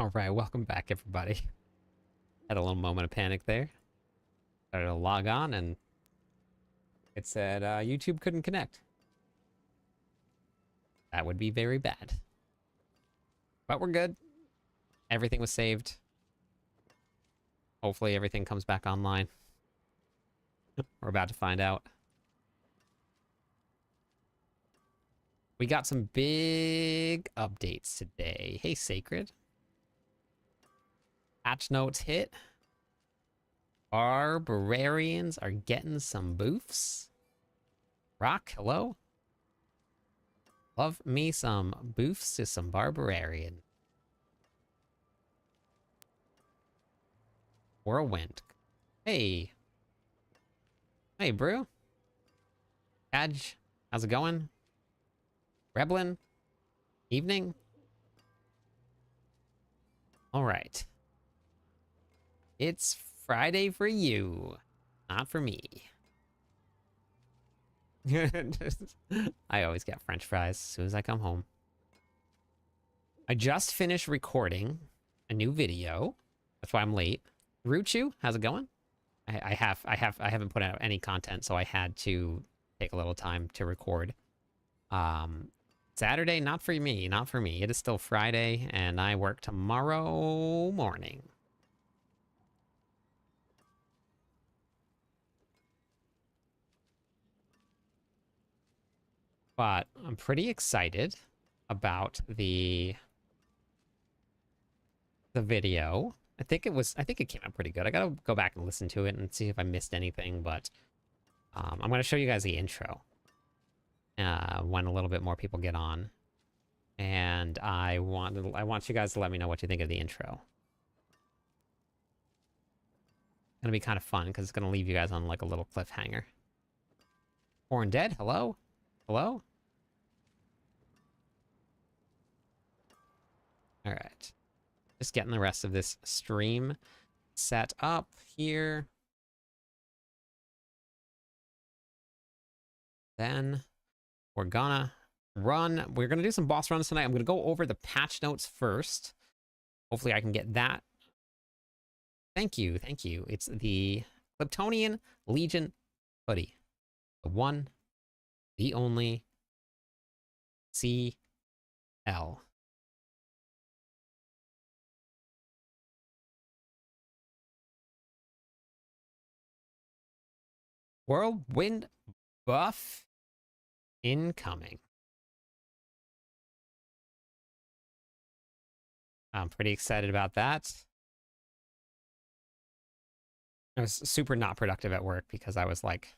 Alright, welcome back, everybody. Had a little moment of panic there. Started to log on and it said YouTube couldn't connect. That would be very bad. But we're good. Everything was saved. Hopefully everything comes back online. We're about to find out. We got some big updates today. Hey, Sacred. Patch notes hit. Barbarians are getting some boofs. Rock, hello? Love me some boofs to some Barbarian. Whirlwind. Hey. Hey, Brew. Cadge, how's it going? Reblin? Evening? Alright. It's Friday for you, not for me. I always get French fries as soon as I come home. I just finished recording a new video. That's why I'm late. Ruchu, how's it going? I haven't put out any content, so I had to take a little time to record. Saturday, not for me, not for me. It is still Friday, and I work tomorrow morning. But I'm pretty excited about the video. I think it came out pretty good. I gotta go back and listen to it and see if I missed anything, but I'm gonna show you guys the intro when a little bit more people get on. And I want you guys to let me know what you think of the intro. It's gonna be kind of fun because it's gonna leave you guys on like a little cliffhanger. Born Dead, hello? Hello? Alright. Just getting the rest of this stream set up here. Then we're gonna do some boss runs tonight. I'm gonna go over the patch notes first. Hopefully I can get that. Thank you, thank you. It's the Klyptonian Legion hoodie. The one, the only CL. Whirlwind buff incoming. I'm pretty excited about that. I was super not productive at work because I was like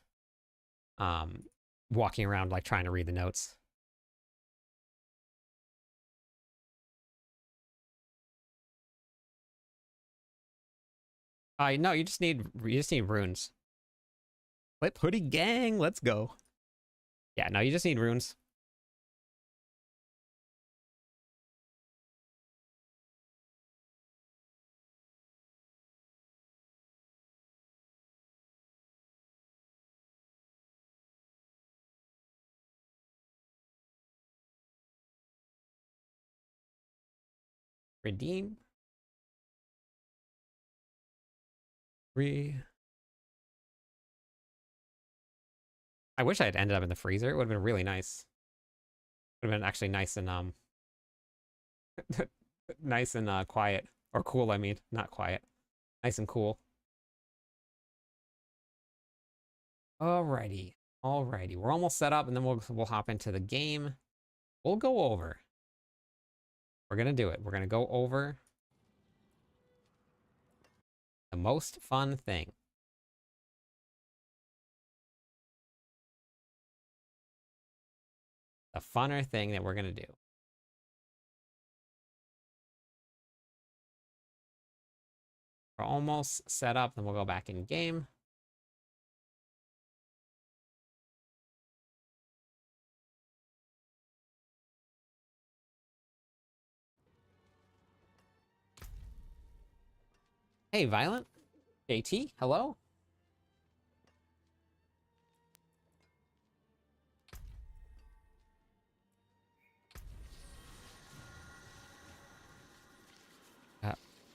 walking around like trying to read the notes. No, you just need runes. Flip hoodie gang, let's go. Yeah, no, you just need runes. Redeem. I wish I had ended up in the freezer. It would have been really nice. Would have been actually nice and nice and quiet. Or cool, I mean, not quiet. Nice and cool. Alrighty. Alrighty. We're almost set up and then we'll hop into the game. We'll go over. We're gonna do it. We're gonna go over the most fun thing. The funner thing that we're gonna do. We're almost set up, then we'll go back in game. Hey, Violent. JT, hello?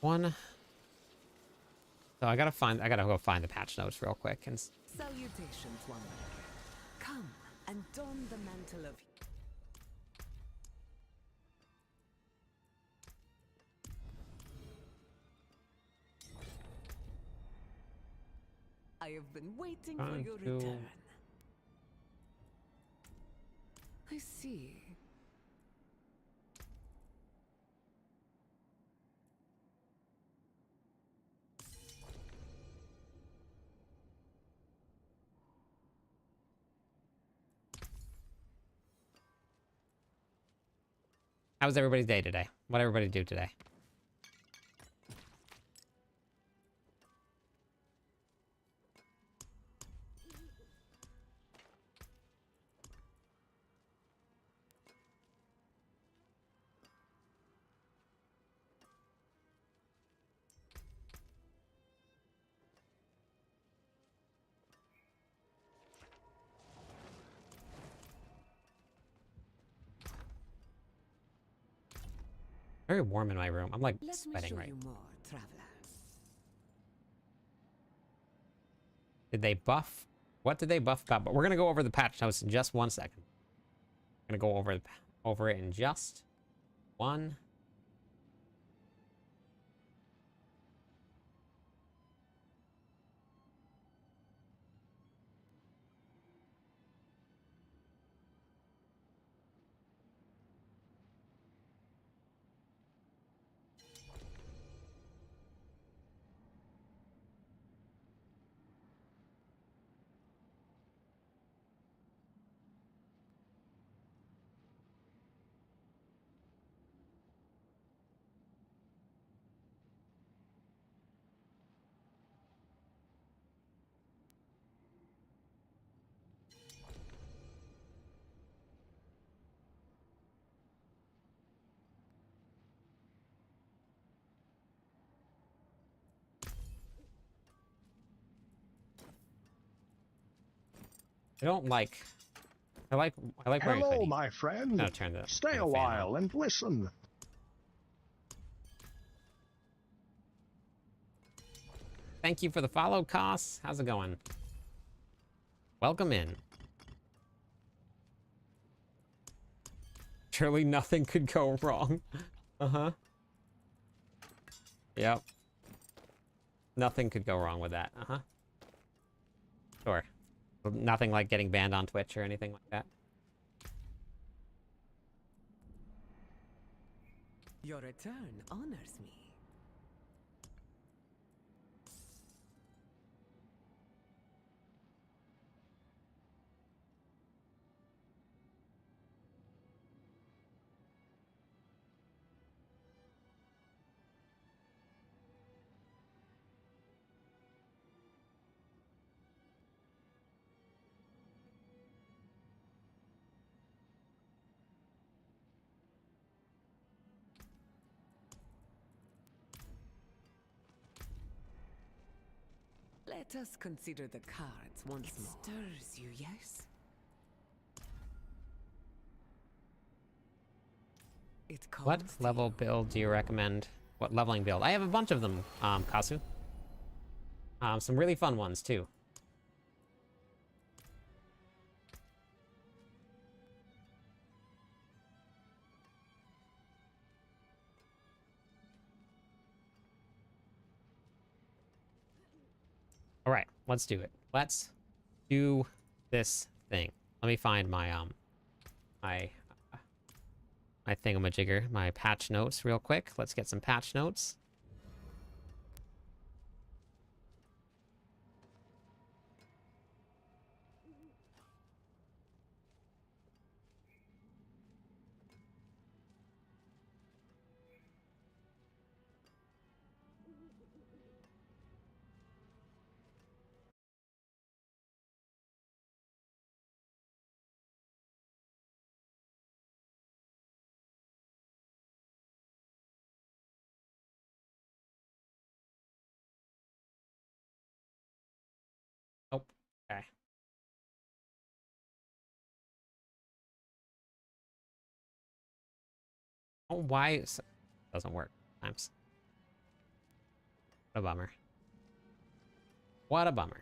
One. So I gotta go find the patch notes real quick and Salutations, wanderer. Come and don the mantle of... I have been waiting for your return. I see. How was everybody's day today? What everybody do today? Very warm in my room. I'm like sweating right now. Did they buff? What did they buff about? But we're gonna go over the patch notes in just 1 second. I'm gonna go over it in just one. I don't like. I like wearing Hello, hoodie. my friend. No, turn the Stay fan a on. while and listen. Thank you for the follow, Koss. How's it going? Welcome in. Surely nothing could go wrong. Uh-huh. Yep. Nothing could go wrong with that. Uh-huh. Sure. Nothing like getting banned on Twitch or anything like that. Your return honors me. Let us consider the cards once more. Stirs you, yes? What level build do you recommend? What leveling build? I have a bunch of them, Kasu. Some really fun ones, too. All right, let's do it. Let's do this thing. Let me find my my thingamajigger, my patch notes real quick. Let's get some patch notes. Oh, okay. Oh, why doesn't work sometimes? What a bummer. What a bummer.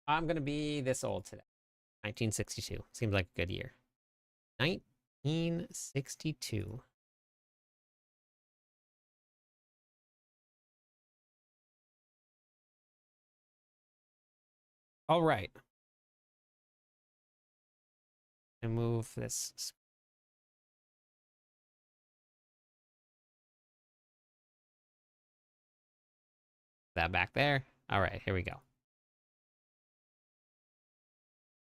I'm gonna be this old today. 1962. Seems like a good year. 1962. All right. And move this. That back there. All right, here we go.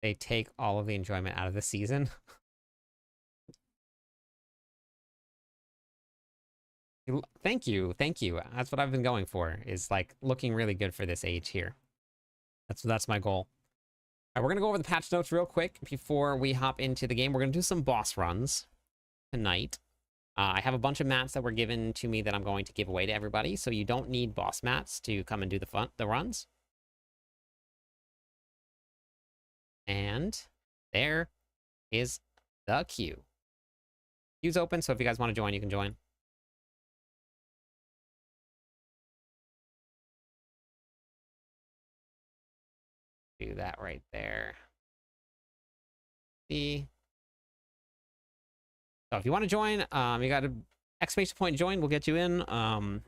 They take all of the enjoyment out of the season. Thank you, thank you. That's what I've been going for, is like looking really good for this age here. That's my goal. All right, we're gonna go over the patch notes real quick before we hop into the game. We're gonna do some boss runs tonight. I have a bunch of mats that were given to me that I'm going to give away to everybody, so you don't need boss mats to come and do the runs. And there is the queue. Queue's open, so if you guys want to join, you can join. Do that right there. See. So if you want to join, you got an exclamation point join. We'll get you in. We're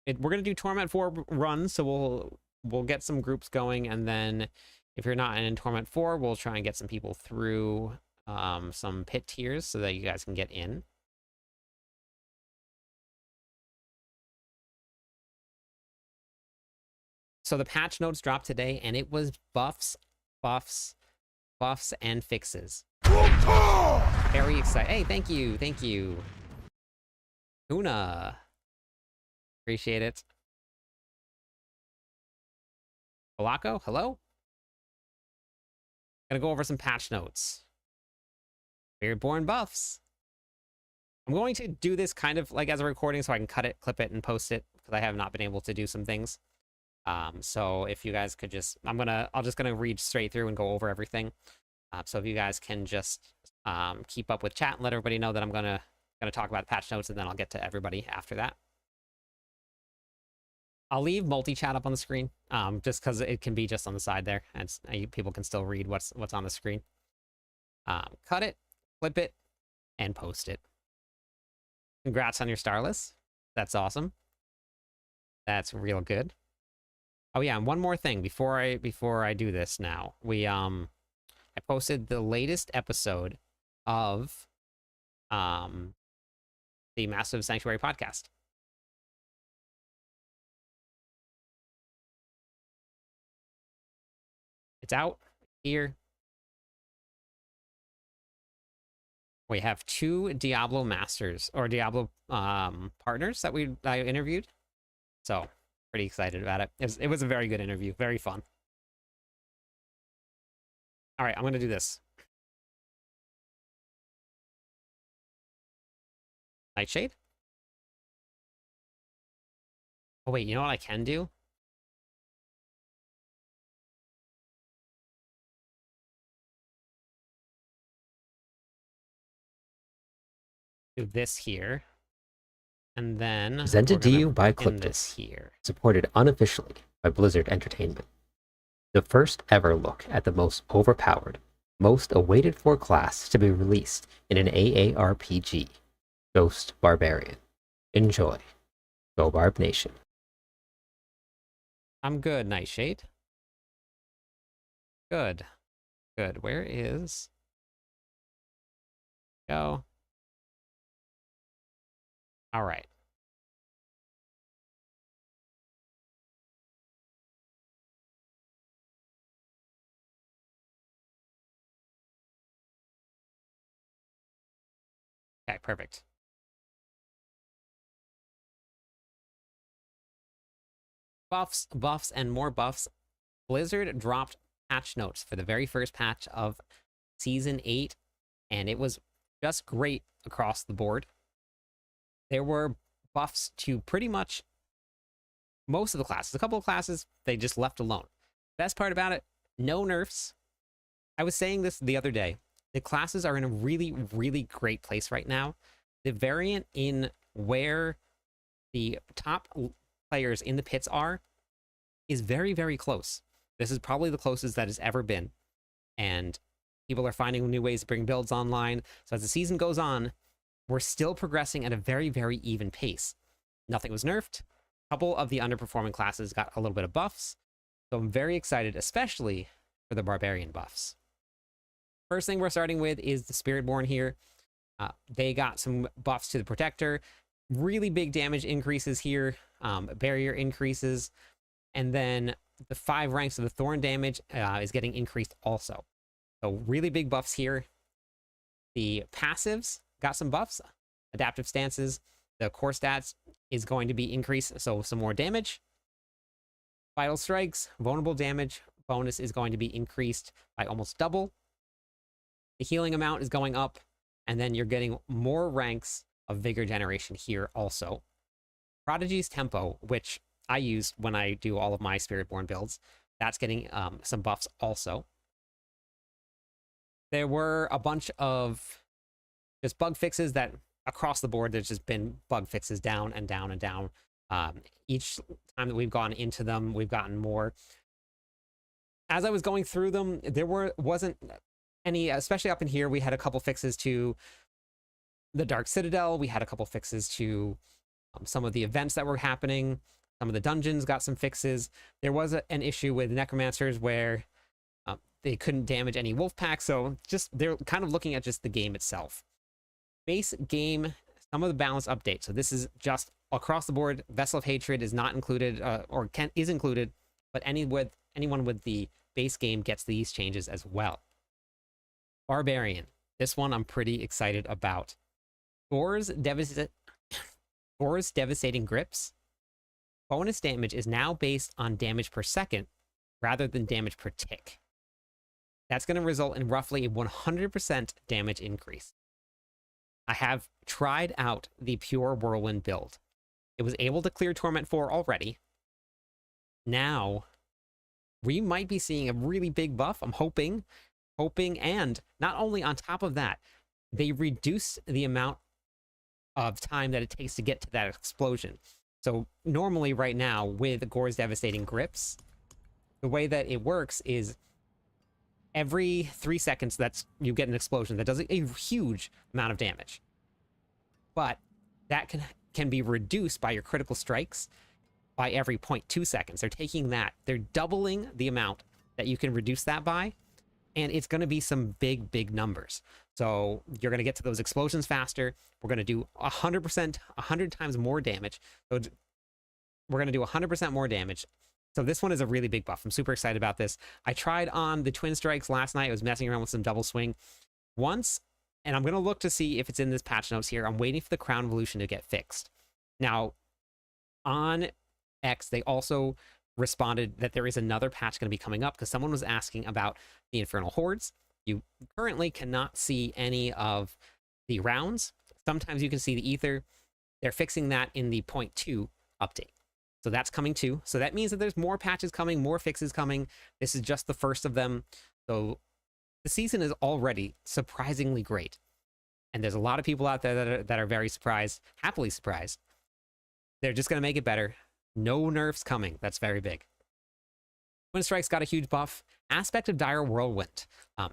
gonna do Torment 4 runs, so we'll get some groups going, and then if you're not in Torment 4, we'll try and get some people through some pit tiers so that you guys can get in. So the patch notes dropped today, and it was buffs, and fixes. Very excited. Hey, thank you, thank you. Una. Appreciate it. Polacco, hello? Gonna go over some patch notes. Spiritborn buffs. I'm going to do this kind of like as a recording so I can cut it, clip it, and post it, because I have not been able to do some things. So if you guys could just, I'm just gonna read straight through and go over everything. So if you guys can just keep up with chat and let everybody know that I'm gonna talk about patch notes, and then I'll get to everybody after that. I'll leave multi-chat up on the screen, just because it can be just on the side there, and people can still read what's on the screen. Cut it, clip it, and post it. Congrats on your Starless. That's awesome. That's real good. Oh yeah, and one more thing before I do this now. I posted the latest episode of the Massive Sanctuary podcast. It's out here. We have 2 Diablo masters or Diablo partners that I interviewed. So pretty excited about it. It was a very good interview, very fun. All right, I'm gonna do this. Nightshade. Oh wait, you know what I can do? Do this here, and then Presented to you by pin this Cliptus, here. supported unofficially by Blizzard Entertainment. The first ever look at the most overpowered, most awaited for class to be released in an AARPG, Ghost Barbarian. Enjoy. Go Barb Nation. I'm good, Nightshade. Good. Good. Where is... Go. All right. Okay, perfect. Buffs, and more buffs. Blizzard dropped patch notes for the very first patch of Season 8, and it was just great across the board. There were buffs to pretty much most of the classes. A couple of classes, they just left alone. Best part about it, no nerfs. I was saying this the other day. The classes are in a really, really great place right now. The variant in where the top players in the pits are is very, very close. This is probably the closest that it's ever been. And people are finding new ways to bring builds online. So as the season goes on, we're still progressing at a very, very even pace. Nothing was nerfed. A couple of the underperforming classes got a little bit of buffs. So I'm very excited, especially for the Barbarian buffs. First thing we're starting with is the Spiritborn here. They got some buffs to the Protector. Really big damage increases here. Barrier increases. And then the 5 ranks of the Thorn damage is getting increased also. So really big buffs here. The passives got some buffs. Adaptive stances. The core stats is going to be increased, so some more damage. Vital strikes, vulnerable damage bonus is going to be increased by almost double. The healing amount is going up, and then you're getting more ranks of vigor generation here also. Prodigy's tempo, which I use when I do all of my Spiritborn builds, that's getting some buffs also. There were a bunch of just bug fixes that across the board, there's just been bug fixes down and down and down. Each time that we've gone into them, we've gotten more. As I was going through them, there wasn't any, especially up in here, we had a couple fixes to the Dark Citadel. We had a couple fixes to some of the events that were happening. Some of the dungeons got some fixes. There was an issue with necromancers where they couldn't damage any wolf packs. So just they're kind of looking at just the game itself. Base game, some of the balance updates. So this is just across the board. Vessel of Hatred is not included, is included, but anyone with the base game gets these changes as well. Barbarian. This one I'm pretty excited about. Gore's Devastating Grips. Bonus damage is now based on damage per second rather than damage per tick. That's going to result in roughly a 100% damage increase. I have tried out the pure Whirlwind build. It was able to clear Torment 4 already. Now, we might be seeing a really big buff. I'm hoping, and not only on top of that, they reduce the amount of time that it takes to get to that explosion. So normally right now with Gore's Devastating Grips, the way that it works is every 3 seconds you get an explosion that does a huge amount of damage. But that can be reduced by your critical strikes by every 0.2 seconds. They're taking that, they're doubling the amount that you can reduce that by, and it's going to be some big, big numbers. So you're going to get to those explosions faster. We're going to do 100%, 100 times more damage. So we're going to do 100% more damage. So this one is a really big buff. I'm super excited about this. I tried on the Twin Strikes last night. I was messing around with some double swing once, and I'm going to look to see if it's in this patch notes here. I'm waiting for the Crown Evolution to get fixed. Now, on X, they also responded that there is another patch going to be coming up because someone was asking about the Infernal Hordes. You currently cannot see any of the rounds. Sometimes you can see the ether. They're fixing that in the 0.2 update. So that's coming too. So that means that there's more patches coming, more fixes coming. This is just the first of them. So the season is already surprisingly great. And there's a lot of people out there that are very surprised, happily surprised. They're just going to make it better. No nerfs coming. That's very big. Twin Strikes got a huge buff. Aspect of Dire Whirlwind.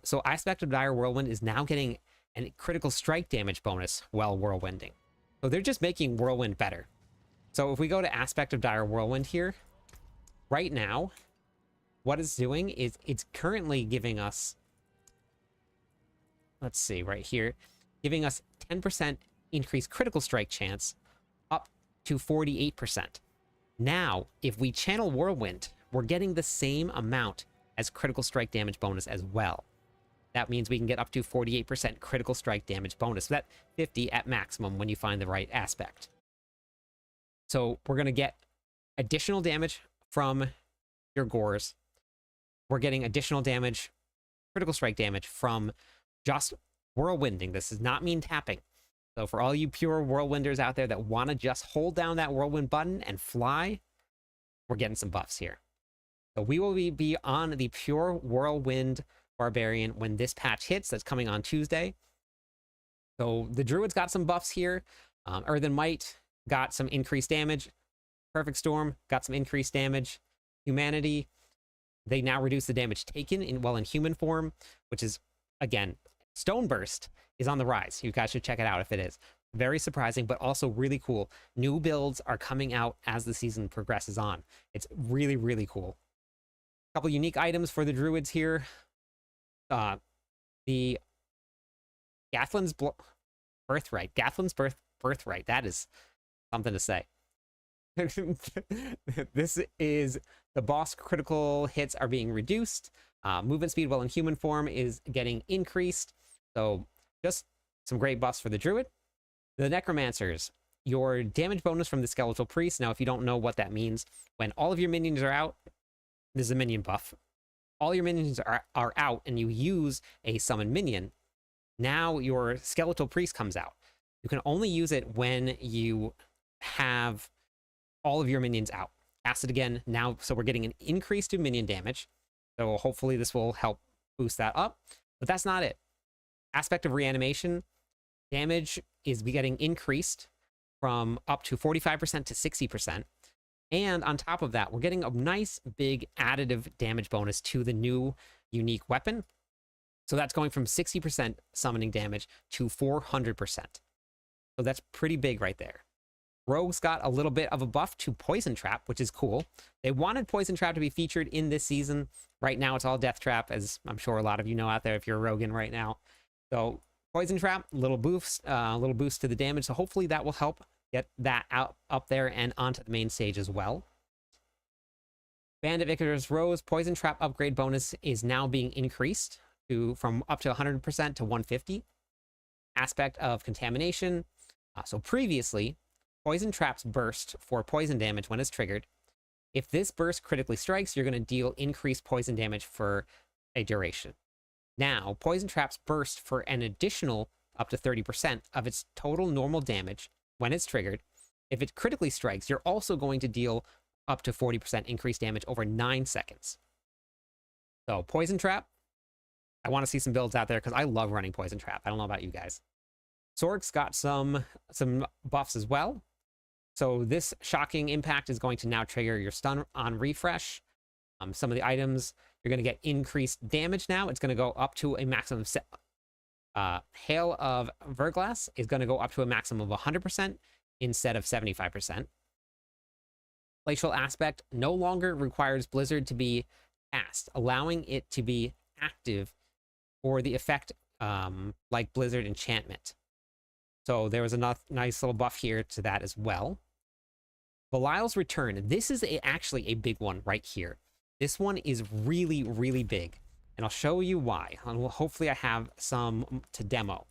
So Aspect of Dire Whirlwind is now getting a critical strike damage bonus while whirlwinding. So they're just making Whirlwind better. So if we go to Aspect of Dire Whirlwind here, right now, what it's doing is it's currently giving us, let's see, right here, giving us 10% increased critical strike chance up to 48%. Now, if we channel Whirlwind, we're getting the same amount as critical strike damage bonus as well. That means we can get up to 48% critical strike damage bonus. So that's 50 at maximum when you find the right aspect. So we're going to get additional damage from your Gores. We're getting additional damage, critical strike damage from just whirlwinding. This does not mean tapping. So for all you pure whirlwinders out there that want to just hold down that whirlwind button and fly, we're getting some buffs here. So we will be on the Pure Whirlwind Barbarian when this patch hits. That's coming on Tuesday. So the Druids got some buffs here. Earthen Might got some increased damage. Perfect Storm got some increased damage. Humanity, they now reduce the damage taken while in human form, which is, again, Stone Burst is on the rise. You guys should check it out if it is. Very surprising, but also really cool. New builds are coming out as the season progresses on. It's really, really cool. A couple unique items for the Druids here. The Gathlin's Birthright. Gathlin's Birthright. That is something to say. This is the boss critical hits are being reduced. Movement speed while in human form is getting increased. So just some great buffs for the Druid. The Necromancers, your damage bonus from the Skeletal Priest. Now, if you don't know what that means, when all of your minions are out, this is a minion buff. All your minions are out and you use a summon minion. Now your Skeletal Priest comes out. You can only use it when you have all of your minions out. Cast it again now, so we're getting an increase to minion damage. So hopefully this will help boost that up. But that's not it. Aspect of Reanimation, damage is getting increased from up to 45% to 60%. And on top of that, we're getting a nice big additive damage bonus to the new unique weapon. So that's going from 60% summoning damage to 400%. So that's pretty big right there. Rogues got a little bit of a buff to Poison Trap, which is cool. They wanted Poison Trap to be featured in this season. Right now, it's all Death Trap, as I'm sure a lot of you know out there if you're a Rogan right now. So Poison Trap, little boost to the damage. So hopefully that will help get that up there and onto the main stage as well. Bandit Victor's Rose Poison Trap upgrade bonus is now being increased from up to 100% to 150. Aspect of Contamination. So previously, Poison Traps burst for poison damage when it's triggered. If this burst critically strikes, you're going to deal increased poison damage for a duration. Now, Poison Traps burst for an additional up to 30% of its total normal damage when it's triggered. If it critically strikes, you're also going to deal up to 40% increased damage over 9 seconds. So, Poison Trap. I want to see some builds out there because I love running Poison Trap. I don't know about you guys. Sork's got some buffs as well. So this Shocking Impact is going to now trigger your stun on refresh. Some of the items, you're going to get increased damage now. It's going to go up to a maximum of Hail of Verglass is going to go up to a maximum of 100% instead of 75%. Glacial Aspect no longer requires Blizzard to be cast, allowing it to be active for the effect like Blizzard Enchantment. So there was a nice little buff here to that as well. Belial's Return. This is actually a big one right here. This one is really, really big. And I'll show you why. And hopefully I have some to demo.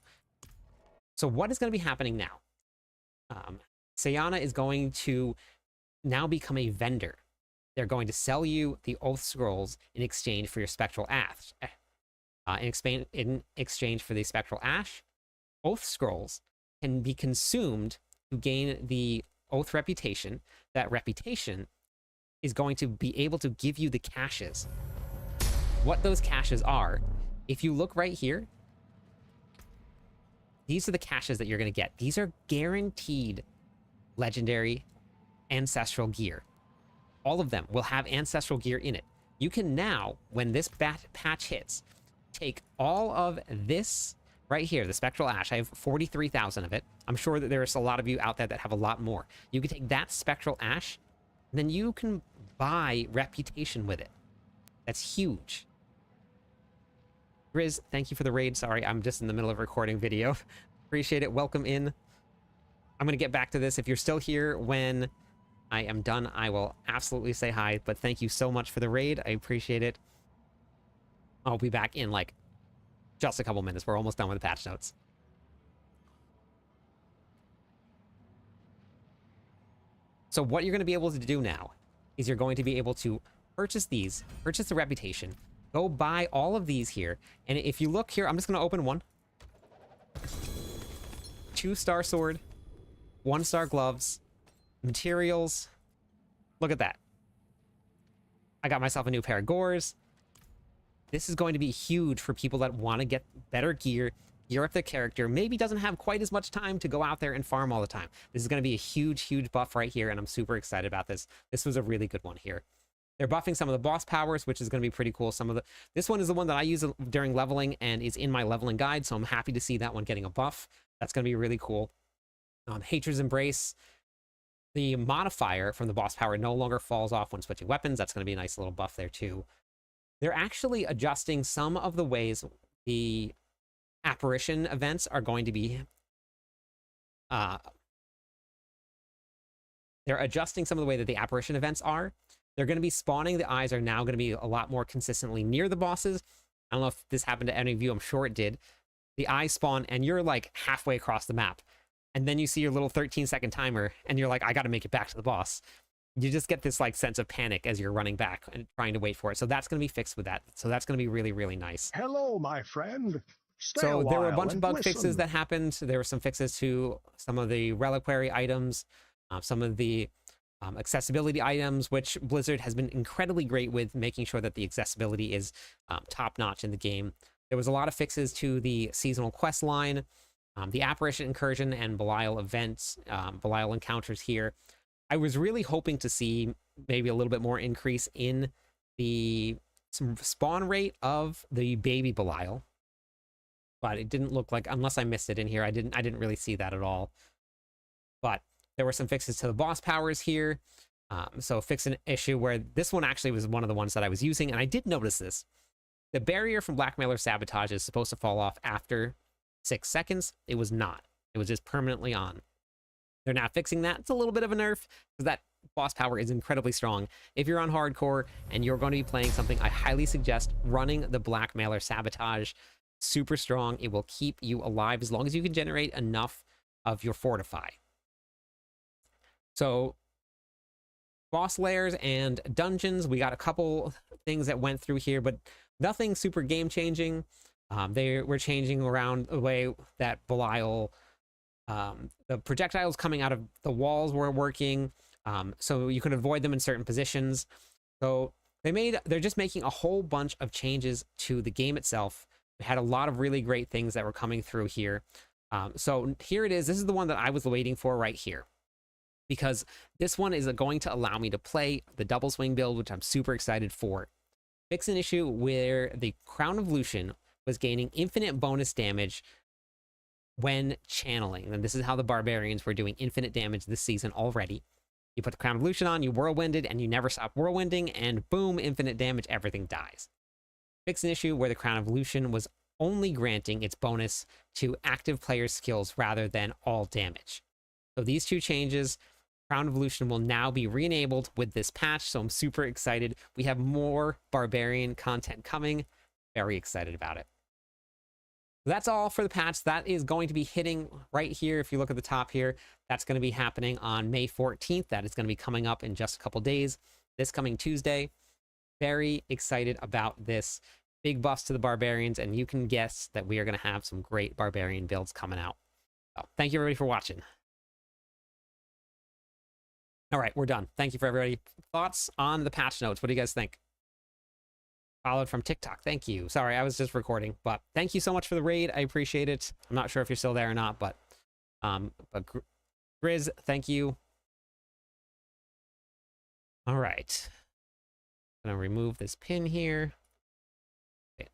So what is going to be happening now? Sayana is going to now become a vendor. They're going to sell you the Oath Scrolls in exchange for your Spectral Ash. In exchange for the Spectral Ash, Oath Scrolls can be consumed to gain the Oath reputation. That reputation is going to be able to give you the caches. What those caches are, if you look right here, these are the caches that you're going to get. These are guaranteed legendary ancestral gear. All of them will have ancestral gear in it. You can now, when this patch hits, take all of this right here, the Spectral Ash. I have 43,000 of it. I'm sure that there's a lot of you out there that have a lot more. You can take that Spectral Ash, and then you can buy reputation with it. That's huge. Grizz, thank you for the raid. Sorry, I'm just in the middle of recording video. Appreciate it. Welcome in. I'm going to get back to this. If you're still here when I am done, I will absolutely say hi. But thank you so much for the raid. I appreciate it. I'll be back in like just a couple minutes. We're almost done with the patch notes. So what you're going to be able to do now is you're going to be able to purchase these, purchase the reputation, go buy all of these here. And if you look here, I'm just going to open one. 2-star sword, 1-star gloves, materials. Look at that. I got myself a new pair of gores. This is going to be huge for people that want to get better gear up their character, maybe doesn't have quite as much time to go out there and farm all the time. This is going to be a huge buff right here, and I'm super excited about this. This was a really good one here. They're buffing some of the boss powers, which is going to be pretty cool. This one is the one that I use during leveling and is in my leveling guide, so I'm happy to see that one getting a buff. That's going to be really cool. Hatred's Embrace, the modifier from the boss power no longer falls off when switching weapons. That's going to be a nice little buff there too. They're actually adjusting some of the ways the apparition events are going to be they're adjusting some of the way that the apparition events are. They're going to be spawning. The eyes are now going to be a lot more consistently near the bosses. I don't know if this happened to any of you. I'm sure it did. The eyes spawn and you're like halfway across the map, and then you see your little 13-second timer and you're like, I got to make it back to the boss. You just get this like sense of panic as you're running back and trying to wait for it. So that's going to be fixed with that. So that's going to be really nice. Hello, my friend. So there were a bunch of bug fixes that happened. There were some fixes to some of the reliquary items, some of the accessibility items, which Blizzard has been incredibly great with making sure that the accessibility is top-notch in the game. There was a lot of fixes to the seasonal quest line, the apparition incursion and Belial events, Belial encounters here. I was really hoping to see maybe a little bit more increase in the spawn rate of the baby Belial, but it didn't look like, unless I missed it in here, I didn't really see that at all. But there were some fixes to the boss powers here. So fix an issue where this one actually was one of the ones that I was using, and I did notice this. The barrier from Blackmailer Sabotage is supposed to fall off after 6 seconds. It was not. It was just permanently on. They're not fixing that. It's a little bit of a nerf because that boss power is incredibly strong. If you're on hardcore and you're going to be playing something, I highly suggest running the Blackmailer Sabotage. Super strong. It will keep you alive as long as you can generate enough of your Fortify. So boss layers and dungeons, we got a couple things that went through here, but nothing super game changing. They were changing around the way that Belial, the projectiles coming out of the walls were working, so you could avoid them in certain positions. So they're just making a whole bunch of changes to the game itself. We had a lot of really great things that were coming through here. So here it is. This is the one that I was waiting for right here, because this one is going to allow me to play the double swing build, which I'm super excited for. Fix an issue where the Crown of Lucian was gaining infinite bonus damage when channeling. And this is how the Barbarians were doing infinite damage this season already. You put the Crown of Lucian on, you whirlwinded, and you never stop whirlwinding, and boom, infinite damage, everything dies. Fix an issue where the Crown of Lucian was only granting its bonus to active players' skills rather than all damage. So these two changes, Crown of Lucian will now be re-enabled with this patch, so I'm super excited. We have more Barbarian content coming. Very excited about it. That's all for the patch. That is going to be hitting right here. If you look at the top here, that's going to be happening on May 14th. That is going to be coming up in just a couple days, this coming Tuesday. Very excited about this. Big buffs to the Barbarians, and you can guess that we are going to have some great Barbarian builds coming out. So thank you everybody for watching. All right, we're done. Thank you for everybody. Thoughts on the patch notes? What do you guys think? Followed from TikTok. Thank you. Sorry, I was just recording, but thank you so much for the raid. I appreciate it. I'm not sure if you're still there or not, but Grizz, thank you. All right. I'm gonna remove this pin here. Okay.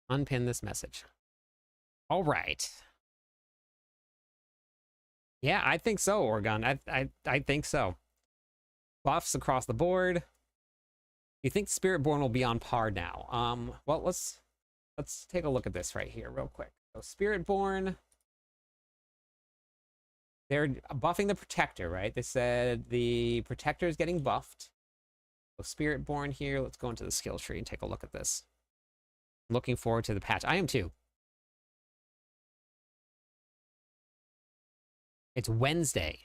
Unpin this message. All right. Yeah, I think so, Oregon. I think so. Buffs across the board. You think Spiritborn will be on par now? Well, let's take a look at this right here real quick. So Spiritborn, they're buffing the Protector, right? They said the Protector is getting buffed. So Spiritborn here, let's go into the skill tree and take a look at this. I'm looking forward to the patch. I am too. It's Wednesday.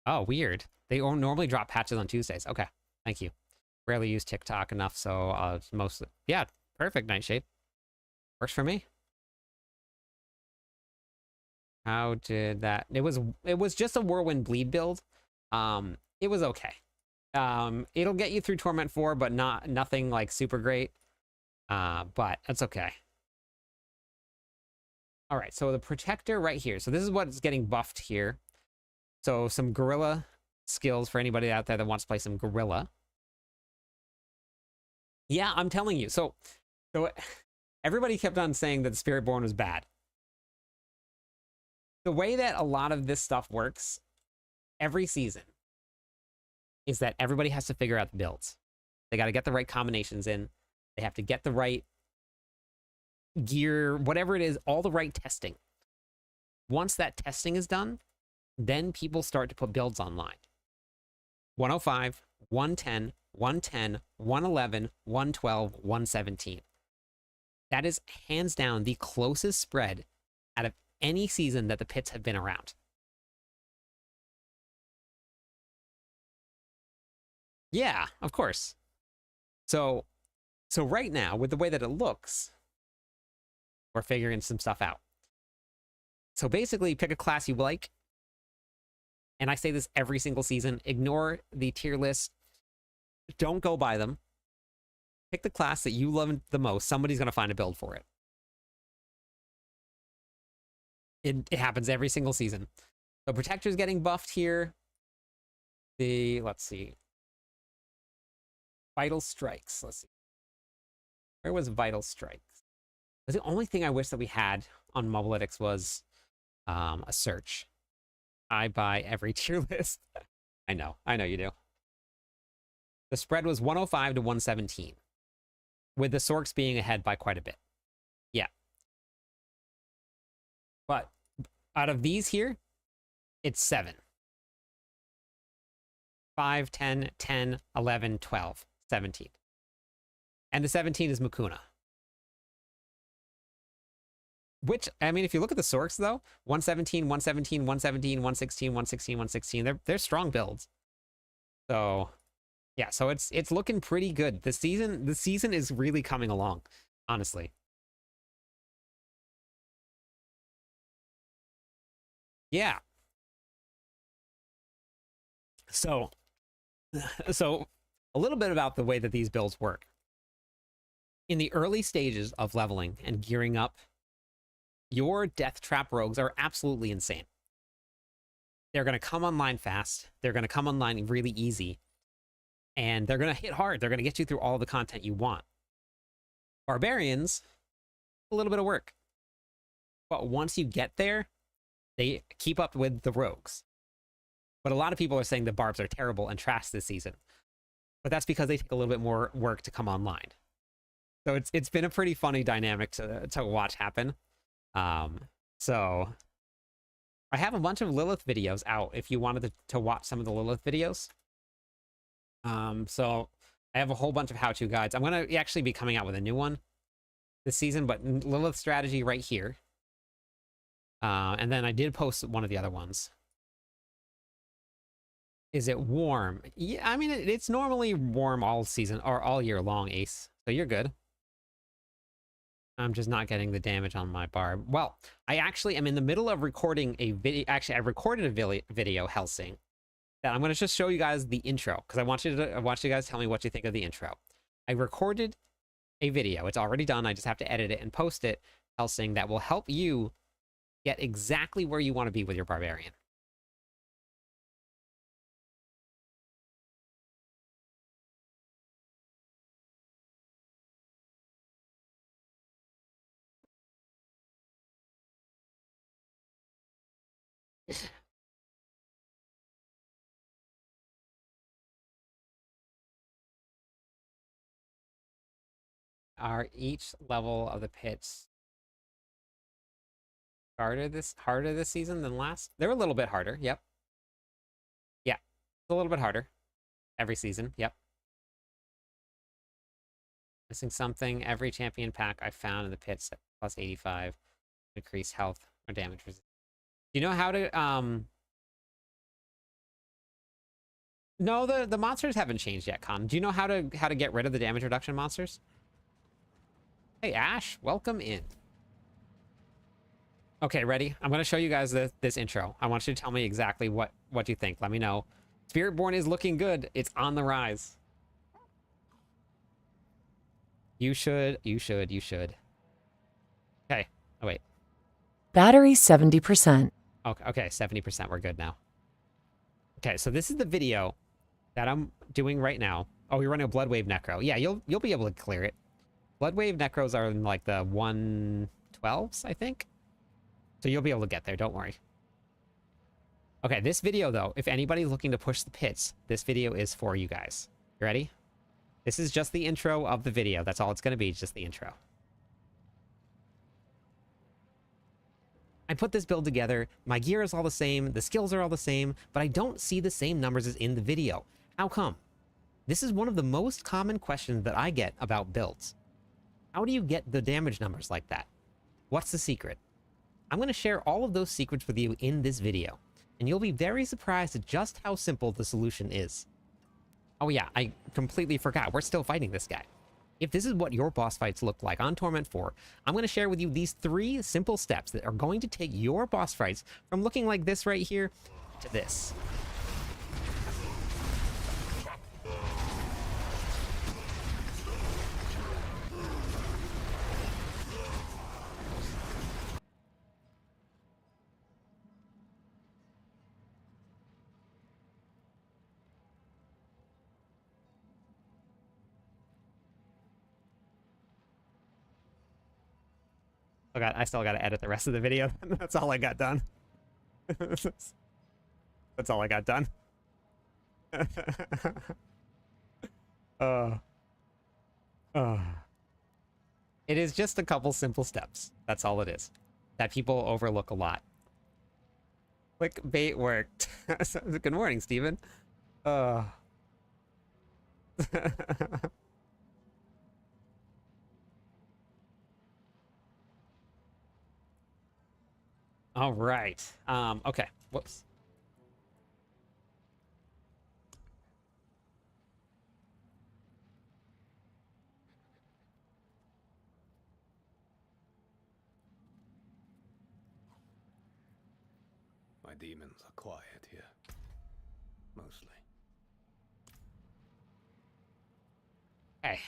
Oh, weird. They normally drop patches on Tuesdays. Okay, thank you. Rarely use TikTok enough, so it's mostly... Yeah, perfect, Nightshade. Works for me. How did that... It was just a Whirlwind Bleed build, It was okay. It'll get you through Torment 4, but nothing like super great. But that's okay. All right, so the Protector right here. So this is what's getting buffed here. So some Gorilla skills for anybody out there that wants to play some Gorilla. Yeah, I'm telling you. So everybody kept on saying that Spiritborn was bad. The way that a lot of this stuff works every season is that everybody has to figure out the builds. They got to get the right combinations in. They have to get the right gear, whatever it is, all the right testing. Once that testing is done, then people start to put builds online. 105, 110, 110, 111, 112, 117. That is hands down the closest spread out of any season that the pits have been around. Yeah, of course. So right now, with the way that it looks, we're figuring some stuff out. So basically, pick a class you like. And I say this every single season. Ignore the tier list. Don't go by them. Pick the class that you love the most. Somebody's going to find a build for it. It happens every single season. The Protector's getting buffed here. Let's see. Vital Strikes. Let's see. Where was Vital Strikes? The only thing I wish that we had on Mobalytics was a search. I buy every tier list. I know you do. The spread was 105 to 117, with the Sorks being ahead by quite a bit. Yeah. But out of these here, it's 7. 5, 10, 10, 11, 12, 17. And the 17 is Mukuna. Which, I mean, if you look at the Sorks, though, 117, 117, 117, 116, 116, 116, they're strong builds. So, yeah, so it's looking pretty good. The season is really coming along, honestly. Yeah. So a little bit about the way that these builds work. In the early stages of leveling and gearing up, your Death Trap rogues are absolutely insane. They're going to come online fast. They're going to come online really easy. And they're going to hit hard. They're going to get you through all the content you want. Barbarians, a little bit of work. But once you get there, they keep up with the rogues. But a lot of people are saying the barbs are terrible and trash this season. But that's because they take a little bit more work to come online. So it's been a pretty funny dynamic to watch happen. So I have a bunch of Lilith videos out if you wanted to watch some of the Lilith videos. So I have a whole bunch of how-to guides. I'm going to actually be coming out with a new one this season, but Lilith strategy right here. And then I did post one of the other ones. Is it warm? Yeah, I mean, it's normally warm all season or all year long, Ace. So you're good. I'm just not getting the damage on my barb. Well, I actually am in the middle of recording a video. Actually, I recorded a video, Helsing, that I'm going to just show you guys the intro because I want you guys to tell me what you think of the intro. I recorded a video. It's already done. I just have to edit it and post it, Helsing, that will help you get exactly where you want to be with your Barbarian. Are each level of the pits harder this season than last? They're a little bit harder, yep. Yeah, it's a little bit harder every season, yep. Missing something. Every champion pack I found in the pits at plus 85 increased health or damage resistance. Do you know how to No, the monsters haven't changed yet, Con. Do you know how to get rid of the damage reduction monsters? Hey, Ash, welcome in. Okay, ready? I'm going to show you guys this intro. I want you to tell me exactly what you think. Let me know Spiritborn is looking good. It's on the rise. You should. Okay. Oh, wait. Battery 70%. Okay, 70%. We're good now. Okay, so this is the video that I'm doing right now. Oh, you're running a Bloodwave Necro. Yeah, you'll be able to clear it. Bloodwave Necros are in like the 112s, I think. So you'll be able to get there, don't worry. Okay, this video though, if anybody's looking to push the pits, this video is for you guys. You ready? This is just the intro of the video. That's all it's going to be, just the intro. I put this build together, my gear is all the same, the skills are all the same, but I don't see the same numbers as in the video. How come? This is one of the most common questions that I get about builds. How do you get the damage numbers like that? What's the secret? I'm going to share all of those secrets with you in this video, and you'll be very surprised at just how simple the solution is. Oh yeah, I completely forgot, we're still fighting this guy. If this is what your boss fights look like on Torment 4, I'm going to share with you these 3 simple steps that are going to take your boss fights from looking like this right here to this. I still got to edit the rest of the video. That's all I got done. That's all I got done. It is just a couple simple steps. That's all it is. That people overlook a lot. Clickbait worked. Good morning, Steven. All right. Okay. Whoops. My demons are quiet here. Mostly. Okay.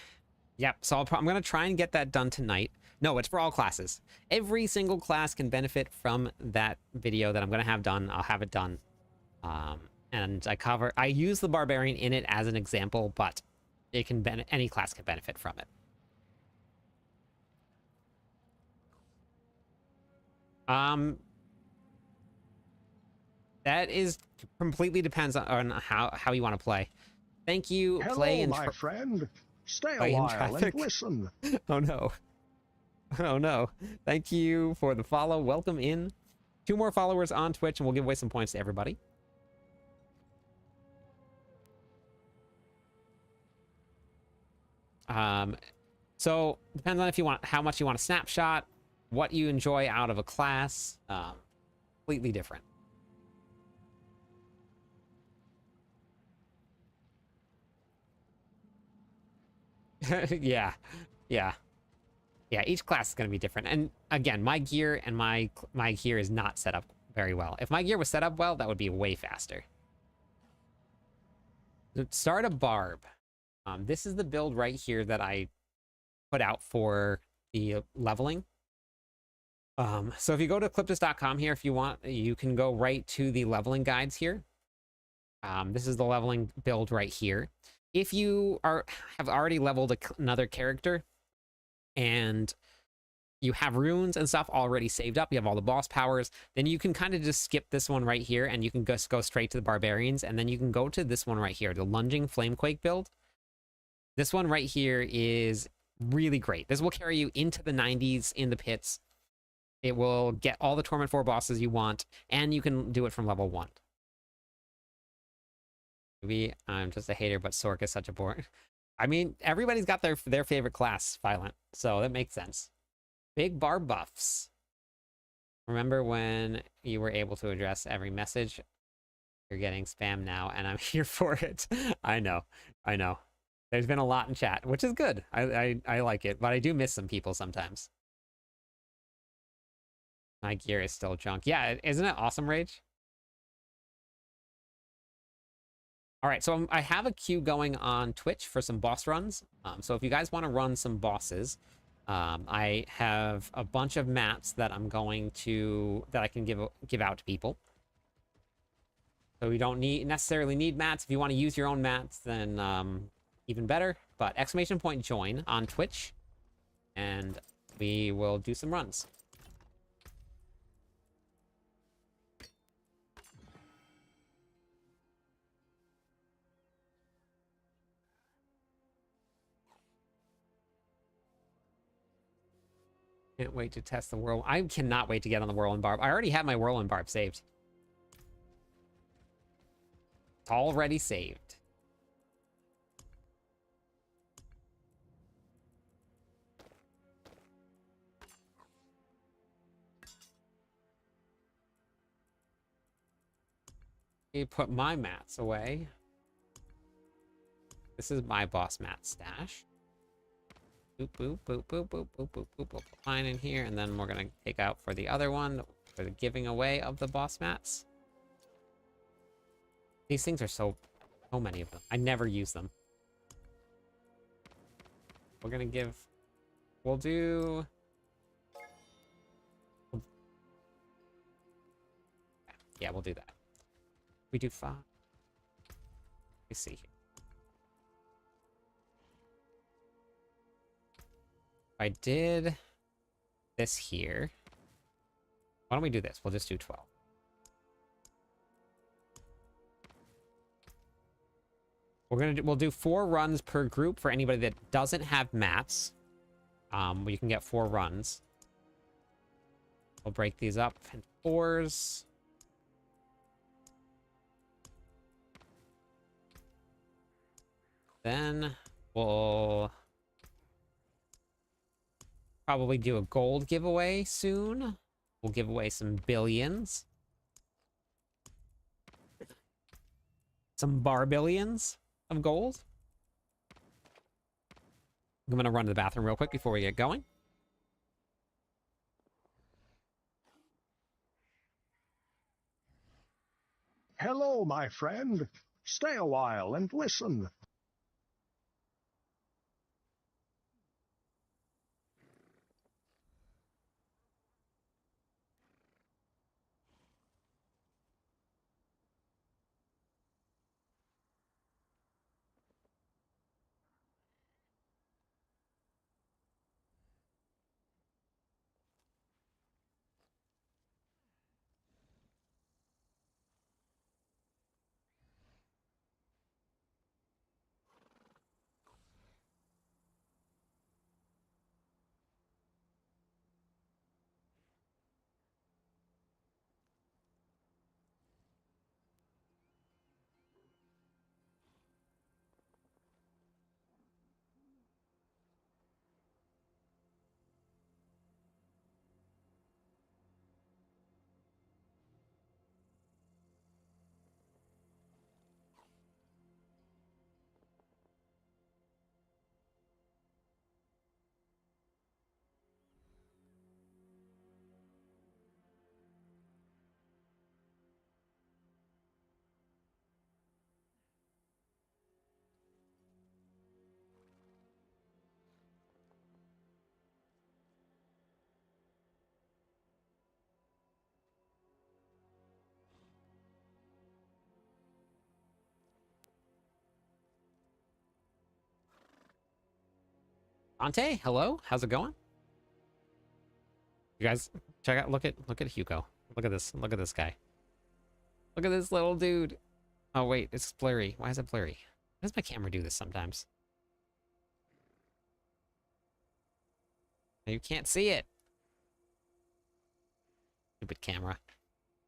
Yep. So I'm going to try and get that done tonight. No, it's for all classes. Every single class can benefit from that video that I'm going to have done. I'll have it done. And I use the Barbarian in it as an example, but it can any class can benefit from it. That is completely depends on how you want to play. Thank you. Hello, my friend. Stay a while and listen. Oh no. Oh no. Thank you for the follow. Welcome in. 2 more followers on Twitch and we'll give away some points to everybody. So depends on if you want how much you want a snapshot, what you enjoy out of a class. Completely different. Yeah. Yeah, each class is going to be different. And again, my gear and my gear is not set up very well. If my gear was set up well, that would be way faster. Start a barb. This is the build right here that I put out for the leveling. So if you go to cliptus.com here, if you want, you can go right to the leveling guides here. This is the leveling build right here. If you have already leveled another character and you have runes and stuff already saved up, you have all the boss powers, then you can kind of just skip this one right here and you can just go straight to the Barbarians, and then you can go to this one right here, the Lunging Flamequake build. This one right here is really great. This will carry you into the 90s in the pits. It will get all the Torment 4 bosses you want, and you can do it from level 1. Maybe I'm just a hater, but Sork is such a bore. I mean, everybody's got their favorite class, Violent, so that makes sense. Big bar buffs. Remember when you were able to address every message? You're getting spam now, and I'm here for it. I know. There's been a lot in chat, which is good. I like it, but I do miss some people sometimes. My gear is still junk. Yeah, isn't it awesome, Rage? All right, so I have a queue going on Twitch for some boss runs. So if you guys want to run some bosses, I have a bunch of mats that I'm going to that I can give out to people. So we don't necessarily need mats. If you want to use your own mats, then even better. But ! join on Twitch, and we will do some runs. Can't wait to test the whirl. I cannot wait to get on the whirlwind barb. I already have my whirlwind barb saved. It's already saved. You put my mats away. This is my boss mat stash. Boop, boop, boop, boop, boop, boop, boop, boop, boop. Mine in here, and then we're gonna take out for the other one for the giving away of the boss mats. These things are so many of them. I never use them. We're gonna give. We'll do. Yeah, we'll do that. We do 5. Let me see here. I did this here. Why don't we do this? We'll just do 12. We'll do 4 runs per group for anybody that doesn't have mats. You can get 4 runs. We'll break these up in 4s. Then we'll probably do a gold giveaway soon. We'll give away some billions. Some barbillions of gold. I'm gonna run to the bathroom real quick before we get going. Hello, my friend. Stay a while and listen. Ante, hello. How's it going? You guys check out. Look at Hugo. Look at this. Look at this guy. Look at this little dude. Oh wait, it's blurry. Why is it blurry? Why does my camera do this sometimes? You can't see it. Stupid camera.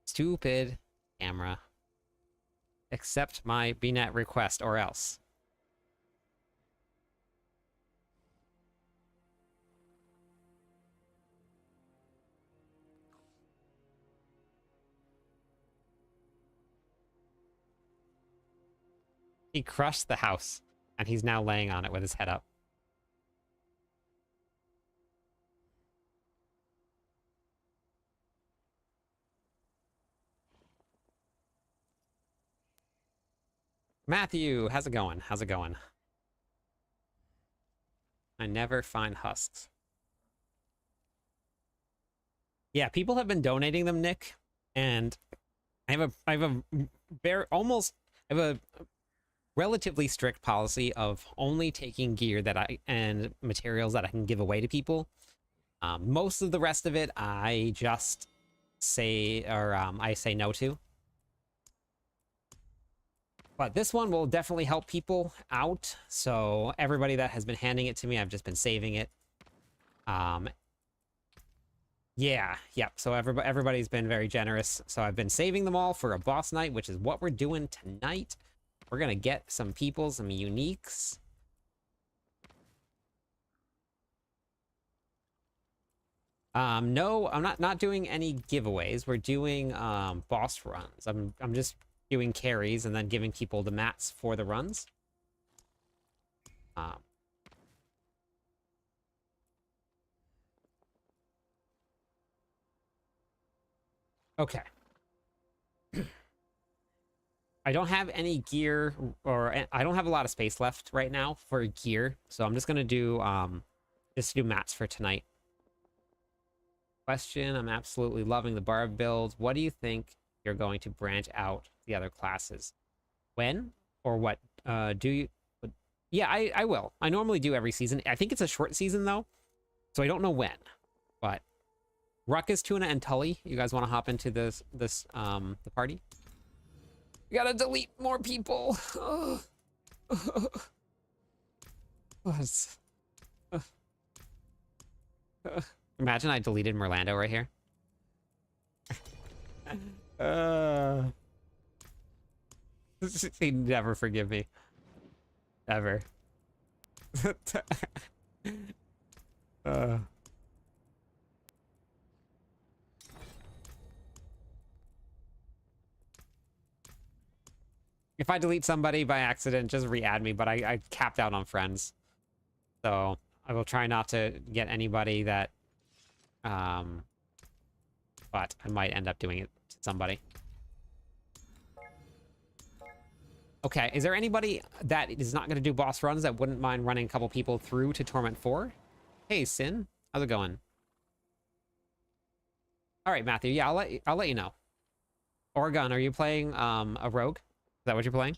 Stupid camera. Accept my BNet request or else. He crushed the house, and he's now laying on it with his head up. Matthew, how's it going? How's it going? I never find husks. Yeah, people have been donating them, Nick, and I have a relatively strict policy of only taking gear and materials that I can give away to people. Most of the rest of it, I just say, I say no to. But this one will definitely help people out. So everybody that has been handing it to me, I've just been saving it. Yeah. So everybody's been very generous. So I've been saving them all for a boss night, which is what we're doing tonight. We're gonna get some people, some uniques. No, I'm not doing any giveaways. We're doing boss runs. I'm just doing carries and then giving people the mats for the runs. Okay. I don't have any gear, or I don't have a lot of space left right now for gear, so I'm just gonna do mats for tonight. Question: I'm absolutely loving the barb build. What do you think you're going to branch out the other classes? When or what? Do you? Yeah, I will. I normally do every season. I think it's a short season though, so I don't know when. But Ruckus, Tuna, and Tully, you guys want to hop into the party? We gotta delete more people. Imagine I deleted Merlando right here. He'd never forgive me. Ever. If I delete somebody by accident, just re-add me, but I capped out on friends. So I will try not to get anybody that... but I might end up doing it to somebody. Okay, is there anybody that is not going to do boss runs that wouldn't mind running a couple people through to Torment 4? Hey, Sin. How's it going? All right, Matthew. Yeah, I'll let you know. Oregon, are you playing a rogue? Is that what you're playing?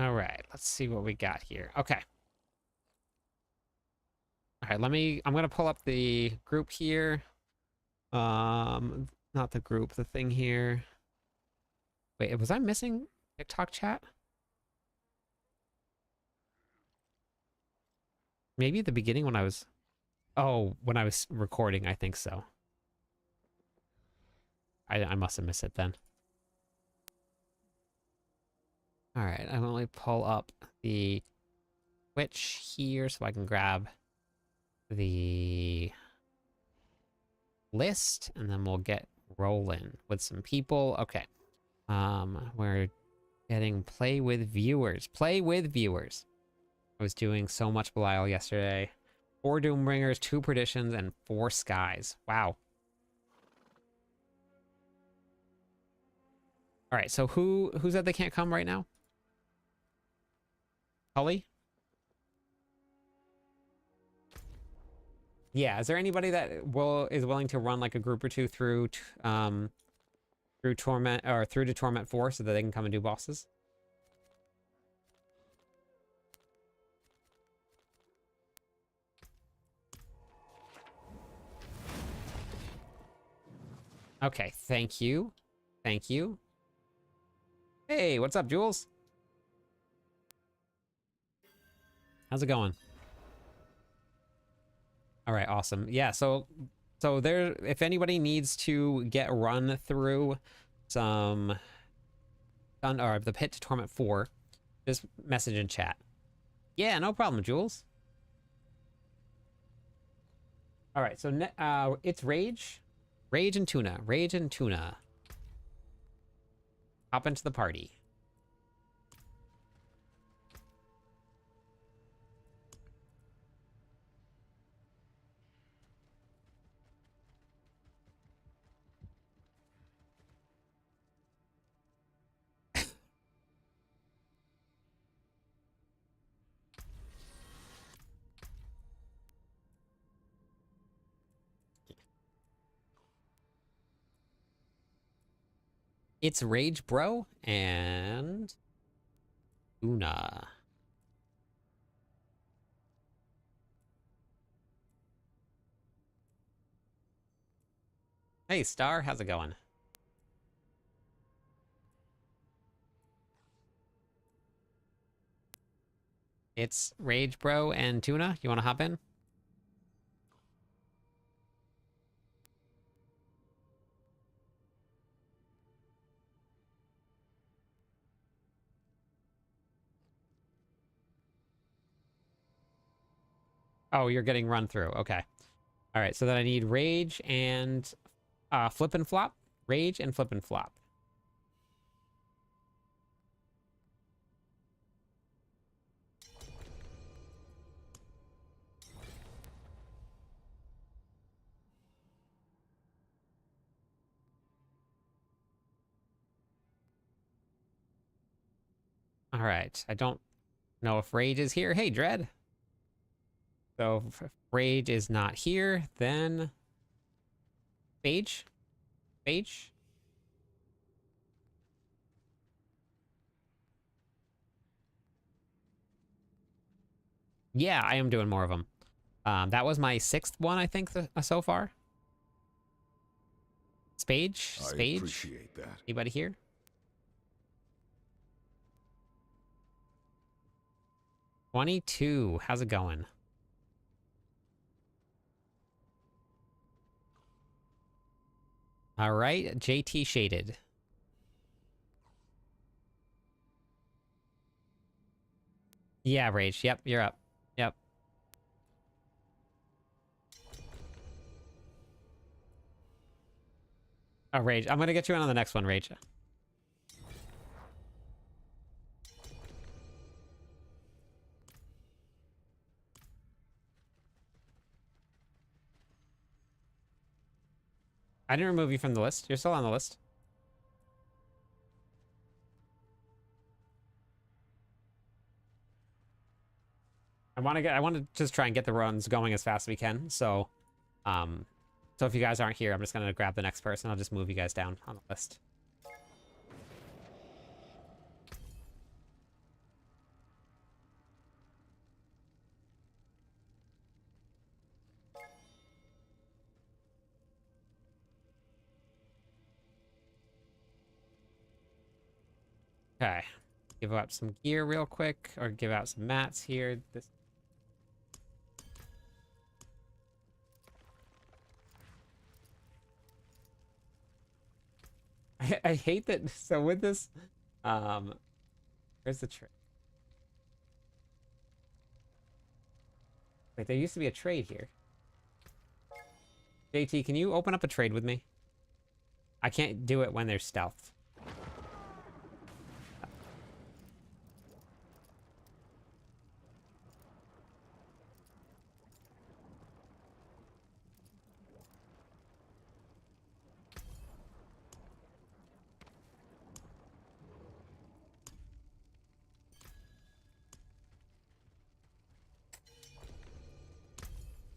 All right, let's see what we got here. Okay. All right, I'm gonna pull up the group here. Not the group, the thing here. Wait, was I missing TikTok chat? Maybe at the beginning when I was... Oh, when I was recording, I think so. I must have missed it then. All right, I'm gonna pull up the Twitch here so I can grab the list, and then we'll get rolling with some people. Okay. We're getting play with viewers. Play with viewers. I was doing so much Belial yesterday. 4 Doombringers, 2 Perditions, and 4 Skies. Wow. All right, so who said they can't come right now? Holly? Yeah, is there anybody that is willing to run like a group or two through Torment, or through to Torment 4 so that they can come and do bosses? Okay, thank you. Thank you. Hey, what's up, Jules? How's it going? All right, awesome. Yeah, so there, if anybody needs to get run through some or the Pit to Torment 4, just message in chat. Yeah, no problem, Jules. All right, so it's Rage. Rage and Tuna. Rage and Tuna. Hop into the party. It's Rage Bro and Tuna. Hey, Star, how's it going? It's Rage Bro and Tuna. You want to hop in? Oh, you're getting run through. Okay. All right, so then I need Rage and Flip and Flop. Rage and Flip and Flop. All right, I don't know if Rage is here. Hey, Dread. So if Rage is not here, then Phage? Phage? Yeah, I am doing more of them. That was my 6th one, I think, so far. Spage? I Spage? appreciate that. Anybody here? $22. How's it going? All right, JT Shaded. Yeah, Rage. Yep, you're up. Yep. Oh, Rage. I'm gonna get you in on the next one, Rage. I didn't remove you from the list. You're still on the list. I want to just try and get the runs going as fast as we can. So, so if you guys aren't here, I'm just gonna grab the next person. I'll just move you guys down on the list. Okay, give out some gear real quick, or give out some mats here. This. I hate that. So with this, where's the trade? Wait, there used to be a trade here. JT, can you open up a trade with me? I can't do it when there's stealth.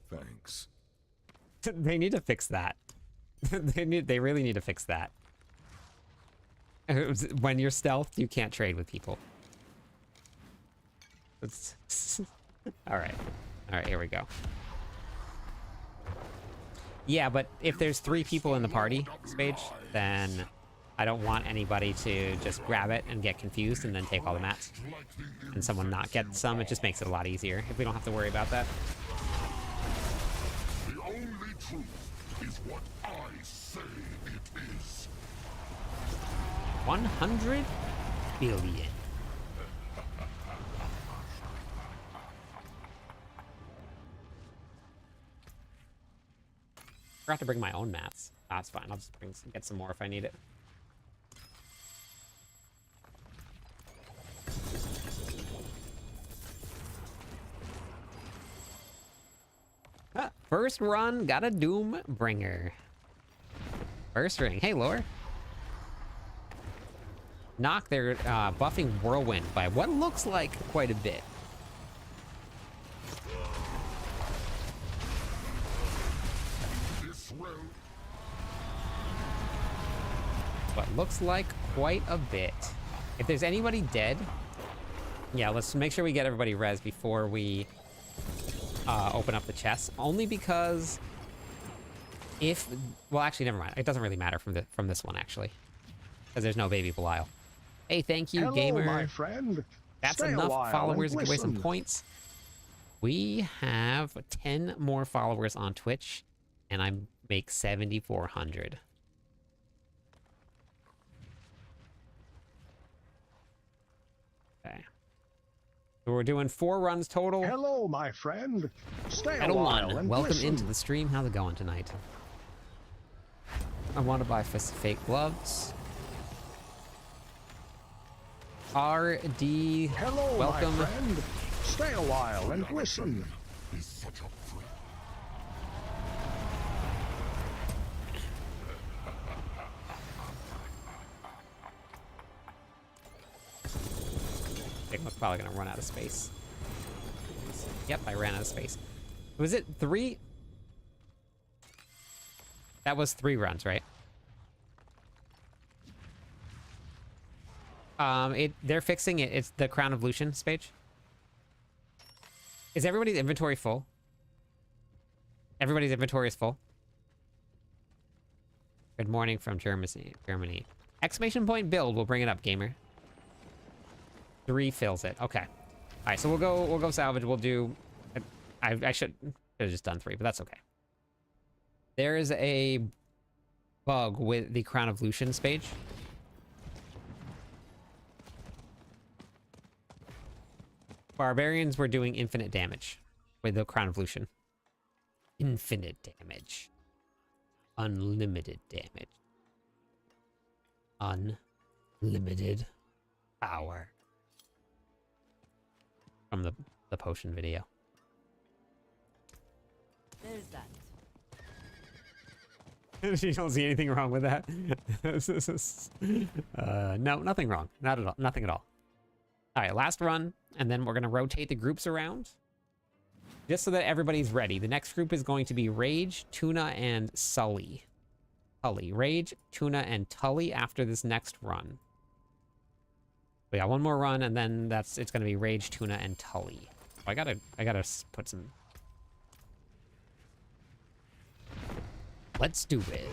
Thanks. They need to fix that. They really need to fix that. When you're stealthed, you can't trade with people. All right. All right, here we go. Yeah, but if there's 3 people in the party, Spage, then I don't want anybody to just grab it and get confused and then take all the mats. And someone not get some. It just makes it a lot easier if we don't have to worry about that. The only truth is what I say it is. 100? billion. Forgot to bring my own mats. That's fine. I'll just get some more if I need it. First run, got a Doom Bringer. First ring. Hey, Lore. Knock, they're buffing Whirlwind by what looks like quite a bit. What looks like quite a bit. If there's anybody dead, yeah, let's make sure we get everybody res before we open up the chest. Only because if, well, actually, never mind. It doesn't really matter from this one actually, because there's no baby Belial. Hey, thank you, Hello, gamer. my friend. That's Stay a enough while followers to and give away some listen. points. We have 10 more followers on Twitch, and I make 7,400. Okay. So we're doing 4 runs total. Hello, my friend. Stay a Medal while 1, and welcome listen. into the stream. How's it going tonight? I want to buy fake gloves. RD, Hello, welcome. my friend. Stay a while and listen. I think I'm probably gonna run out of space. Yep, I ran out of space. Was it 3? That was 3 runs, right? They're fixing it. It's the Crown of Lucian page. Is everybody's inventory full? Everybody's inventory is full. Good morning from Germany. Exclamation point build. We'll bring it up, gamer. 3 fills it. Okay. All right, so we'll go salvage. We'll do. I should have just done 3, but that's okay. There is a bug with the Crown of Lucian page. Barbarians were doing infinite damage with the Crown of Lucian. Infinite damage. Unlimited damage. Unlimited power. From the potion video. There's that. You don't see anything wrong with that? No, nothing wrong. Not at all. Nothing at all. All right, last run, and then we're going to rotate the groups around. Just so that everybody's ready. The next group is going to be Rage, Tuna, and Sully. Rage, Tuna, and Tully after this next run. We got one more run, and then it's going to be Rage, Tuna, and Tully. I gotta put some... Let's do it.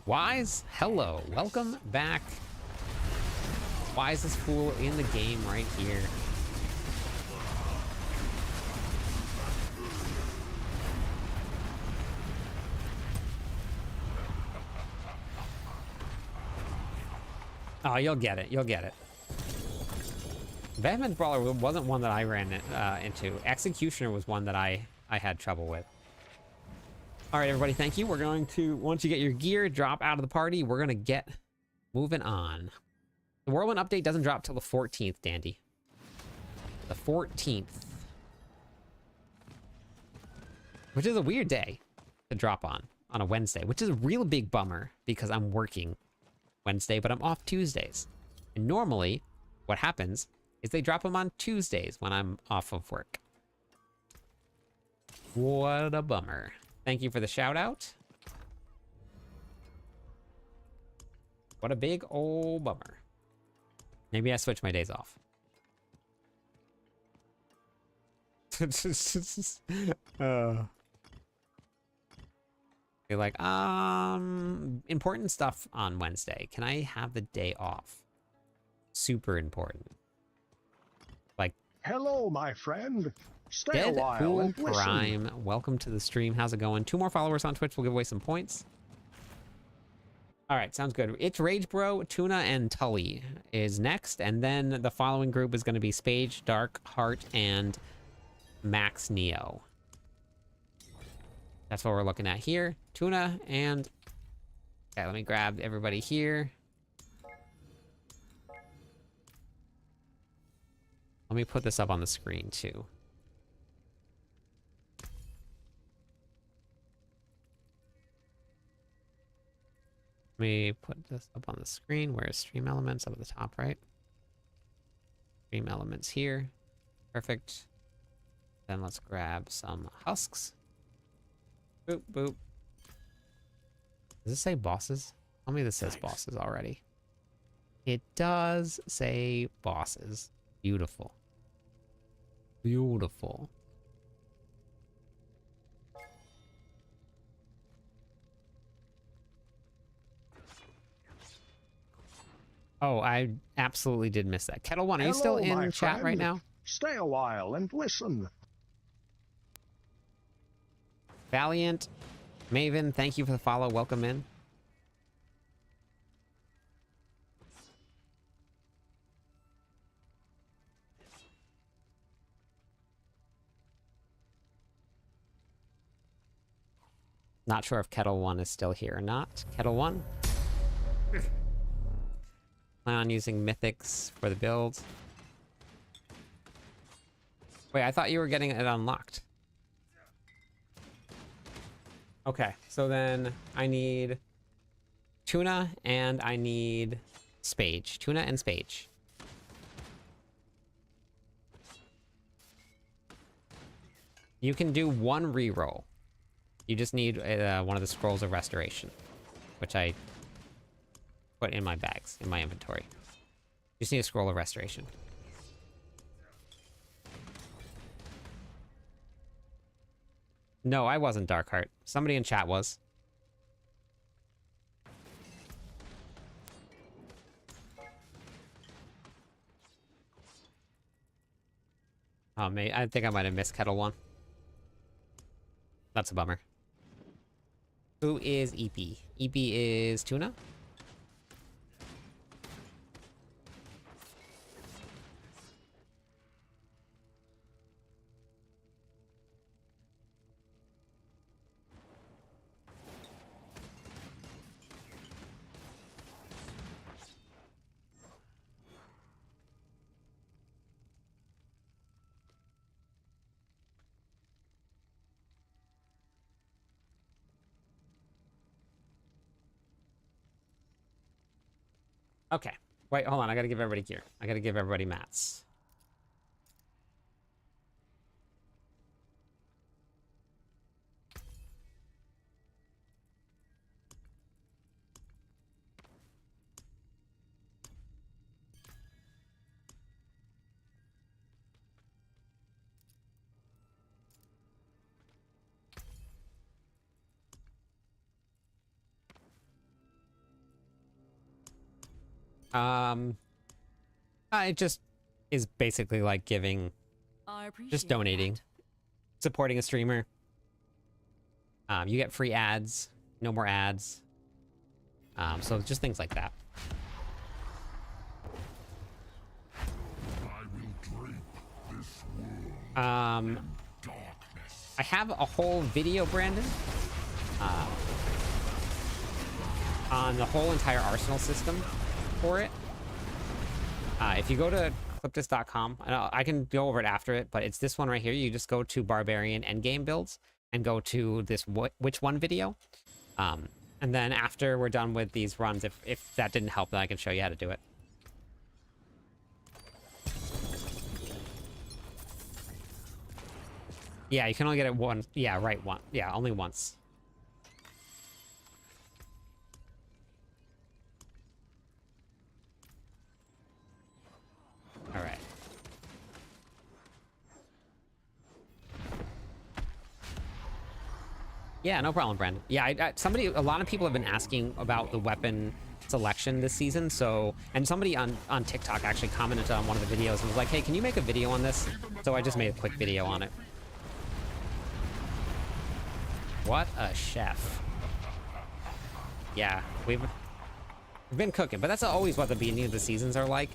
Wise, hello. Welcome back. Wisest fool in the game right here. Oh, you'll get it. You'll get it. Vehement Brawler wasn't one that I ran into. Executioner was one that I had trouble with. All right, everybody, thank you. We're going to, once you get your gear, drop out of the party, we're going to get moving on. The Whirlwind update doesn't drop till the 14th, Dandy. The 14th. Which is a weird day to drop on a Wednesday, which is a real big bummer because I'm working Wednesday, but I'm off Tuesdays. And normally, what happens is they drop them on Tuesdays when I'm off of work. What a bummer. Thank you for the shout out. What a big old bummer. Maybe I switch my days off. You're like, important stuff on Wednesday. Can I have the day off? Super important. Like, Hello, my friend. Stay a Dead while Pool and listen. Prime, welcome to the stream. How's it going? 2 more followers on Twitch will give away some points. All right, sounds good. It's Rage Bro, Tuna, and Tully is next, and then the following group is going to be Spage, Dark, Heart, and Max Neo. That's what we're looking at here. Tuna and... Okay, let me grab everybody here. Let me put this up on the screen, too. Let me put this up on the screen. Where's Stream Elements? Up at the top, right? Stream Elements here. Perfect. Then let's grab some husks. Boop, boop. Does this say bosses? Tell me this says bosses already. It does say bosses. Beautiful. Beautiful. Oh, I absolutely did miss that. Kettle One, are you still Hello, my in chat right friend. now? Stay a while and listen. Valiant, Maven, thank you for the follow. Welcome in. Not sure if Kettle One is still here or not. Kettle One. Plan on using mythics for the build. Wait, I thought you were getting it unlocked. Okay, so then I need Tuna and I need Spage. Tuna and Spage. You can do one reroll. You just need one of the Scrolls of Restoration, which I put in my bags, in my inventory. You just need a Scroll of Restoration. No, I wasn't Darkheart. Somebody in chat was. Oh, mate, I think I might have missed Kettle One. That's a bummer. Who is EP? EP is Tuna? Okay. Wait, hold on. I gotta give everybody gear. I gotta give everybody mats. It just is basically like giving, just donating, supporting a streamer. You get free ads, no more ads. So just things like that. I have a whole video, Brandon, on the whole entire Arsenal system for it. If you go to cliptis.com, I can go over it after it, but it's this one right here. You just go to Barbarian endgame builds and go to this which one video. And then after we're done with these runs, if that didn't help, then I can show you how to do it. Yeah, you can only get it one. Yeah, right, one. Yeah, only once. All right. Yeah, no problem, Brandon. Yeah, a lot of people have been asking about the weapon selection this season, so, and somebody on TikTok actually commented on one of the videos and was like, hey, can you make a video on this? So I just made a quick video on it. What a chef. Yeah, We've been cooking, but that's always what the beginning of the seasons are like.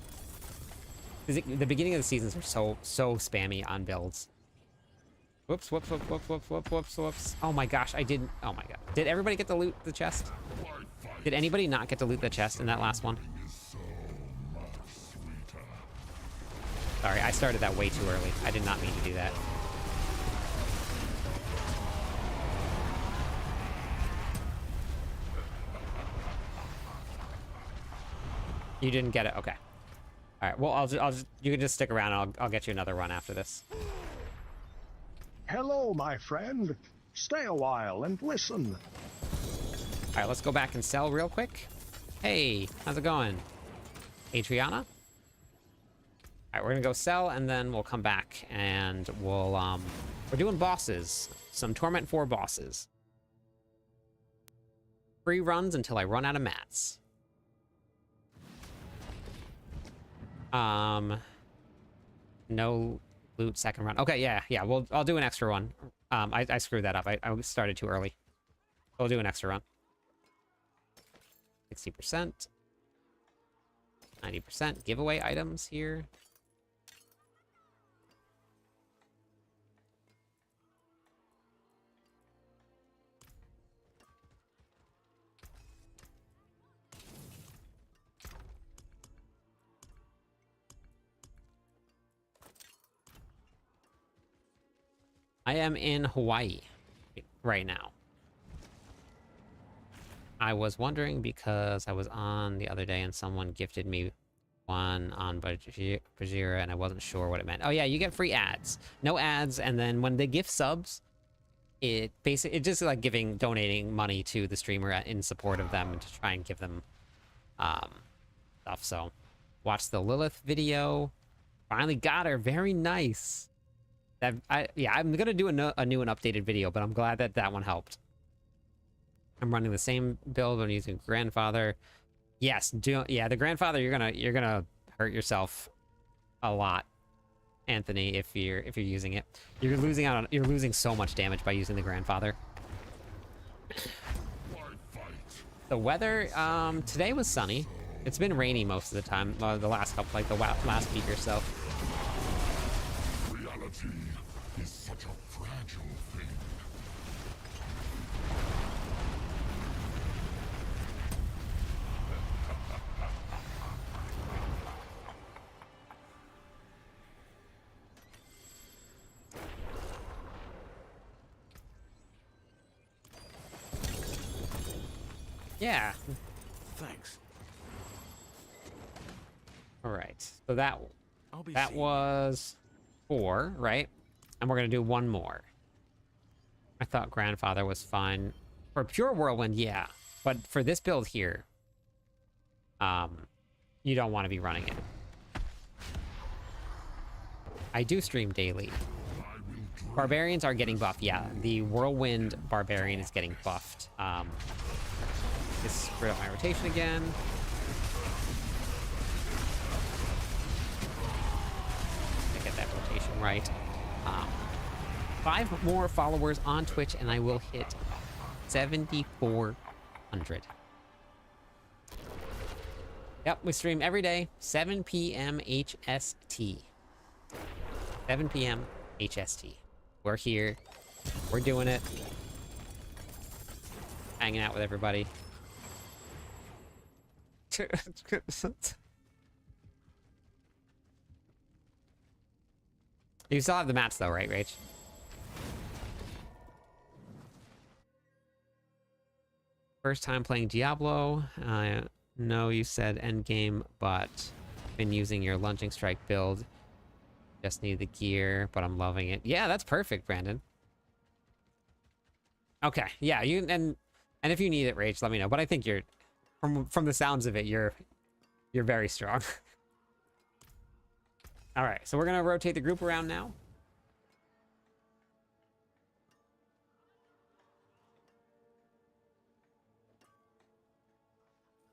The beginning of the seasons are so spammy on builds. Whoops, whoops, whoops, whoops, whoops, whoops, whoops, whoops. Oh my gosh, I didn't. Oh my god. Did everybody get to loot the chest? Did anybody not get to loot the chest in that last one? Sorry, I started that way too early. I did not mean to do that. You didn't get it? Okay. All right. Well, I'll just you can just stick around. I'll get you another run after this. Hello, my friend. Stay a while and listen. All right, let's go back and sell real quick. Hey, how's it going? Adriana? All right, we're gonna go sell, and then we'll come back, and we'll, we're doing bosses. Some Torment 4 bosses. Free runs until I run out of mats. No loot second run. Okay, yeah, I'll do an extra one. I screwed that up. I started too early. I'll do an extra run. 60%. 90% giveaway items here. I am in Hawaii right now. I was wondering because I was on the other day and someone gifted me one on Bajira and I wasn't sure what it meant. Oh yeah, you get free ads. No ads, and then when they gift subs, it just like donating money to the streamer in support of them and to try and give them stuff. So watch the Lilith video. Finally got her. Very nice. I'm gonna do a new and updated video, but I'm glad that one helped. I'm running the same build. I'm using grandfather. Yes, the grandfather. You're gonna hurt yourself a lot, Anthony, if you're using it. You're losing so much damage by using the grandfather. The weather today was sunny. It's been rainy most of the time. The last couple, like the last week or so. Reality is such a fragile thing. Yeah. Thanks. All right. So that That was 4, right? And we're gonna do one more. I thought grandfather was fine for pure whirlwind, yeah. But for this build here, you don't want to be running it. I do stream daily. Barbarians are getting buffed, yeah. The whirlwind barbarian is getting buffed. Just screwed up my rotation again. Get that rotation right. 5 more followers on Twitch and I will hit 7,400. Yep, we stream every day, 7 p.m. HST. 7 p.m. HST. We're here. We're doing it. Hanging out with everybody. You still have the mats though, right, Rach? First time playing Diablo. I know you said endgame, but been using your lunging strike build. Just need the gear, but I'm loving it. Yeah, that's perfect, Brandon. Okay, yeah, and if you need it, Rach, let me know. But I think you're from the sounds of it, you're very strong. All right, so we're gonna rotate the group around now.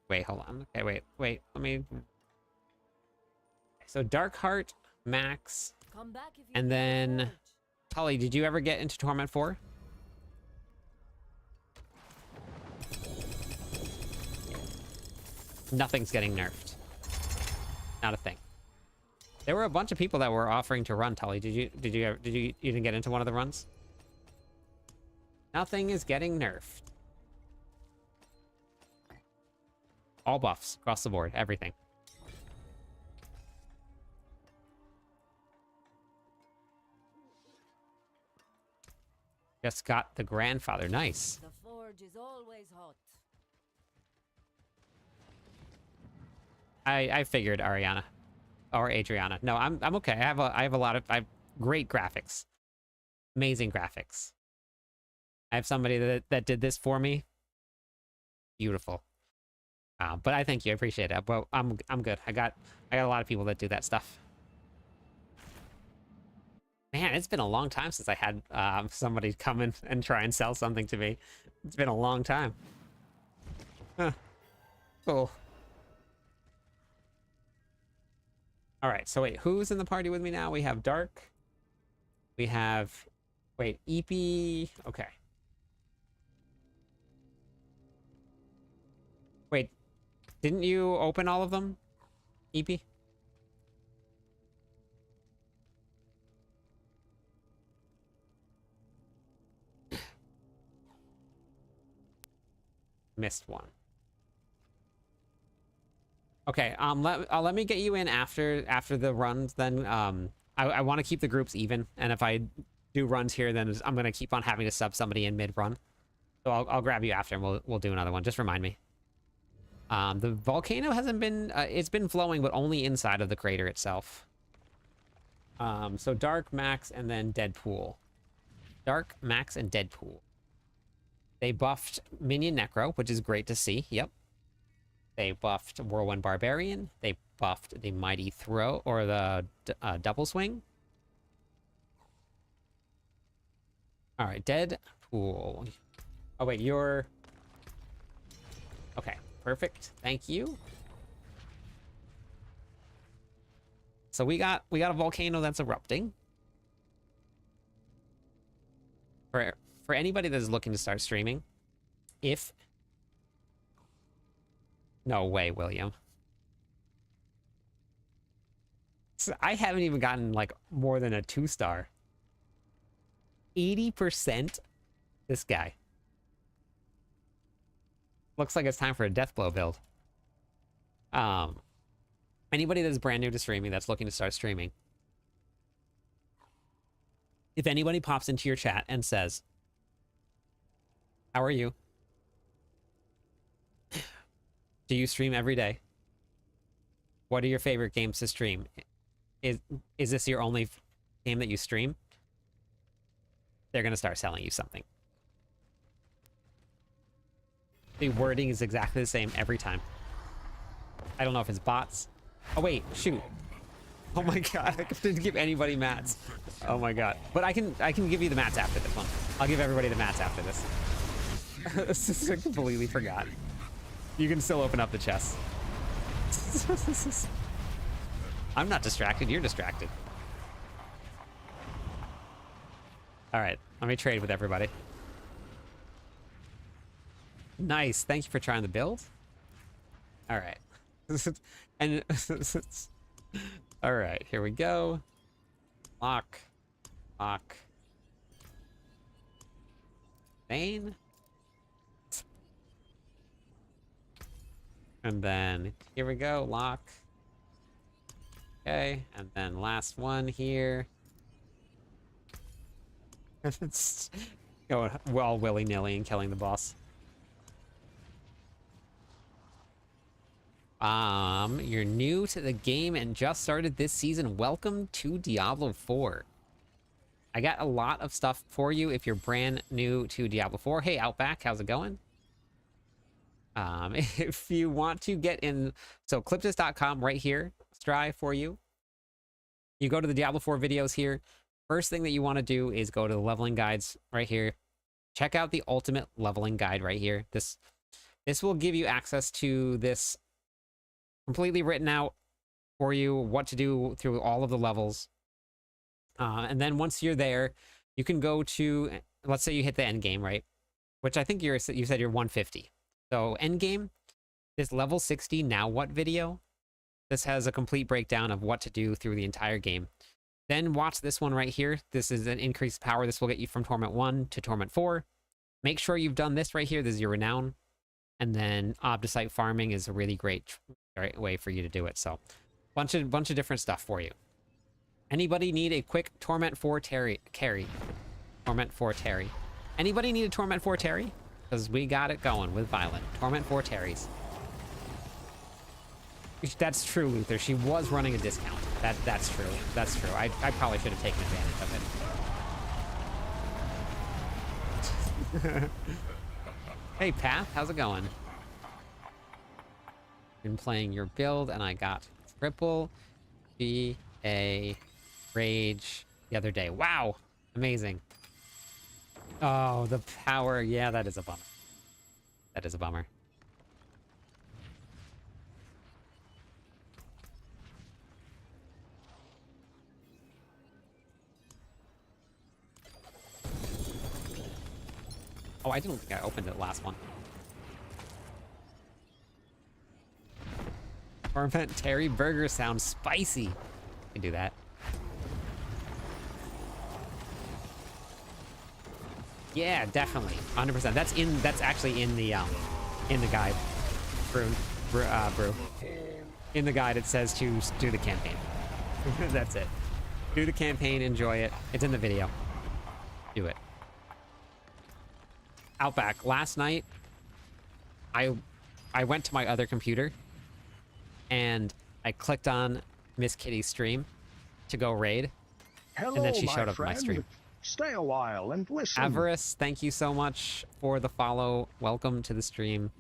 Wait, hold on. Okay, wait. Let me. So Darkheart, Max, and then Tully. Did you ever get into Torment 4? Nothing's getting nerfed. Not a thing. There were a bunch of people that were offering to run, Tully. Did you even get into one of the runs? Nothing is getting nerfed. All buffs across the board, everything. Just got the grandfather. Nice. The forge is always hot. I figured Ariana or Adriana. No, I'm okay. I have a lot of great graphics. Amazing graphics. I have somebody that did this for me. Beautiful. But I thank you. I appreciate it. But I'm good. I got a lot of people that do that stuff. Man, it's been a long time since I had somebody come in and try and sell something to me. It's been a long time. Huh. Cool. All right, so wait, who's in the party with me now? We have Dark. We have, wait, EP. Okay. Wait, didn't you open all of them, EP? Missed one. Okay, let me get you in after the runs. Then I want to keep the groups even, and if I do runs here, then I'm gonna keep on having to sub somebody in mid run. So I'll grab you after, and we'll do another one. Just remind me. The volcano hasn't been it's been flowing, but only inside of the crater itself. So Dark, Max, and then Deadpool. Dark, Max, and Deadpool. They buffed Minion Necro, which is great to see. Yep. They buffed Whirlwind Barbarian. They buffed the Mighty Throw, or the Double Swing. All right, Deadpool. Oh wait, you're... Okay, perfect. Thank you. So we got a volcano that's erupting. For anybody that is looking to start streaming, if... No way, William. So I haven't even gotten, like, more than a 2-star. 80% this guy. Looks like it's time for a Deathblow build. Anybody that's brand new to streaming, that's looking to start streaming, if anybody pops into your chat and says, "How are you? Do you stream every day? What are your favorite games to stream? Is this your only game that you stream?" They're going to start selling you something. The wording is exactly the same every time. I don't know if it's bots. Oh, wait, shoot. Oh my god, I didn't give anybody mats. Oh my god. But I can give you the mats after this one. I'll give everybody the mats after this. I completely forgot. You can still open up the chest. I'm not distracted, you're distracted. Alright, let me trade with everybody. Nice, thank you for trying the build. Alright. And alright, here we go. Lock. Lock. Bane. And then here we go, lock. Okay, and then last one here. It's going well willy-nilly and killing the boss. You're new to the game and just started this season. Welcome to Diablo 4. I got a lot of stuff for you if you're brand new to Diablo 4. Hey, Outback, how's it going? If you want to get in, so cliptis.com right here, Strive for you. You go to the Diablo 4 videos here. First thing that you want to do is go to the leveling guides right here. Check out the ultimate leveling guide right here. This will give you access to this completely written out for you, what to do through all of the levels. And then once you're there, you can go to, let's say you hit the end game, right? Which I think you said you're 150. So end game, this level 60 now what video. This has a complete breakdown of what to do through the entire game. Then watch this one right here. This is an increased power. This will get you from Torment 1 to Torment 4. Make sure you've done this right here. This is your renown. And then Obdicite farming is a really great way for you to do it. So bunch of different stuff for you. Anybody need a quick Torment 4 carry? Torment 4 Terry. Anybody need a Torment 4 Terry? Because we got it going with Violent. Torment 4 Terrys. That's true, Luther. She was running a discount. That's true. That's true. I probably should have taken advantage of it. Hey, Path. How's it going? Been playing your build, and I got triple GA Rage the other day. Wow. Amazing. Oh, the power. Yeah, that is a bummer. That is a bummer. Oh, I didn't think I opened it last one. Torment Terry Burger sounds spicy. I can do that. Yeah, definitely. 100%. That's actually in the guide. Brew. In the guide it says to do the campaign. That's it. Do the campaign, enjoy it. It's in the video. Do it. Outback. Last night, I went to my other computer and I clicked on Miss Kitty's stream to go raid. Hello, and then she my showed up in my friend. stream. Stay a while and listen. Avarice, thank you so much for the follow. Welcome to the stream.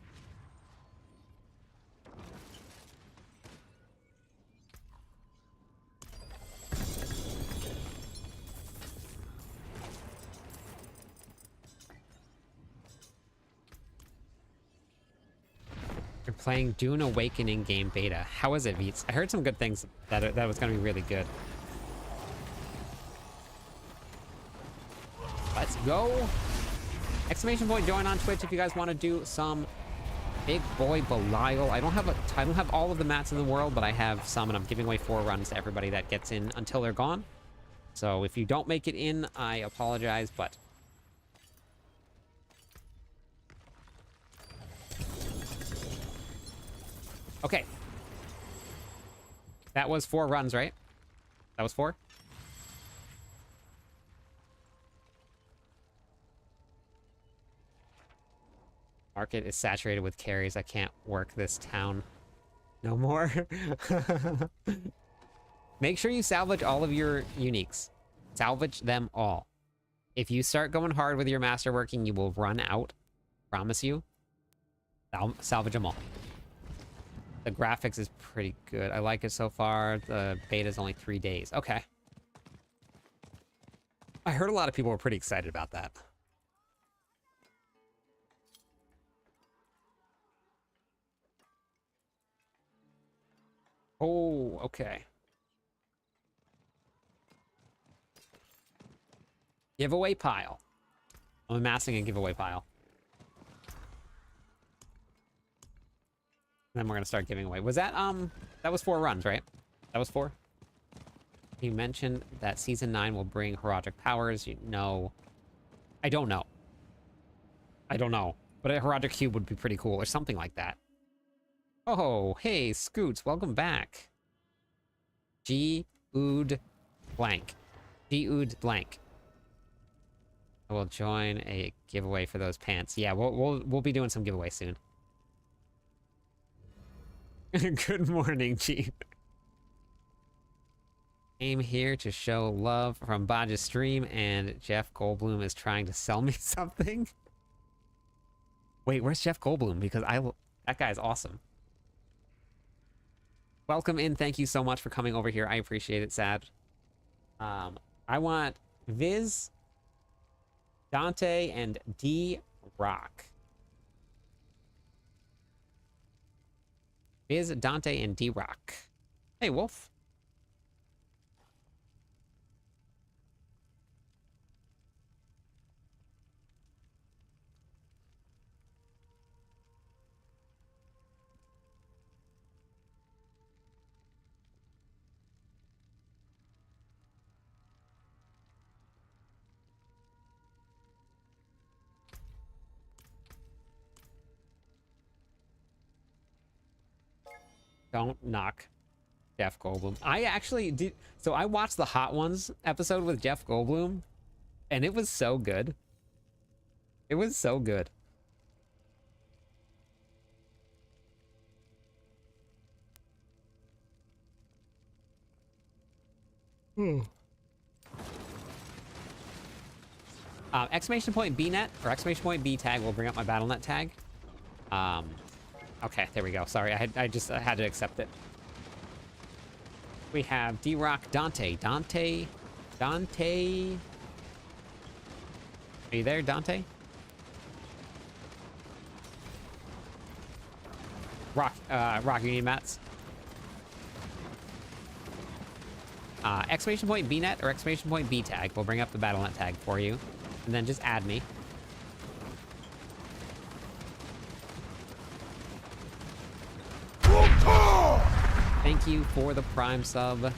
You're playing Dune Awakening game beta. How is it, Beats? I heard some good things that was going to be really good. Let's go. Exclamation point join on Twitch if you guys want to do some big boy Belial. I don't have all of the mats in the world, but I have some, and I'm giving away 4 runs to everybody that gets in until they're gone. So if you don't make it in, I apologize, but okay. That was 4 runs, right? That was 4? Market is saturated with carries. I can't work this town no more. Make sure you salvage all of your uniques. Salvage them all. If you start going hard with your masterworking, you will run out. Promise you. Salvage them all. The graphics is pretty good. I like it so far. The beta is only 3 days. Okay. I heard a lot of people were pretty excited about that. Oh, okay. Giveaway pile. I'm amassing a giveaway pile. Then we're gonna start giving away. Was that that was 4 runs, right? That was 4? You mentioned that season 9 will bring heraldic powers. You know, I don't know. I don't know. But a heraldic cube would be pretty cool, or something like that. Oh, hey, Scoots, welcome back. G-Ood blank. G-Ood blank. I will join a giveaway for those pants. Yeah, we'll be doing some giveaways soon. Good morning, Chief. Came here to show love from Bodge's stream, and Jeff Goldblum is trying to sell me something. Wait, where's Jeff Goldblum? Because that guy's awesome. Welcome in. Thank you so much for coming over here. I appreciate it, Sad. I want Viz, Dante, and D-Rock. Viz, Dante, and D-Rock. Hey, Wolf. Don't knock Jeff Goldblum. I actually did. So I watched the Hot Ones episode with Jeff Goldblum, and it was so good. It was so good. Exclamation point BNet or exclamation point B tag will bring up my BattleNet tag. Okay, there we go. Sorry, I just had to accept it. We have D-Rock, Dante. Dante. Are you there, Dante? Rock, you need mats. Exclamation point BNet or exclamation point B tag will bring up the BattleNet tag for you. And then just add me. Thank you for the Prime sub.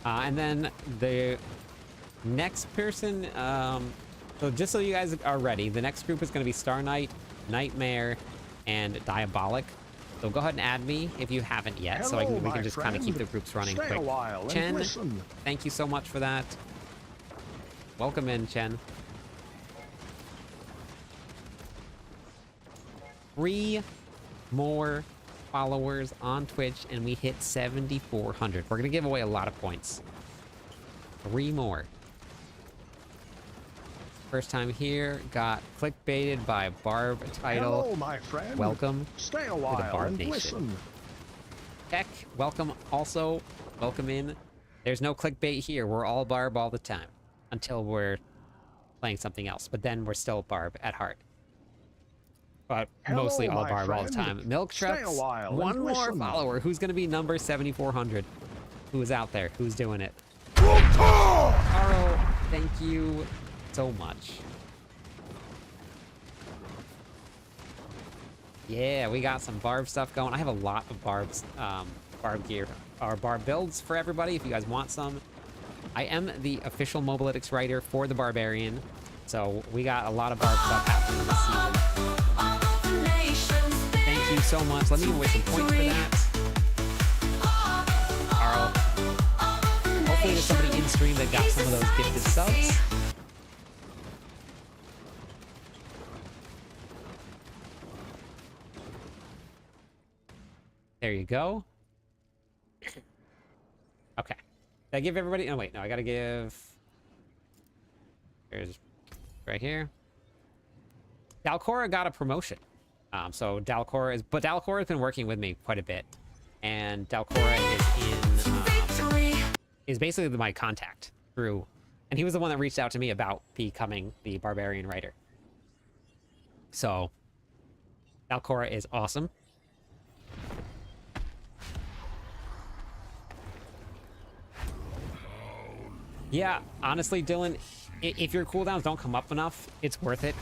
And then the next person, so just so you guys are ready, the next group is going to be Star Knight, Nightmare, and Diabolic. So go ahead and add me if you haven't yet, so we can just kind of keep the groups running Stay quick. a while and Chen, listen. thank you so much for that. Welcome in, Chen. 3 more followers on Twitch, and we hit 7,400. We're gonna give away a lot of points. 3 more. First time here, got clickbaited by Barb title. Hello, my friend. Welcome Stay a to the while Barb and Nation. listen. Tech, welcome also. Welcome in. There's no clickbait here. We're all Barb all the time. Until we're playing something else. But then we're still Barb at heart. But Hello, mostly all my Barb all the friend. time. Milk Stay a Trucks, while and 1 more listen. follower. Who's going to be number 7,400? Who is out there? Who's doing it? Carl, thank you so much. Yeah, we got some Barb stuff going. I have a lot of Barb's Barb gear, or Barb builds for everybody if you guys want some. I am the official Mobalytics writer for the Barbarian, so we got a lot of Barb stuff happening this season. Thank you so much. Let me give away some points for that. Carl. Hopefully there's somebody in stream that got some of those gifted subs. There you go. Okay. Did I give everybody? Oh, wait. No, I gotta give... Here's... Right here. Dalcora got a promotion. So Dalcora is... But Dalcora has been working with me quite a bit. And Dalcora is basically my contact through... And he was the one that reached out to me about becoming the Barbarian writer. So... Dalcora is awesome. Yeah, honestly, Dylan, if your cooldowns don't come up enough, it's worth it.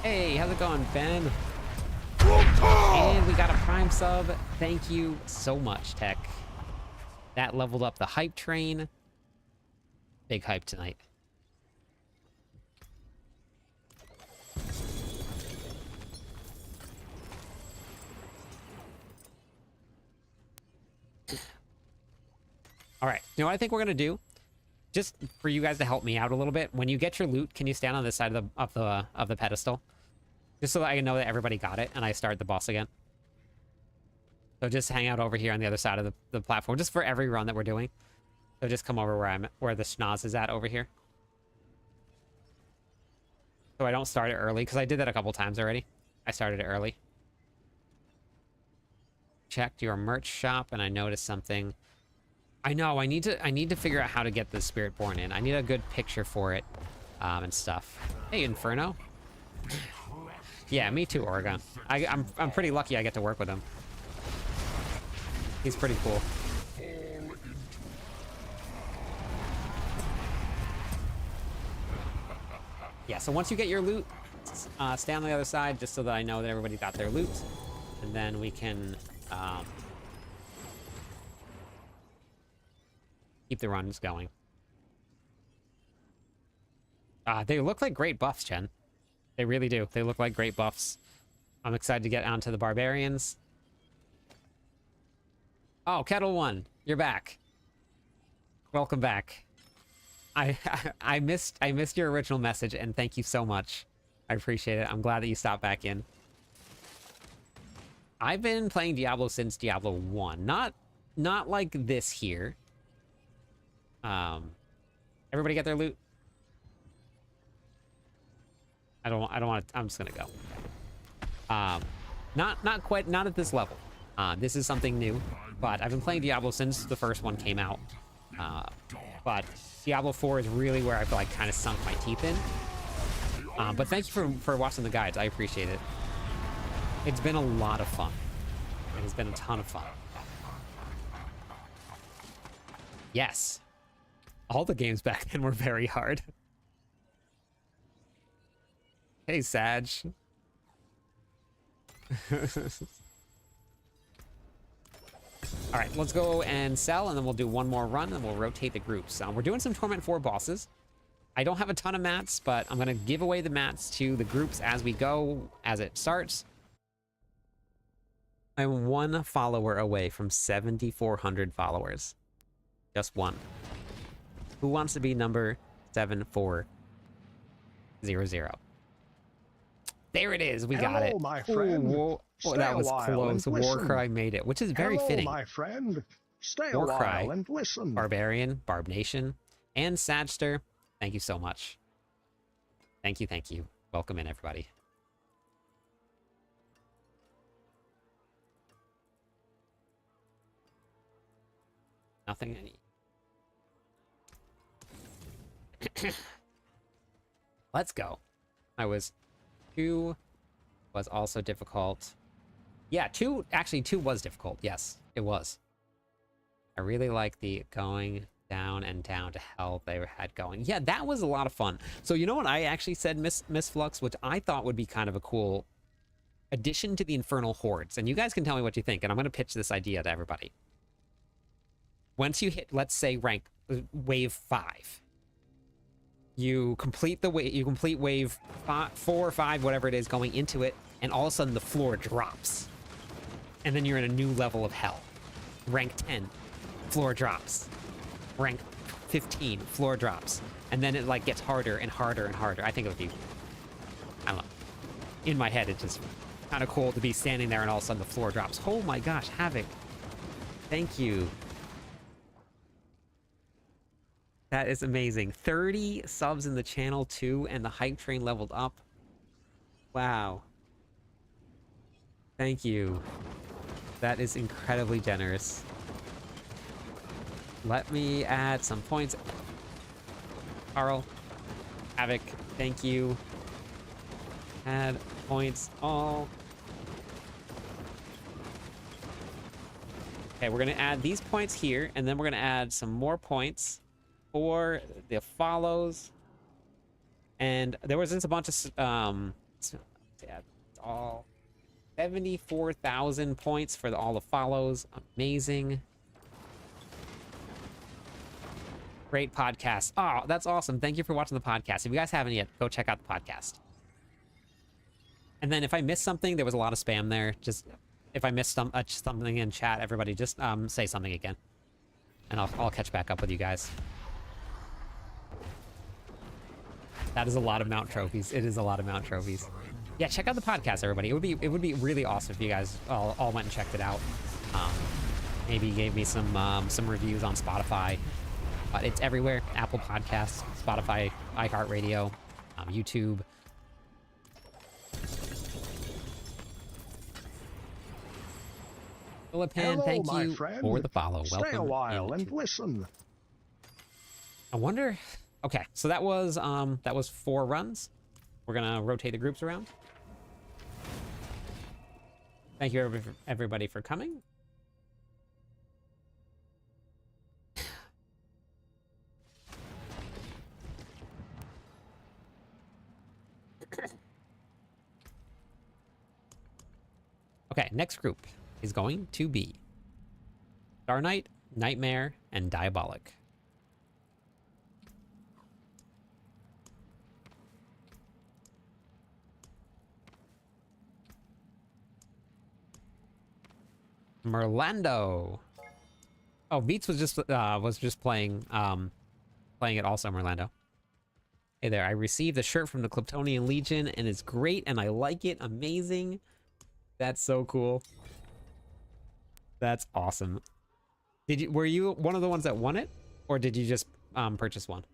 Hey, how's it going, Ben? And we got a Prime sub. Thank you so much, Tech. That leveled up the hype train. Big hype tonight. All right, you know what I think we're gonna do? Just for you guys to help me out a little bit. When you get your loot, can you stand on this side of the pedestal, just so that I know that everybody got it and I start the boss again? So just hang out over here on the other side of the platform, just for every run that we're doing. So just come over where the schnoz is at over here. So I don't start it early, because I did that a couple times already. I started it early. Checked your merch shop and I noticed something. I know, I need to figure out how to get the Spiritborn in. I need a good picture for it, and stuff. Hey, Inferno. Yeah, me too, Oregon. I'm pretty lucky I get to work with him. He's pretty cool. Yeah, so once you get your loot, stay on the other side just so that I know that everybody got their loot. And then we can... keep the runs going. They look like great buffs, Jen. They really do. They look like great buffs. I'm excited to get onto the Barbarians. Oh, Kettle One, you're back. Welcome back. I missed your original message, and thank you so much. I appreciate it. I'm glad that you stopped back in. I've been playing Diablo since Diablo 1. Not like this here. Everybody get their loot? I don't want to, I'm just gonna go. Not at this level. This is something new, but I've been playing Diablo since the first one came out. But Diablo 4 is really where I've like kind of sunk my teeth in. But thank you for watching the guides. I appreciate it. It's been a lot of fun. It has been a ton of fun. Yes. All the games back then were very hard. Hey, Sag. All right, let's go and sell, and then we'll do one more run, and we'll rotate the groups. We're doing some Torment 4 bosses. I don't have a ton of mats, but I'm going to give away the mats to the groups as we go, as it starts. I'm one follower away from 7,400 followers. Just one. Who wants to be number 7400? There it is. We got it. My friend. Ooh, whoa. That was close. Warcry made it, which is very fitting. My friend. Stay a Warcry, while and listen. Barbarian, Barb Nation, and Sagster. Thank you so much. Thank you, thank you. Welcome in, everybody. Nothing I need. Let's go. Two was also difficult. Yeah, two was difficult. Yes, it was. I really like the going down and down to hell they had going. Yeah, that was a lot of fun. So you know what I actually said, Miss Flux, which I thought would be kind of a cool addition to the Infernal Hordes. And you guys can tell me what you think, and I'm going to pitch this idea to everybody. Once you hit, let's say, rank wave 5, you complete the wave, wave 4 or 5, whatever it is, going into it, and all of a sudden the floor drops. And then you're in a new level of hell. Rank 10, floor drops. Rank 15, floor drops. And then it like gets harder and harder and harder. I think it would be, I don't know. In my head, it's just kind of cool to be standing there and all of a sudden the floor drops. Oh my gosh, Havoc. Thank you. That is amazing. 30 subs in the channel too, and the hype train leveled up. Wow. Thank you. That is incredibly generous. Let me add some points. Carl, Havoc, thank you. Add points all. Okay, we're gonna add these points here, and then we're gonna add some more points for the follows. And there was just a bunch of yeah, all 74,000 points for all the follows. Amazing. Great podcast. Oh, that's awesome. Thank you for watching the podcast. If you guys haven't yet, go check out the podcast. And then if I missed something, there was a lot of spam there. Just if I missed something in chat, everybody just say something again, and I'll catch back up with you guys. That is a lot of mount trophies. It is a lot of mount trophies. Yeah, check out the podcast, everybody. It would be really awesome if you guys all went and checked it out. Maybe gave me some reviews on Spotify. But it's everywhere. Apple Podcasts, Spotify, iHeartRadio, YouTube. Philippan, thank you for the follow. Welcome. Stay a while and listen. I wonder. Okay, so that was 4 runs. We're gonna rotate the groups around. Thank you everybody for coming. Okay, next group is going to be Star Knight, Nightmare, and Diabolic. Merlando. Oh, Beats was just playing it also, Merlando. Hey there, I received a shirt from the Klyptonian Legion and it's great and I like it. Amazing. That's so cool. That's awesome. Were you one of the ones that won it? Or did you just purchase one?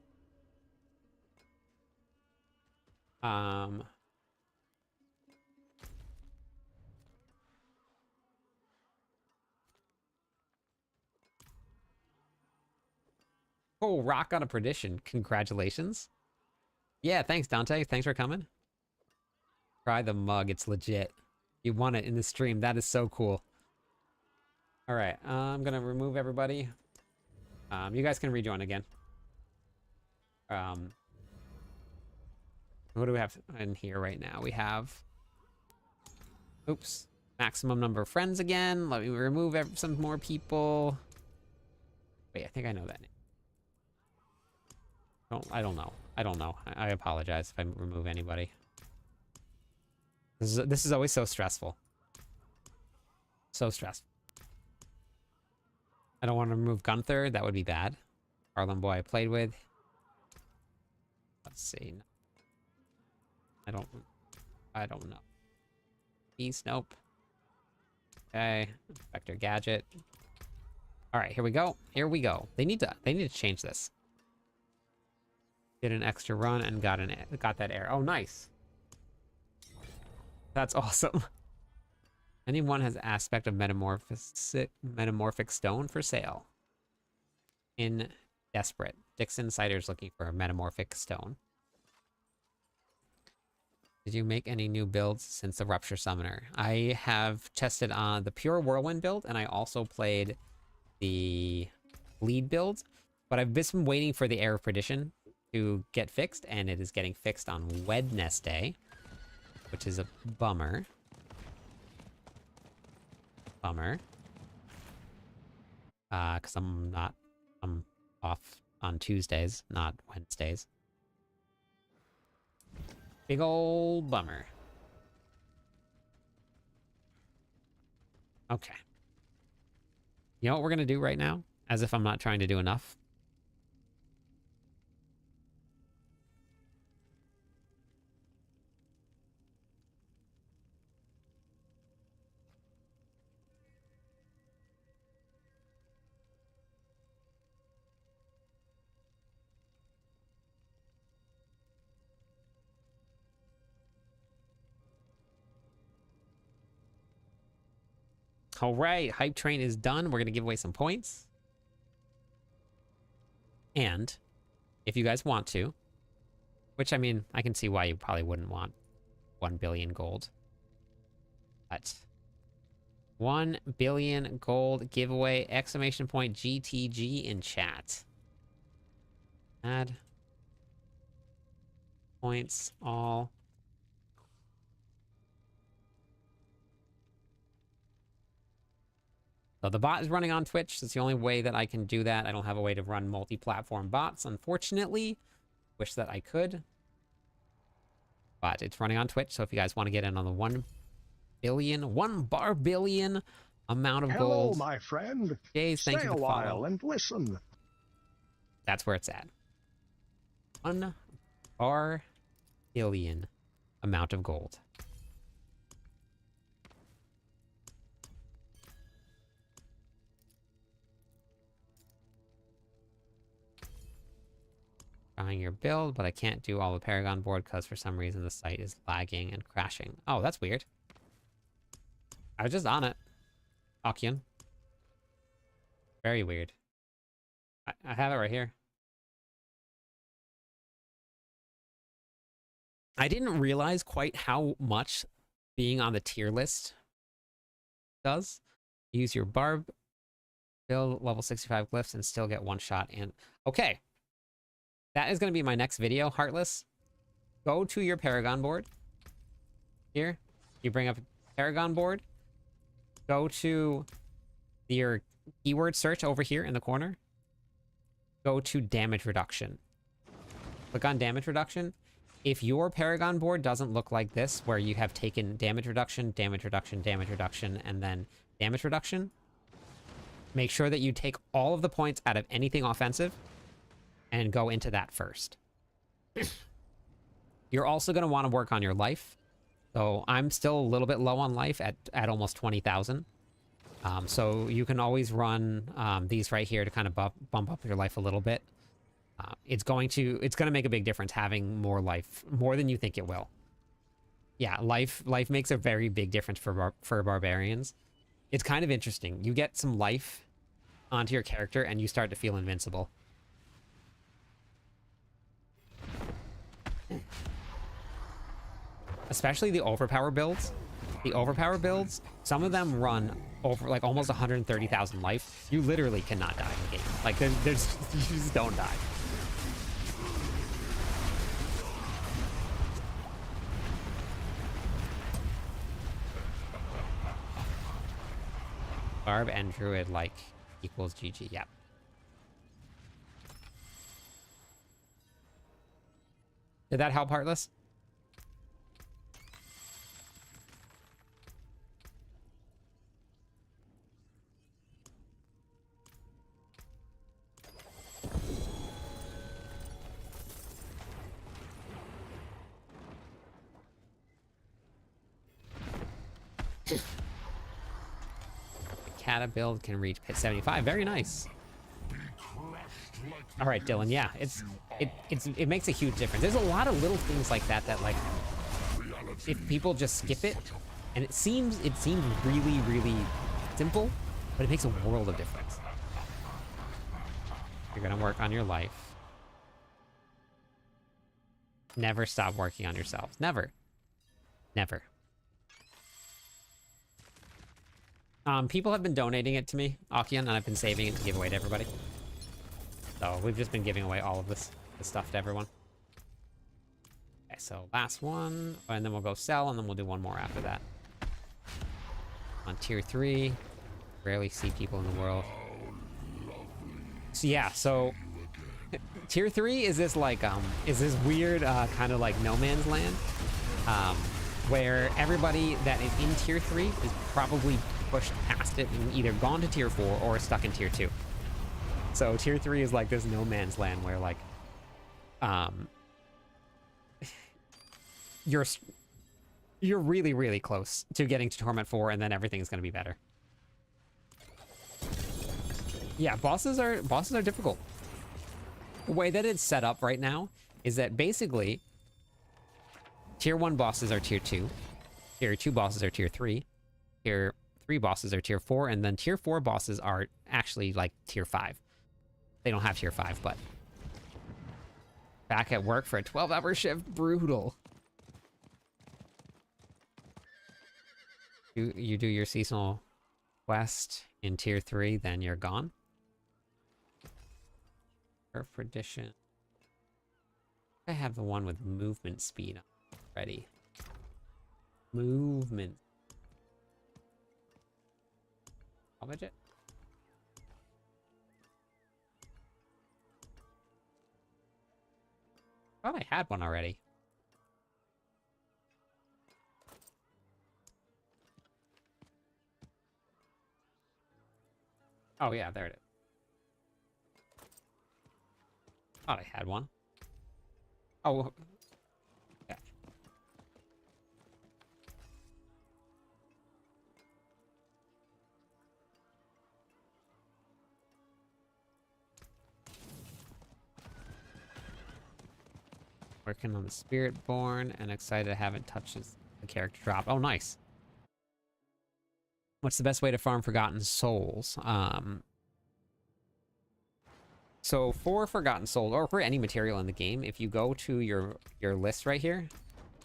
Oh, Rock on a Perdition. Congratulations. Yeah, thanks, Dante. Thanks for coming. Try the mug. It's legit. You won it in the stream. That is so cool. All right. I'm going to remove everybody. You guys can rejoin again. What do we have in here right now? We have... Oops. Maximum number of friends again. Let me remove some more people. Wait, I think I know that name. I don't know. I don't know. I apologize if I remove anybody. This is always so stressful. So stressful. I don't want to remove Gunther. That would be bad. Harlem boy I played with. Let's see. I don't know. East, nope. Okay. Vector Gadget. All right, here we go. Here we go. They need to change this. Did an extra run and got that air. Oh, nice. That's awesome. Anyone has aspect of metamorphic stone for sale. In Desperate. Dixon Cider's looking for a metamorphic stone. Did you make any new builds since the Rupture Summoner? I have tested on the Pure Whirlwind build, and I also played the Bleed build, but I've been waiting for the Air of Perdition to get fixed, and it is getting fixed on Wednesday, which is a bummer. Because I'm off on Tuesdays, not Wednesdays. Big old bummer. Okay. You know what we're gonna do right now? As if I'm not trying to do enough. All right, Hype Train is done. We're going to give away some points. And if you guys want to, which I mean, I can see why you probably wouldn't want 1 billion gold. But 1 billion gold giveaway, exclamation point GTG in chat. Add points all. So the bot is running on Twitch. That's the only way that I can do that. I don't have a way to run multi-platform bots, unfortunately. Wish that I could. But it's running on Twitch, so if you guys want to get in on the 1 billion amount of gold. Hello, my friend. Jays, thank Stay you for a the while follow. and listen. That's where it's at. 1 billion amount of gold. Trying your build, but I can't do all the Paragon board because for some reason the site is lagging and crashing. Oh, that's weird. I was just on it. Akian. Very weird. I have it right here. I didn't realize quite how much being on the tier list does. Use your barb, build level 65 glyphs, and still get one shot in. Okay. That is going to be my next video, Heartless. Go to your Paragon board. Here. You bring up Paragon board. Go to your keyword search over here in the corner. Go to damage reduction. Click on damage reduction. If your Paragon board doesn't look like this, where you have taken damage reduction, damage reduction, damage reduction, and then damage reduction, Make sure that you take all of the points out of anything offensive and go into that first. You're also going to want to work on your life. So I'm still a little bit low on life at almost 20,000. So you can always run these right here to kind of bump up your life a little bit. It's going to make a big difference having more life, more than you think it will. Yeah, life makes a very big difference for barbarians. It's kind of interesting. You get some life onto your character and you start to feel invincible. Especially the overpower builds. The overpower builds, some of them run over like almost 130,000 life. You literally cannot die in the game. Like there's you just don't die. Barb and Druid like equals GG. Yep. Did that help, Heartless? Kata build can reach pit 75. Very nice. All right, Dylan. Yeah, it makes a huge difference. There's a lot of little things like that like if people just skip it, and it seems really, really simple, but it makes a world of difference. You're gonna work on your life. Never stop working on yourself. Never. Never. People have been donating it to me, Akian, and I've been saving it to give away to everybody. So we've just been giving away all of this stuff to everyone. Okay, so last one, and then we'll go sell, and then we'll do one more after that. On tier 3, rarely see people in the world. So yeah, so tier 3 is this like is this weird kind of like no man's land, where everybody that is in tier 3 is probably pushed past it and either gone to tier 4 or stuck in tier 2. So tier 3 is like this no man's land where like you're really, really close to getting to Torment 4, and then everything's going to be better. Yeah, bosses are difficult. The way that it's set up right now is that basically tier 1 bosses are tier 2, tier 2 bosses are tier 3, tier 3 bosses are tier 4, and then tier 4 bosses are actually like tier 5. They don't have tier 5, but back at work for a 12-hour shift, brutal. You do your seasonal quest in tier 3, then you're gone. Perdition. I have the one with movement speed ready. Movement. Salvage it. I thought I had one already. Oh yeah, there it is. Thought I had one. Oh. Yeah. Working on the Spiritborn and excited I haven't touched the character drop. Oh, nice. What's the best way to farm Forgotten Souls? So for Forgotten Souls, or for any material in the game, if you go to your list right here,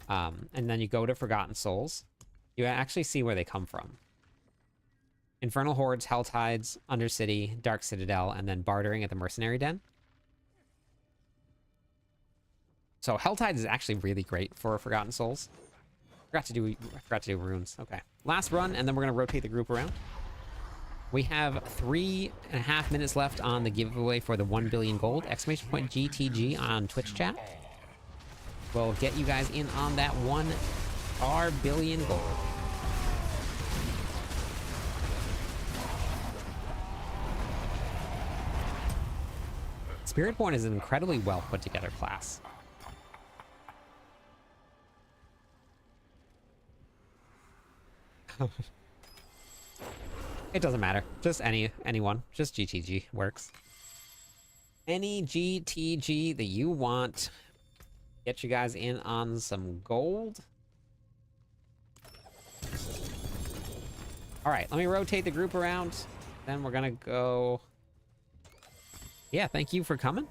and then you go to Forgotten Souls, you actually see where they come from. Infernal Hordes, Helltides, Undercity, Dark Citadel, and then bartering at the Mercenary Den. So Helltides is actually really great for Forgotten Souls. I forgot to do runes. Okay. Last run, and then we're going to rotate the group around. We have 3.5 minutes left on the giveaway for the 1 billion gold! !GTG on Twitch chat. We'll get you guys in on that 1 billion gold. Spiritborn is an incredibly well put together class. It doesn't matter. Just anyone. Just GTG works. Any GTG that you want. Get you guys in on some gold. All right, let me rotate the group around. Then we're gonna go. Yeah, thank you for coming.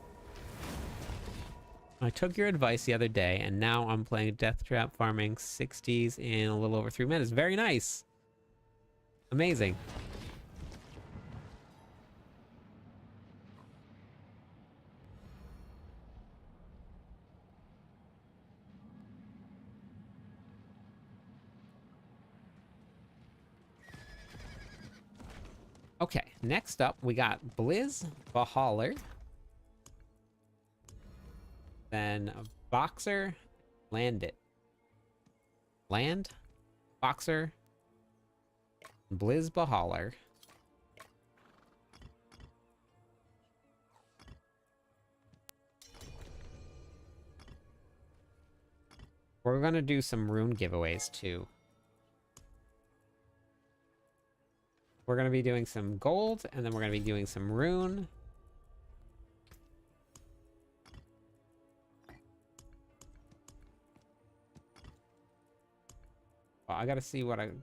I took your advice the other day, and now I'm playing Death Trap farming 60s in a little over 3 minutes. Very nice. Amazing. Okay, next up we got Blizz, Bahaler, then Boxer, Landit. Land, Boxer, Blizz, Bahaler. We're gonna do some rune giveaways too. We're going to be doing some gold, and then we're going to be doing some rune. Well, I got to see what I got.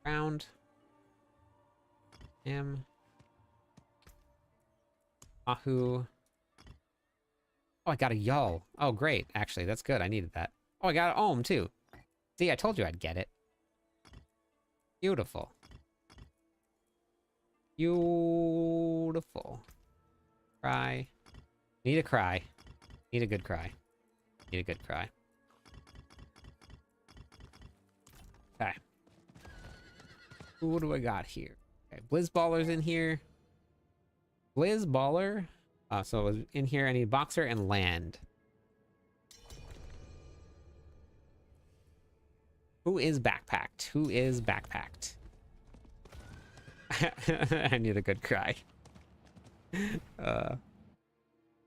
Round. M. Ahu. Oh, I got a Yull. Oh, great. Actually, that's good. I needed that. Oh, I got an Ohm, too. See, I told you I'd get it. Beautiful. Beautiful. Cry. Need a cry. Need a good cry. Need a good cry. Okay. Who do I got here? Okay, Blizzballer's in here. Blizzballer. So it was in here. I need Boxer and Land. Who is backpacked? Who is backpacked? I need a good cry.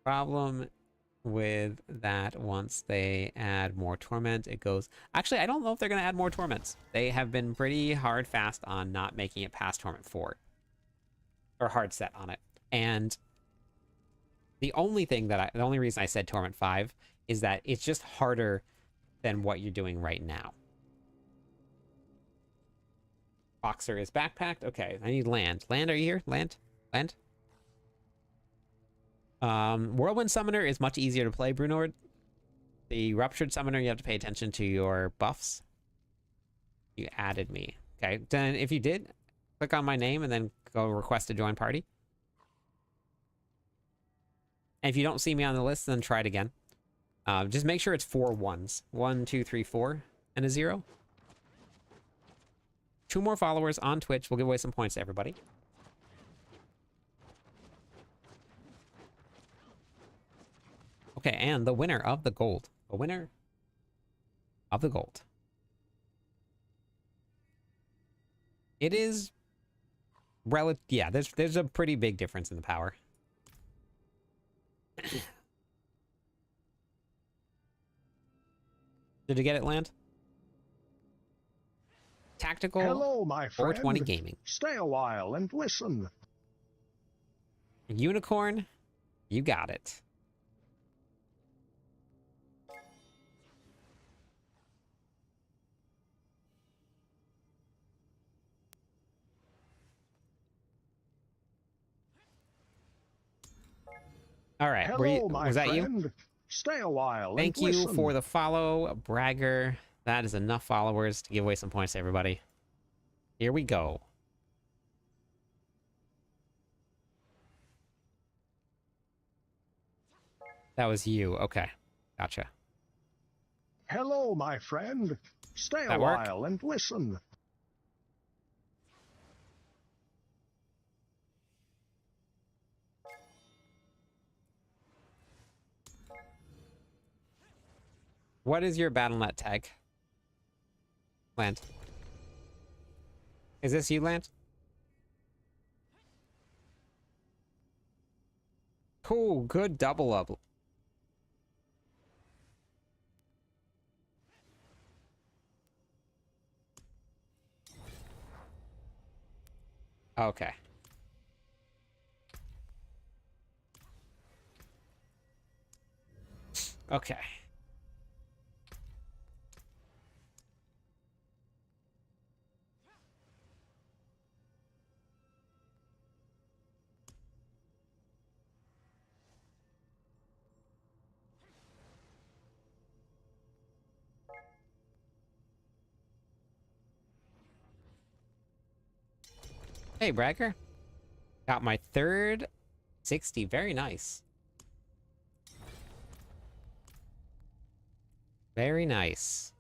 Problem with that, once they add more torment, it goes... Actually, I don't know if they're going to add more torments. They have been pretty hard fast on not making it past torment 4. Or hard set on it. And the only thing that the only reason I said torment 5 is that it's just harder than what you're doing right now. Boxer is backpacked. Okay, I need Land. Land, are you here? Land? Land? Whirlwind Summoner is much easier to play, Brunord. The Ruptured Summoner, you have to pay attention to your buffs. You added me. Okay, then if you did, click on my name and then go request to join party. And if you don't see me on the list, then try it again. Just make sure it's 4 ones. 1, 2, 3, 4, and a 0. 2 more followers on Twitch. We'll give away some points to everybody. Okay, and the winner of the gold. The winner of the gold. It is yeah, there's a pretty big difference in the power. Did you get it, Land? Tactical. Hello, my friend. 420 gaming. Stay a while and listen. Unicorn, you got it. All right, Hello, was that friend. you? Stay a while. Thank and you listen. for the follow, Bragger. That is enough followers to give away some points to everybody. Here we go. That was you. Okay. Gotcha. Hello, my friend. Stay a That work? while and listen. What is your BattleNet tag? Land. Is this you, Land? Cool, good double up. Okay. Okay. Hey, Bragger. Got my third 60. Very nice. Very nice.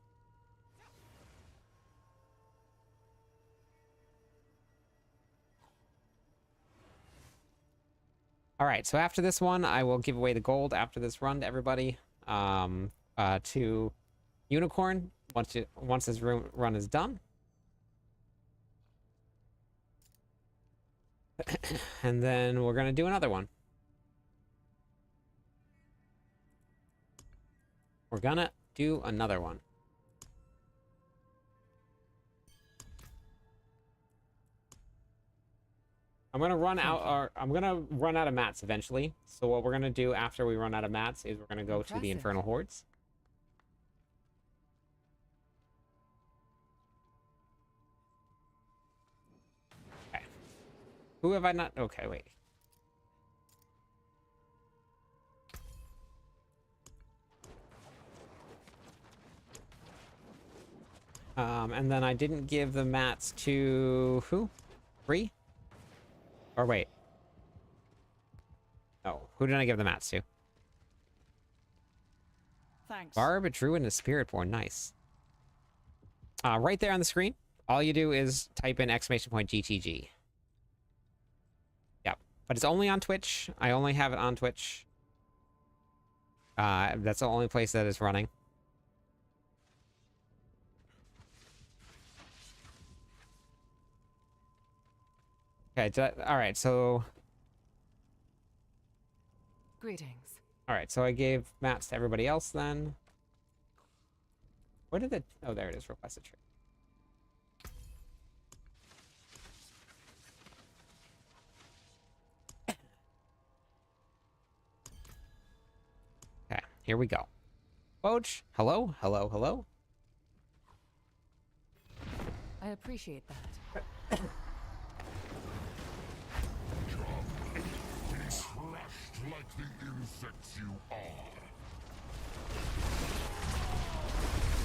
All right, so after this one, I will give away the gold after this run to everybody. To Unicorn once this run is done. And then we're gonna do another one. We're gonna do another one. I'm gonna run out of mats eventually. So what we're gonna do after we run out of mats is we're gonna go to the Infernal Hordes. Okay. Who have I not? Okay, wait. And then I didn't give the mats to who? Bree? Or wait. Oh, who did I give the mats to? Thanks. Barb, Druid, and a Spiritborn. Nice. Right there on the screen, all you do is type in !GTG. Yep. But it's only on Twitch. I only have it on Twitch. That's the only place that is running. Okay, alright, so... Greetings. Alright, so I gave mats to everybody else then. Where did it... Oh, there it is, requested trade. Okay, here we go. Boach, hello, hello, hello. I appreciate that. Crushed like the insects you are.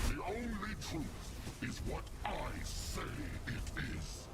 The only truth is what I say it is.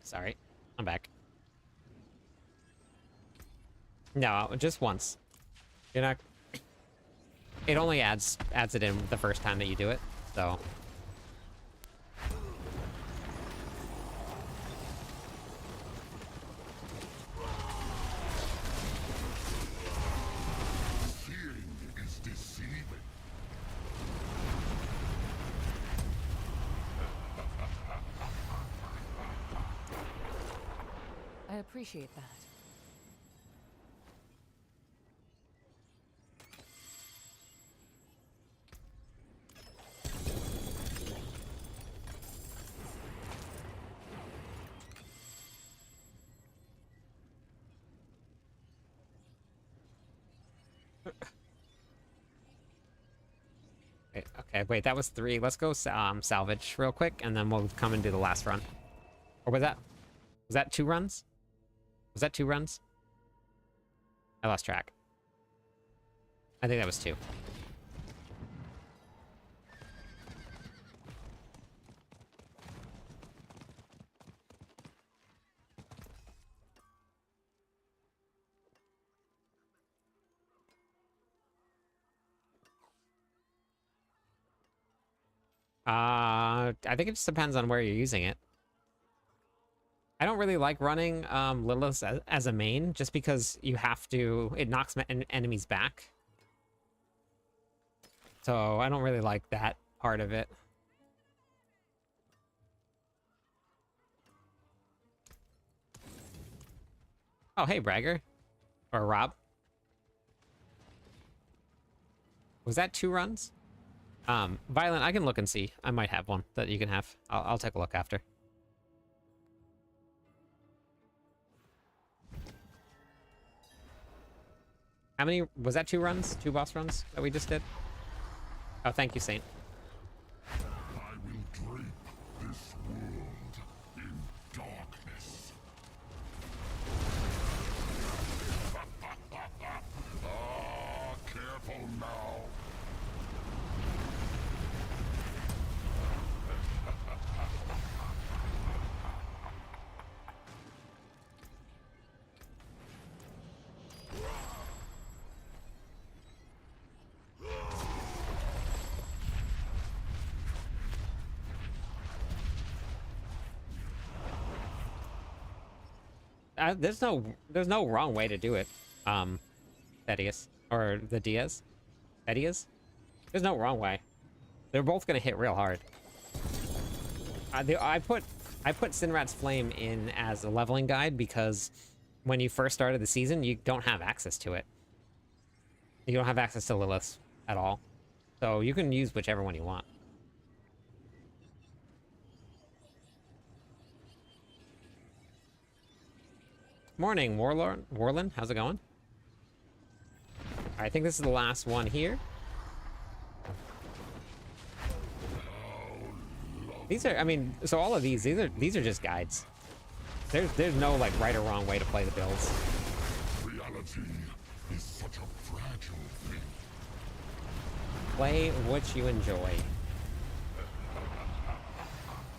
Sorry. I'm back. No, just once. You're not... It only adds it in the first time that you do it, so... Seeing is deceiving. I appreciate that. Okay, wait, that was 3. Let's go salvage real quick, and then we'll come and do the last run. Or was that 2 runs? Was that 2 runs? I lost track. I think that was 2. I think it just depends on where you're using it. I don't really like running Lilith as a main, just because you have to... It knocks enemies back. So I don't really like that part of it. Oh, hey, Bragger. Or Rob. Was that 2 runs? Violent, I can look and see. I might have one that you can have. I'll take a look after. How many... Was that 2 runs? 2 boss runs that we just did? Oh, thank you, Saint. I will drape this world in darkness. Ah, careful now. There's no wrong way to do it. Thaddeus. Or the Diaz. Thaddeus? There's no wrong way. They're both gonna hit real hard. I put Sinrat's Flame in as a leveling guide because when you first started the season, you don't have access to it. You don't have access to Lilith at all. So you can use whichever one you want. Morning, Warland. How's it going? I think this is the last one here. These are, I mean, so all of these are just guides. There's no like right or wrong way to play the builds. Reality is such a fragile thing. Play what you enjoy.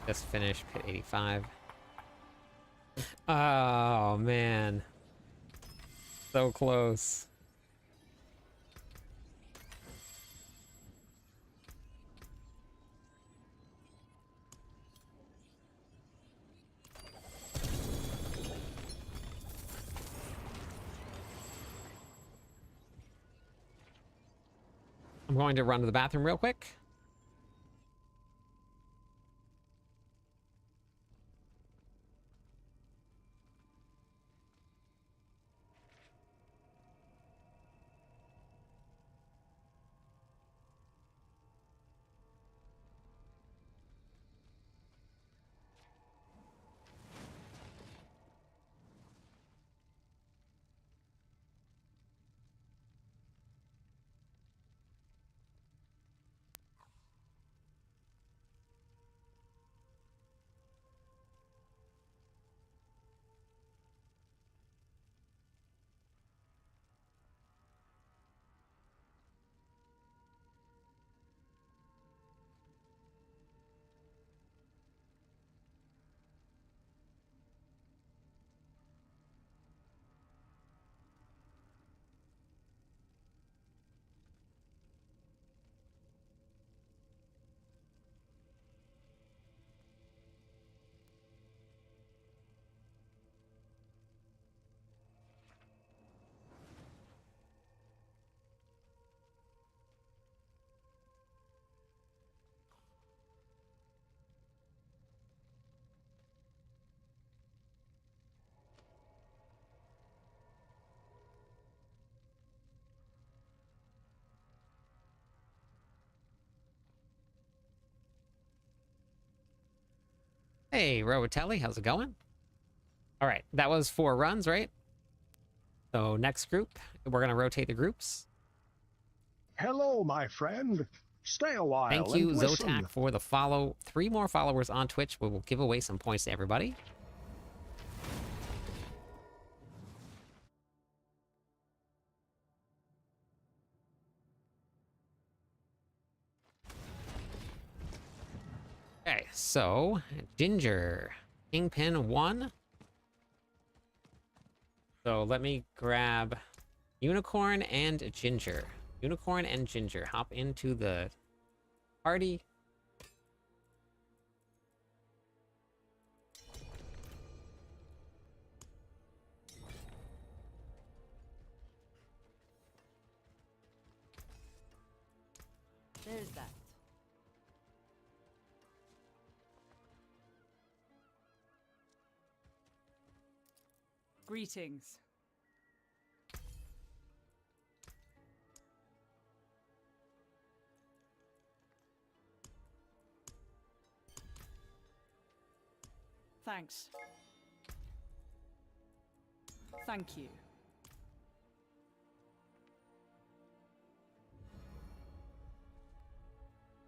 Just finished pit 85. Oh man, so close. I'm going to run to the bathroom real quick. Hey, Robotelli, how's it going? All right, that was 4 runs, right? So next group, we're gonna rotate the groups. Hello, my friend. Stay a while Thank you, and listen. Zotac, for the follow. 3 more followers on Twitch. We will give away some points to everybody. Okay, so Ginger, Kingpin 1. So let me grab Unicorn and Ginger. Unicorn and Ginger, hop into the party. There's that. Greetings. Thanks. Thank you.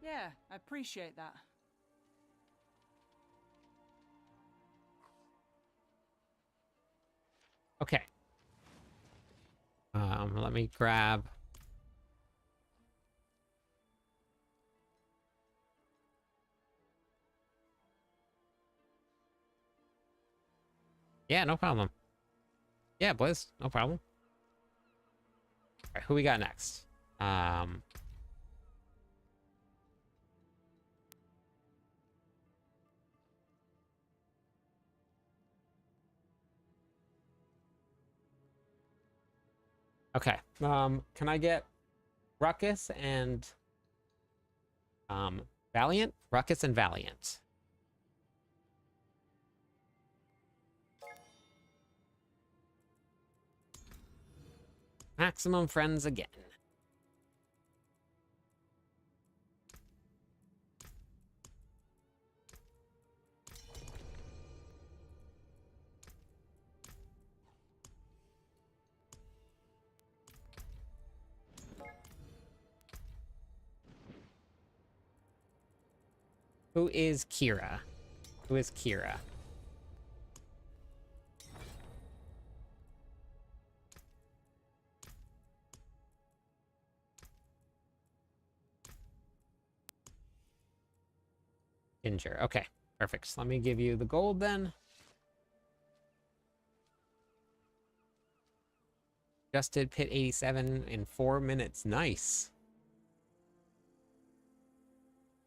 Yeah, I appreciate that. Okay. Let me grab. Yeah, no problem. Yeah, Blizz, no problem. All right, who we got next? Okay. Can I get Ruckus and Valiant? Ruckus and Valiant. Maximum friends again. Who is Kira? Who is Kira? Ginger. Okay, perfect. So let me give you the gold then. Just did pit 87 in 4 minutes. Nice.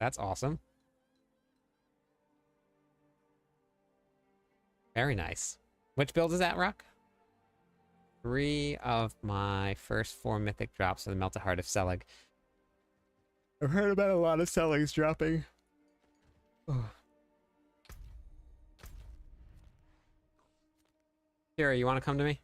That's awesome. Very nice. Which build is that, Rock? 3 of my first 4 mythic drops of the Melted Heart of Selig. I've heard about a lot of Seligs dropping. Kira, you want to come to me?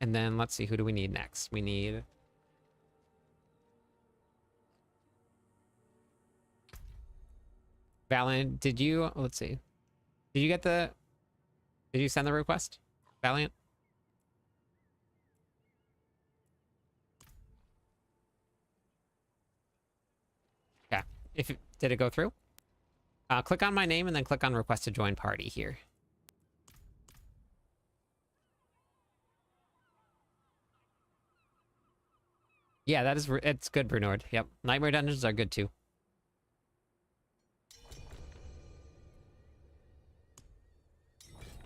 And then let's see, who do we need next? We need... Valiant, did you... Let's see. Did you get the... Did you send the request? Valiant? Yeah. Did it go through? Click on my name and then click on request to join party here. Yeah, it's good, Brunord. Yep. Nightmare dungeons are good too.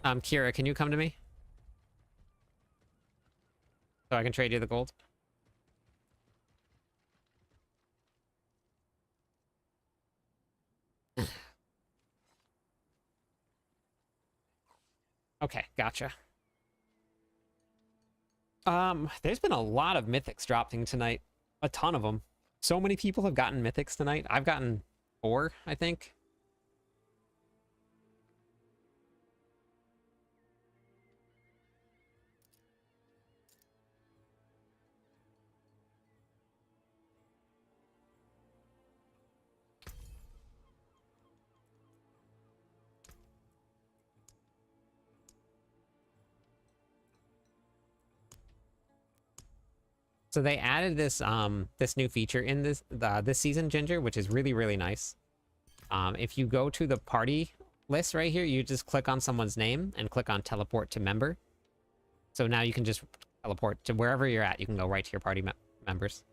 Kira, can you come to me? So I can trade you the gold? Okay, gotcha. There's been a lot of mythics dropping tonight. A ton of them. So many people have gotten mythics tonight. I've gotten 4, I think. So they added this this new feature in this season, Ginger, which is really, really nice. If you go to the party list right here, you just click on someone's name and click on teleport to member. So now you can just teleport to wherever you're at. You can go right to your party members.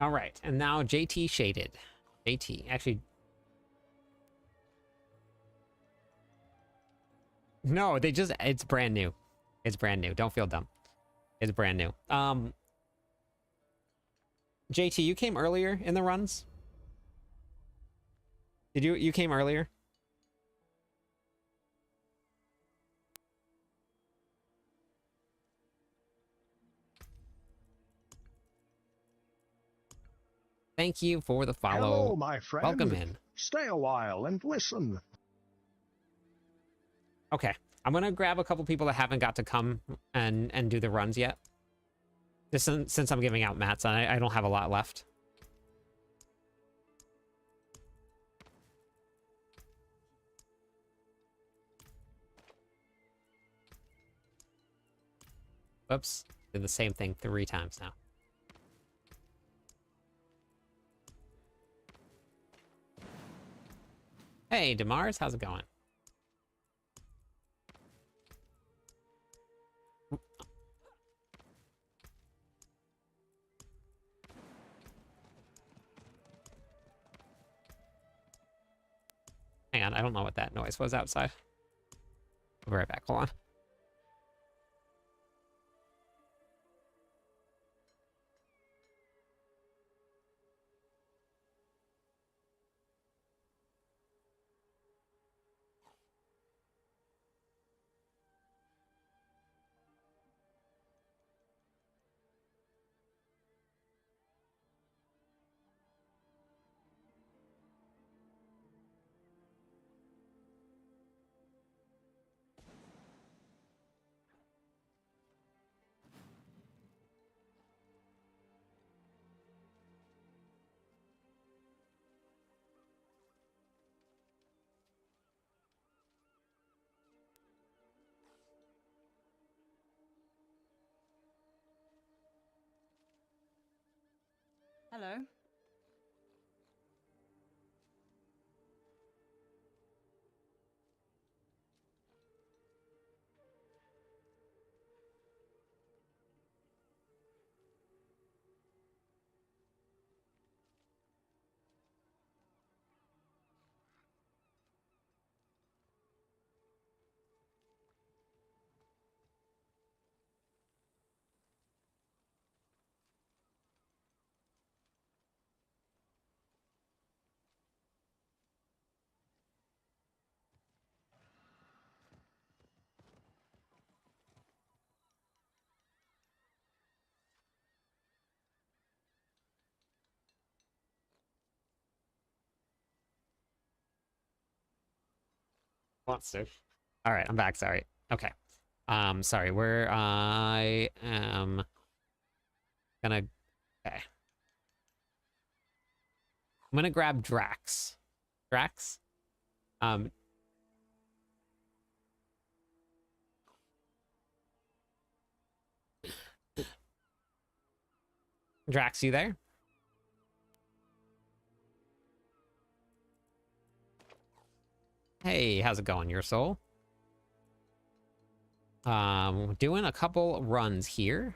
All right, and now JT shaded. JT, actually. No, it's brand new. It's brand new. Don't feel dumb. It's brand new. JT, you came earlier in the runs? Did you came earlier? Thank you for the follow. Hello, my friend. Welcome in. Stay a while and listen. Okay, I'm gonna grab a couple people that haven't got to come and do the runs yet. Just since I'm giving out mats, I don't have a lot left. Whoops, did the same thing 3 times now. Hey, Demars, how's it going? Hang on, I don't know what that noise was outside. I'll be right back, hold on. Hello. Wants to. All right, I'm back. Sorry. Okay. Sorry. Where I am gonna. Okay. I'm gonna grab Drax. Drax. Drax, you there? Hey, how's it going, your soul? Doing a couple runs here.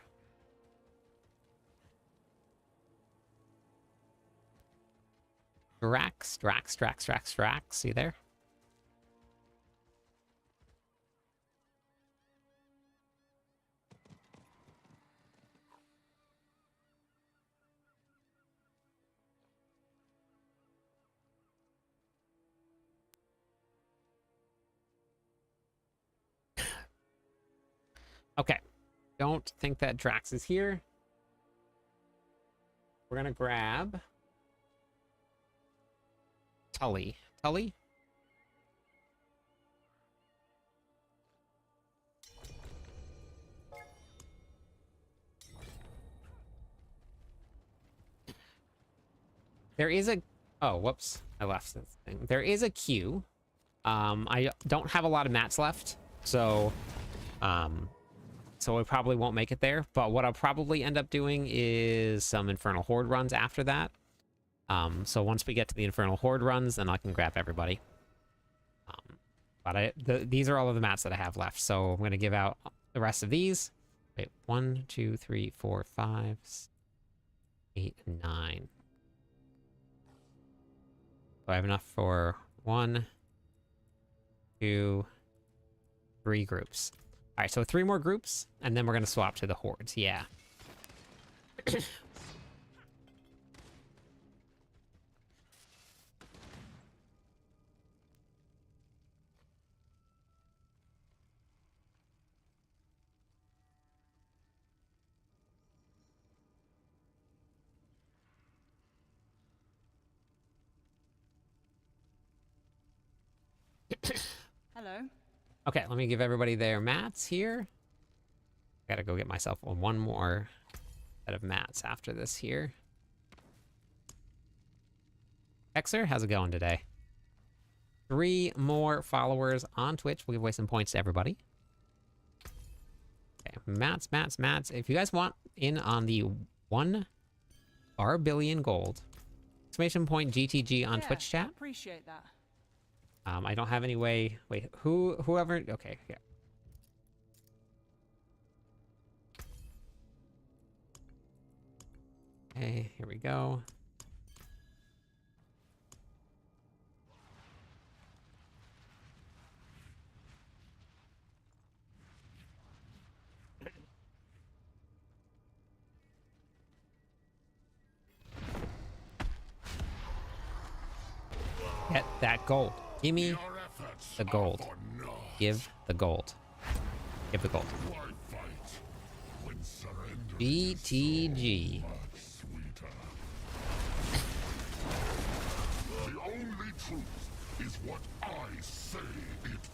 Drax, you there? Okay, don't think that Drax is here. We're gonna grab Tully. Tully? There is a... Oh, whoops. I left this thing. There is a queue. I don't have a lot of mats left, so... so we probably won't make it there. But what I'll probably end up doing is some Infernal Horde runs after that. So once we get to the Infernal Horde runs, then I can grab everybody. But these are all of the mats that I have left, so I'm going to give out the rest of these. Wait, 1, 2, 3, 4, 5, 8, 9. So I have enough for 1, 2, 3 groups. All right, so 3 more groups, and then we're going to swap to the Hordes. Yeah. Hello. Okay, let me give everybody their mats here. Gotta go get myself one more set of mats after this here. Hexer, how's it going today? 3 more followers on Twitch. We'll give away some points to everybody. Okay, mats. If you guys want in on the 1 Barbarian gold, exclamation point GTG on Twitch chat. Appreciate that. I don't have any way. Wait, whoever. Okay, yeah. Okay, here we go. Get that gold. Give me the gold. Give the gold. Give the gold. BTG. The only truth is what I say it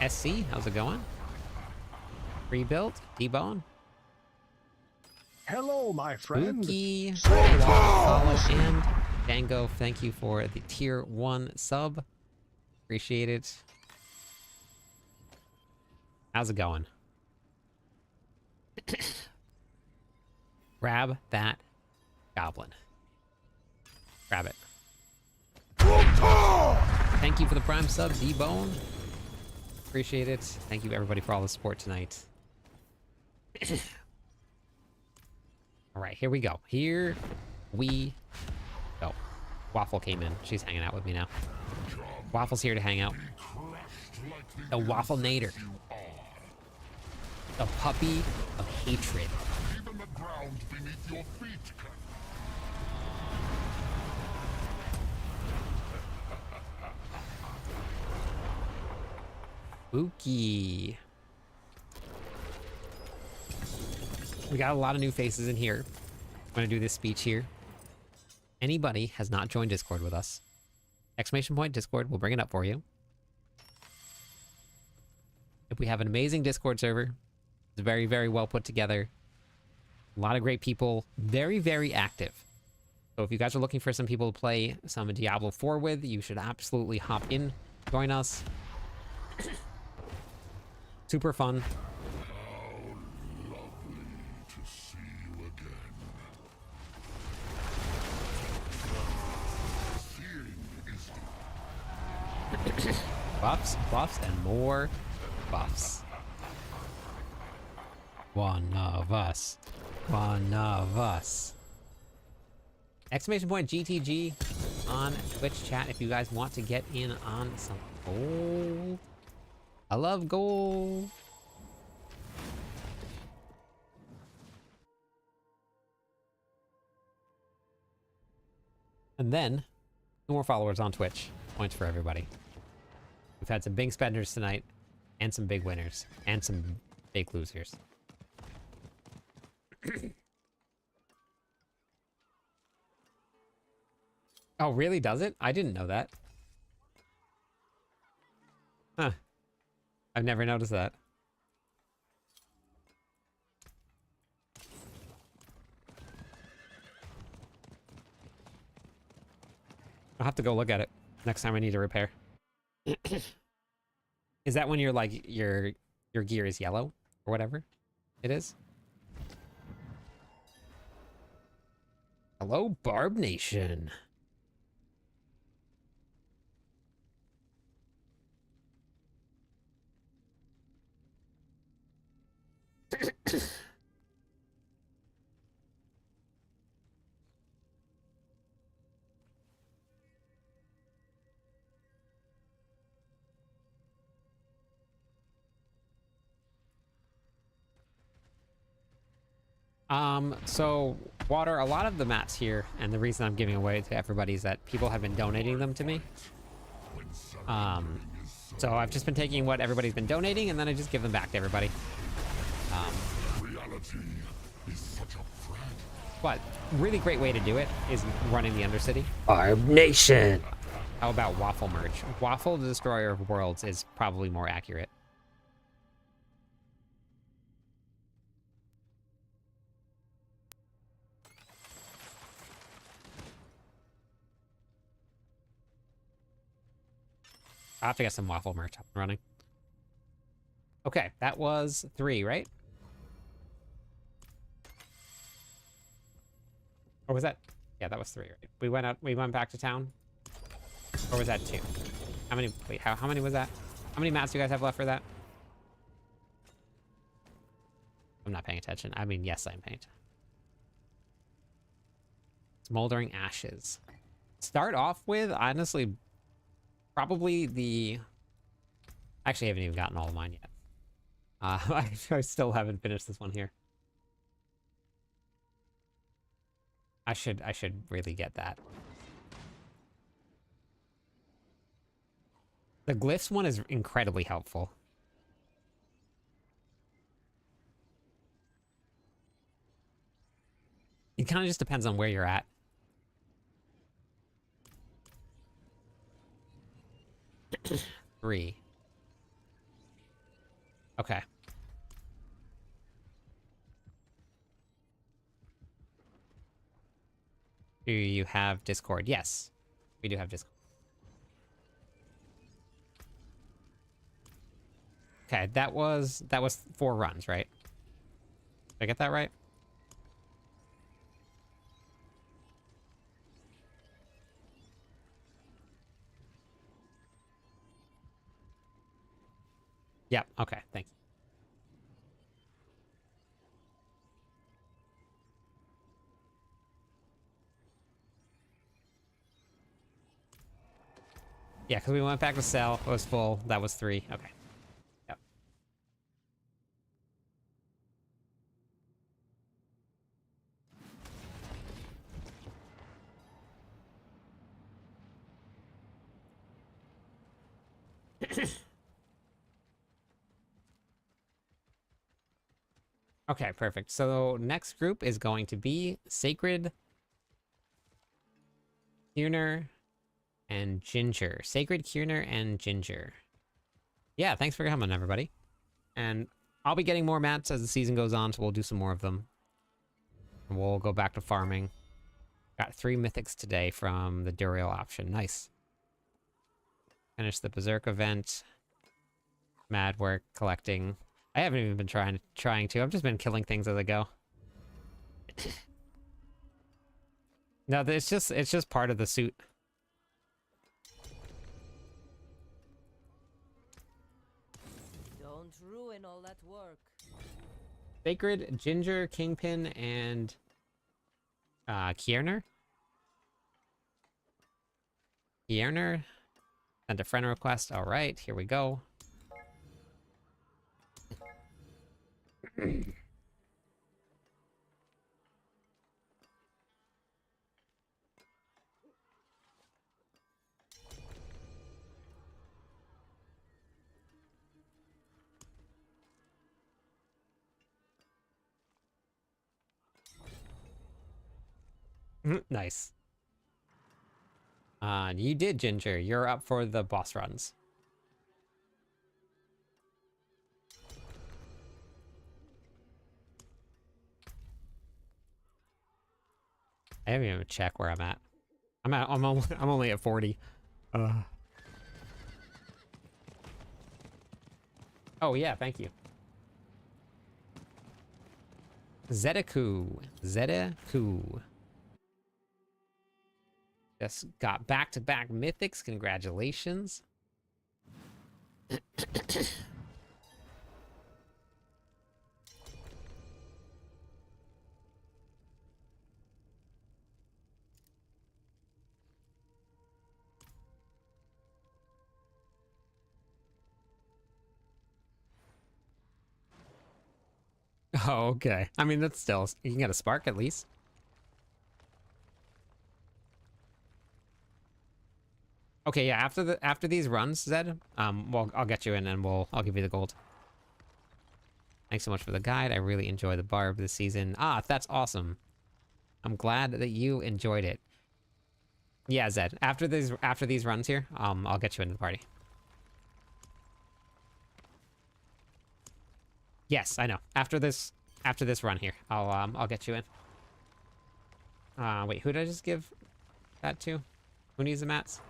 is. SC, how's it going? Rebuilt, debone. Hello, my friend. Spooky, follow, and Dango, thank you for the tier 1 sub. Appreciate it. How's it going? Grab that goblin. Grab it. Thank you for the prime sub, D-Bone. Appreciate it. Thank you everybody for all the support tonight. All right, here we go. Here we go. Waffle came in. She's hanging out with me now. Waffle's here to hang out. The Waffle Nader. The puppy of hatred. Even the ground beneath your feet can. Spooky. We got a lot of new faces in here. I'm gonna do this speech here. Anybody has not joined Discord with us, exclamation point Discord, we'll bring it up for you. If we have an amazing Discord server, it's very, very well put together. A lot of great people, very, very active. So if you guys are looking for some people to play some Diablo 4 with, you should absolutely hop in, join us. Super fun. Buffs, and more buffs. One of us. Exclamation point GTG on Twitch chat if you guys want to get in on some gold. I love gold. And then, 2 more followers on Twitch. Points for everybody. We've had some big spenders tonight, and some big winners, and some big losers. Oh, really? Does it? I didn't know that. Huh. I've never noticed that. I'll have to go look at it next time I need to repair. Is that when you're like your gear is yellow or whatever it is? Hello, Barb Nation. So water, a lot of the mats here, and the reason I'm giving away to everybody is that people have been donating them to me. So I've just been taking what everybody's been donating, and then I just give them back to everybody. Reality is such a fragile. But really great way to do it is running the Undercity. Barb Nation. How about Waffle merch? Waffle, the Destroyer of Worlds, is probably more accurate. I have to get some Waffle merch up and running. Okay, that was 3, right? Or was that? Yeah, that was 3, right? We went back to town? Or was that 2? How many, wait, how many was that? How many mats do you guys have left for that? I'm not paying attention. I mean, yes, I'm paying attention. Smoldering Ashes. Start off with, honestly, probably the... Actually, I haven't even gotten all of mine yet. I still haven't finished this one here. I should really get that. The glyphs one is incredibly helpful. It kind of just depends on where you're at. Three. Okay. Do you have Discord? Yes, we do have Discord. Okay, that was 4 runs, right? Did I get that right? Yep, okay, thanks. Yeah, because we went back to sell. It was full. That was 3. Okay. Yep. Okay, perfect. So next group is going to be Sacred, Kierner, and Ginger. Sacred, Kierner, and Ginger. Yeah, thanks for coming, everybody. And I'll be getting more mats as the season goes on, so we'll do some more of them. And we'll go back to farming. Got 3 mythics today from the Duriel option. Nice. Finish the Berserk event. Mad work, collecting. I haven't even been trying to. I've just been killing things as I go. No, it's just part of the suit. Don't ruin all that work. Sacred, Ginger, Kingpin, and Kierner. Kierner. Send a friend request. All right, here we go. Nice. You did, Ginger. You're up for the boss runs. I haven't even checked where I'm at. I'm only at 40. Oh, yeah, thank you. Zedeku. Zedeku. Just got back-to-back mythics. Congratulations. Oh, okay. I mean, that's still, you can get a spark at least. Okay, yeah, after these runs, Zed, well, I'll get you in and I'll give you the gold. Thanks so much for the guide. I really enjoy the barb this season. Ah, that's awesome. I'm glad that you enjoyed it. Yeah, Zed, after these runs here, I'll get you into the party. Yes, I know. After this run here, I'll get you in. Wait, who did I just give that to? Who needs the mats?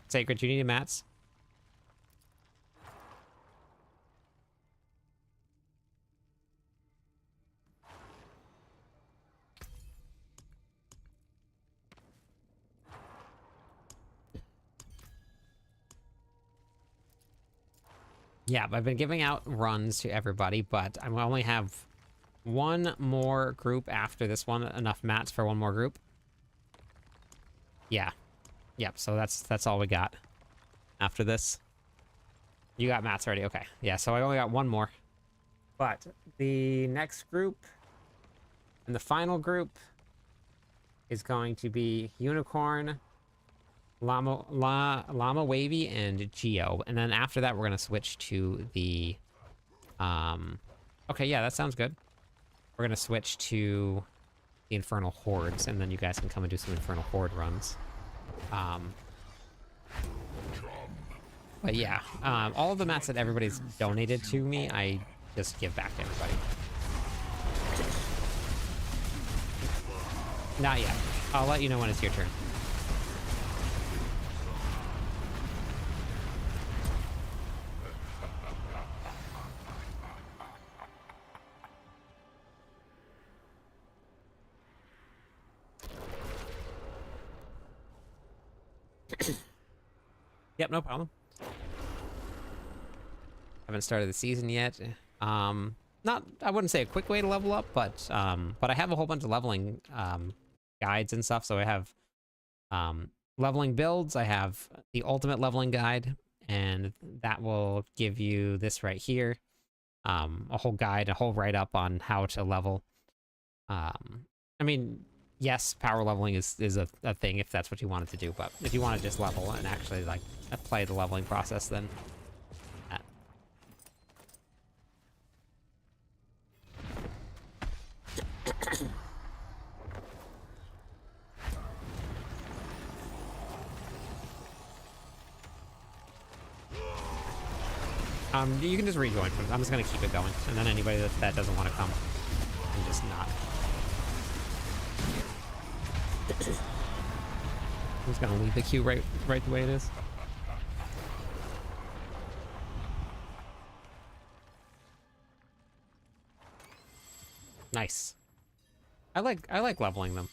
Sacred, you need mats? Yeah, I've been giving out runs to everybody, but I only have one more group after this one. Enough mats for one more group. Yeah. Yep, so that's all we got after this. You got mats already. Okay. Yeah, so I only got one more. But the next group and the final group is going to be Unicorn, Llama Wavy, and Geo. And then after that, we're going to switch to the... Okay, yeah, that sounds good. We're going to switch to the Infernal Hordes, and then you guys can come and do some Infernal Horde runs. But yeah, all of the mats that everybody's donated to me, I just give back to everybody. Not yet. I'll let you know when it's your turn. Yep, no problem. Haven't started the season yet. Not, I wouldn't say a quick way to level up, but I have a whole bunch of leveling guides and stuff. So I have leveling builds. I have the ultimate leveling guide, and that will give you this right here. A whole guide, a whole write-up on how to level. I mean, yes, power leveling is a thing if that's what you wanted to do, but if you want to just level and actually like play the leveling process, then you can just rejoin. I'm just gonna keep it going, and then anybody that doesn't want to come can just not. I'm just gonna leave the queue right the way it is. Nice. I like leveling them.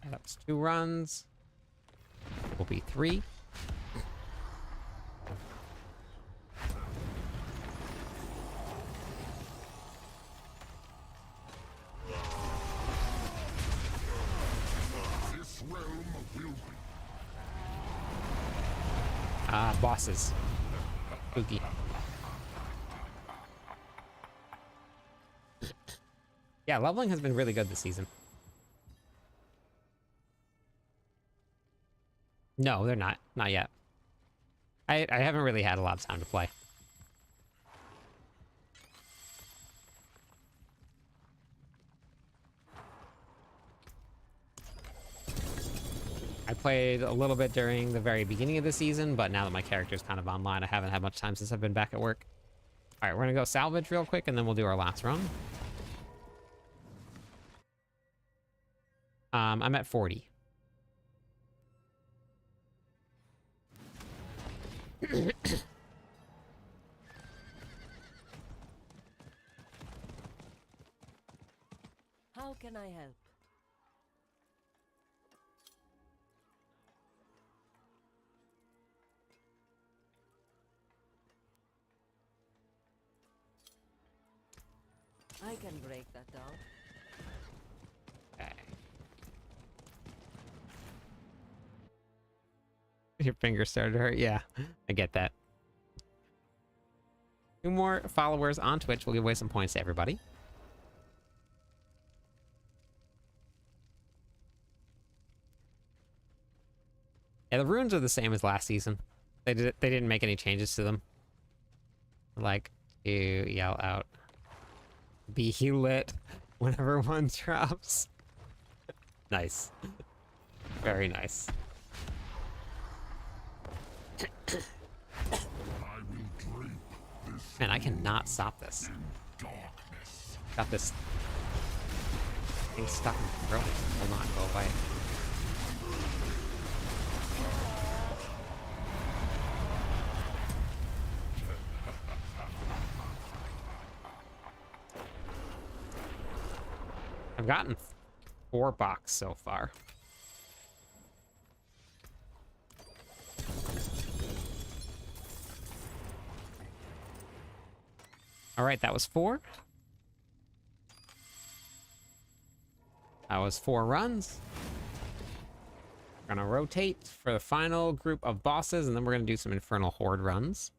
That's 2 runs. Will be 3. This realm will be Bosses. Spooky. Yeah, leveling has been really good this season. No, they're not. Not yet. I haven't really had a lot of time to play. I played a little bit during the very beginning of the season, but now that my character's kind of online, I haven't had much time since I've been back at work. All right, we're gonna go salvage real quick, and then we'll do our last run. I'm at 40. How can I help? I can break that down. Okay. Your finger started to hurt. Yeah, I get that. 2 more followers on Twitch will give away some points to everybody. Yeah, the runes are the same as last season. They didn't make any changes to them. Like, you yell out, "Be lit" whenever one drops. Nice. Very nice. I will drape this Man, I cannot stop this. darkness. Got this thing stuck in my throat. It will not go away. I've gotten 4 box so far. All right, that was 4. That was 4 runs. We're gonna rotate for the final group of bosses, and then we're gonna do some Infernal Horde runs.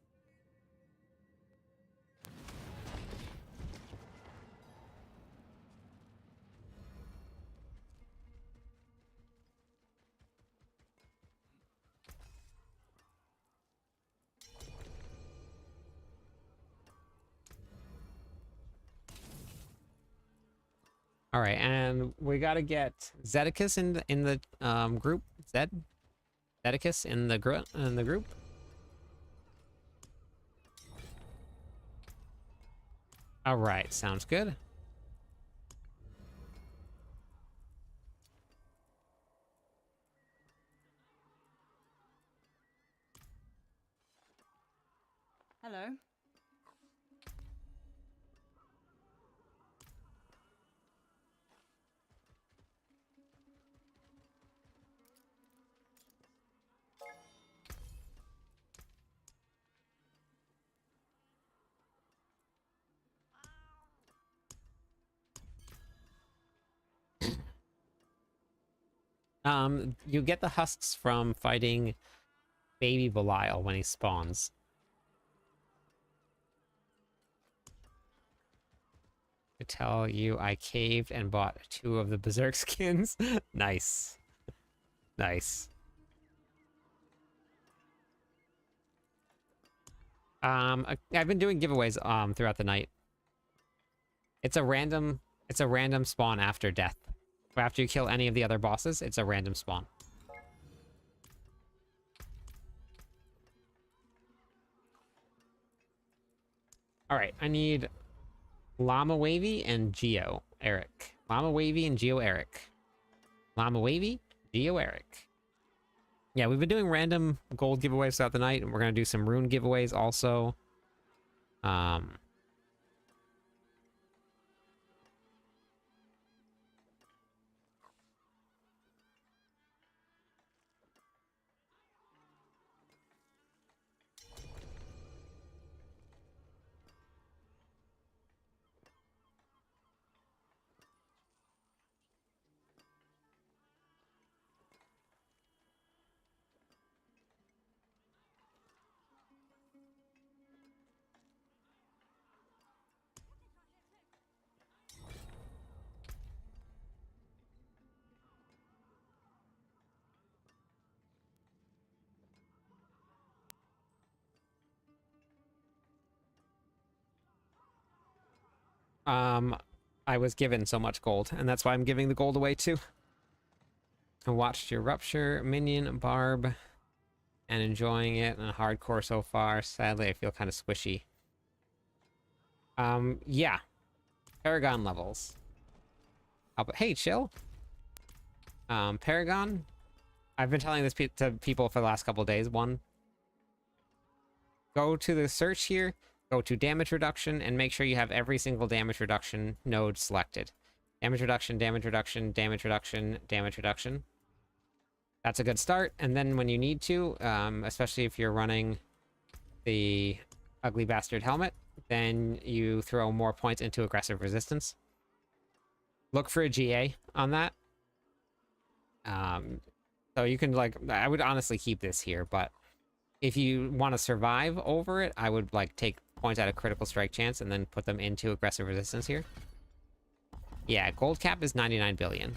All right, and we got to get Zedicus in the group. Zedicus in the group. All right, sounds good. Hello. You get the husks from fighting Baby Belial when he spawns. To tell you, I caved and bought 2 of the Berserk skins. Nice. Nice. I've been doing giveaways throughout the night. It's a random spawn after death. After you kill any of the other bosses, it's a random spawn. All right, I need Llama Wavy and Geo Eric. Llama Wavy and Geo Eric. Llama Wavy, Geo Eric. Yeah, we've been doing random gold giveaways throughout the night, and we're gonna do some rune giveaways also. I was given so much gold, and that's why I'm giving the gold away too. I watched your Rupture minion Barb and enjoying it in hardcore so far. Sadly, I feel kind of squishy. Yeah. Paragon levels. Hey, chill. Paragon. I've been telling this to people for the last couple of days. One, go to the search here, go to damage reduction, and make sure you have every single damage reduction node selected. Damage reduction, damage reduction, damage reduction, damage reduction. That's a good start. And then when you need to, especially if you're running the Ugly Bastard helmet, then you throw more points into aggressive resistance. Look for a GA on that. So you can, like, I would honestly keep this here, but if you want to survive over it, I would, like, take points out of critical strike chance and then put them into aggressive resistance here. Yeah, gold cap is 99 billion.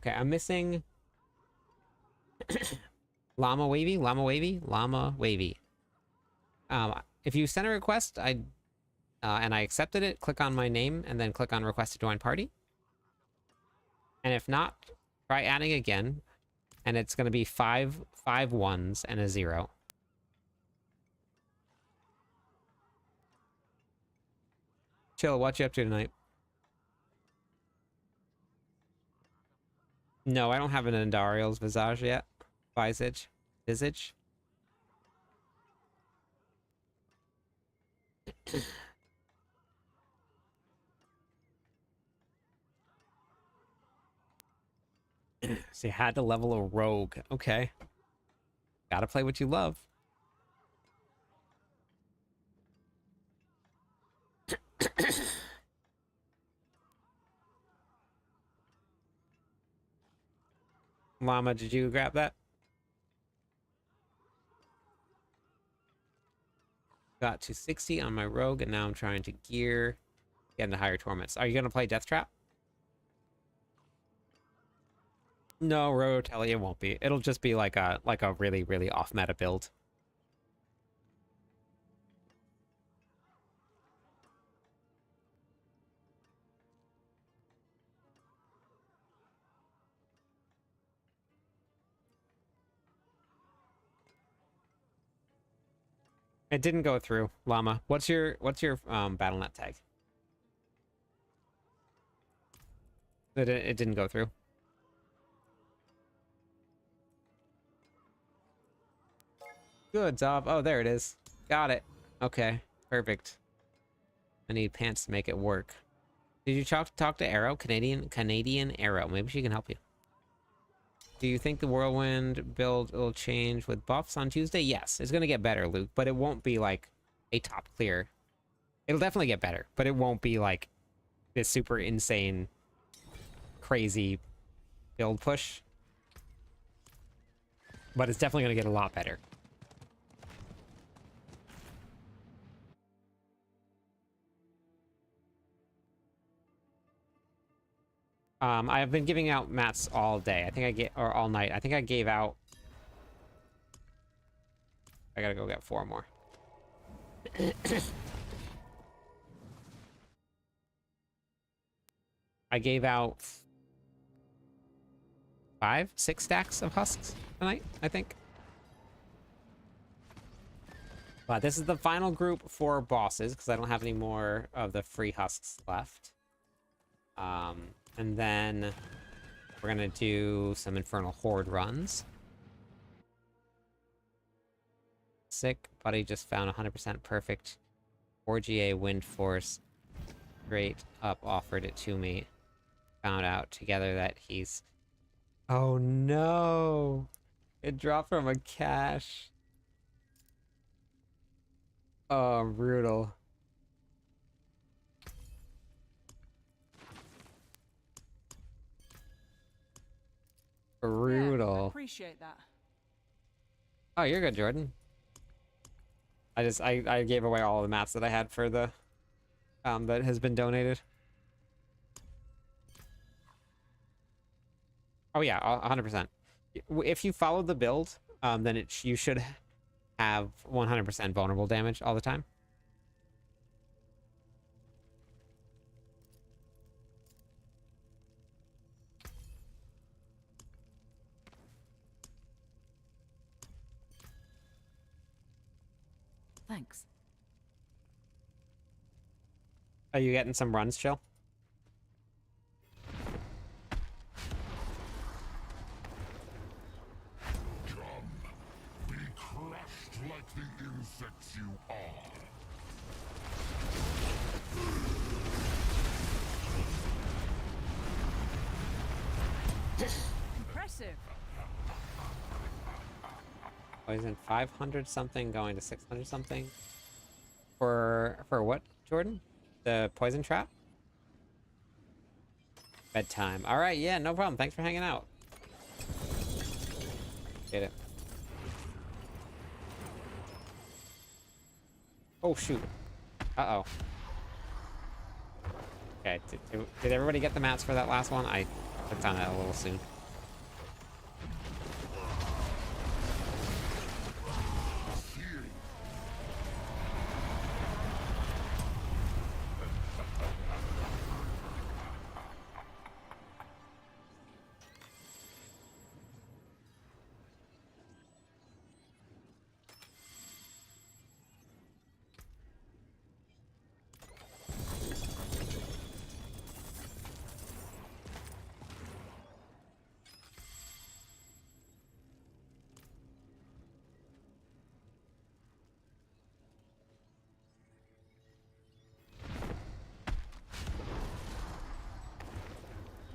Okay, I'm missing Llama Wavy, Llama Wavy, Llama Wavy. If you send a request, and I accepted it, click on my name and then click on request to join party. And if not, try adding again, and it's going to be 5 1s and a 0. Chill, what you up to tonight? No, I don't have an Andariel's Visage yet. Visage. So you had to level a rogue. Okay. Gotta play what you love. Llama, did you grab that? Got to 60 on my rogue, and now I'm trying to get into higher torments. Are you gonna play Death Trap? No, Rotelli, it won't be. It'll just be like a really, really off-meta build. It didn't go through, Llama. What's your BattleNet tag? It didn't go through. Good, Zob. Oh, there it is. Got it. Okay, perfect. I need pants to make it work. Did you talk to Arrow? Canadian Arrow. Maybe she can help you. Do you think the Whirlwind build will change with buffs on Tuesday? Yes, it's going to get better, Luke, but it won't be like a top clear. It'll definitely get better, but it won't be like this super insane, crazy build push. But it's definitely going to get a lot better. I have been giving out mats all day. I think or all night. I think I gave out. I gotta go get 4 more. I gave out 5, 6 stacks of husks tonight, I think. But this is the final group for bosses because I don't have any more of the free husks left. And then we're gonna do some Infernal Horde runs. Sick. Buddy just found 100% perfect 4GA Wind Force. Straight up offered it to me. Found out together that he's... Oh no! It dropped from a cache. Oh, brutal. Brutal. Yeah, I appreciate that. Oh, you're good, Jordan. I gave away all the mats that I had for the that has been donated. Oh yeah, 100%. If you follow the build, then you should have 100% vulnerable damage all the time. Thanks. Are you getting some runs, Chill? Be crushed like the insects you are. Impressive. Poison 500 something going to 600 something. For what, Jordan? The poison trap? Bedtime. All right, yeah, no problem. Thanks for hanging out. Get it. Oh shoot. Uh-oh. Okay, did everybody get the mats for that last one? I clicked on it a little soon.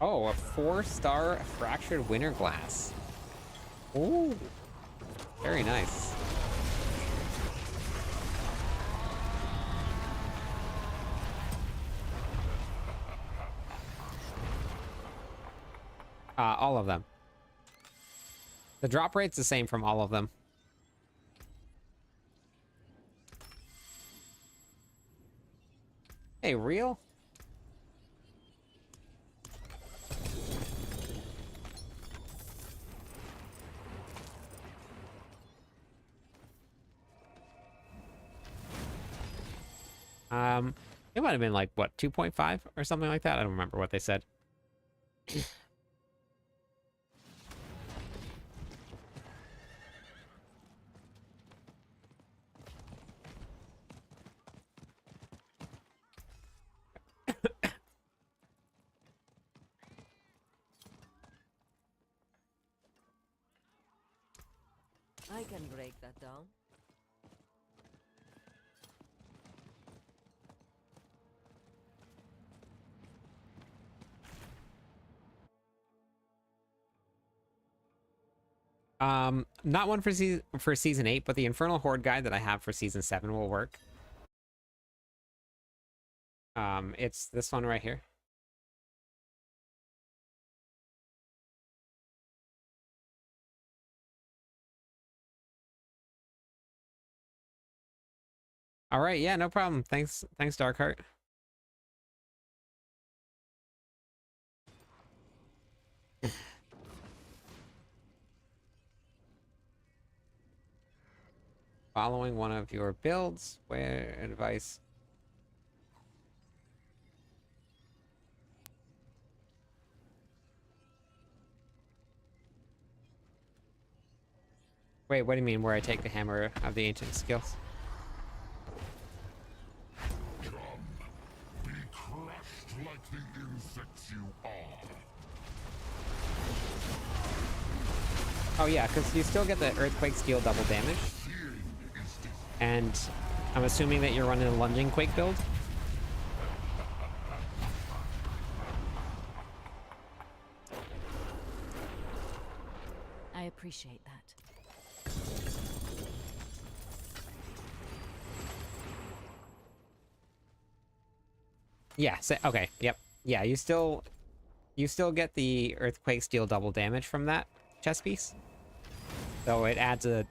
Oh, a 4-star fractured winter glass. Ooh, very nice. All of them. The drop rate's the same from all of them. Hey, real? It might have been like, what, 2.5 or something like that? I don't remember what they said. I can break that down. Not one for season 8, but the Infernal Horde guide that I have for season 7 will work. It's this one right here. All right, yeah, no problem. Thanks, Darkheart. Following one of your builds, where advice. Wait, what do you mean where I take the hammer of the ancient skills? Be crushed like the insects you are. Oh yeah, because you still get the Earthquake Steel double damage. And I'm assuming that you're running a Lunging Quake build. I appreciate that. Yeah, so, okay, yep. Yeah, you still get the Earthquake Steel double damage from that chest piece. So it adds a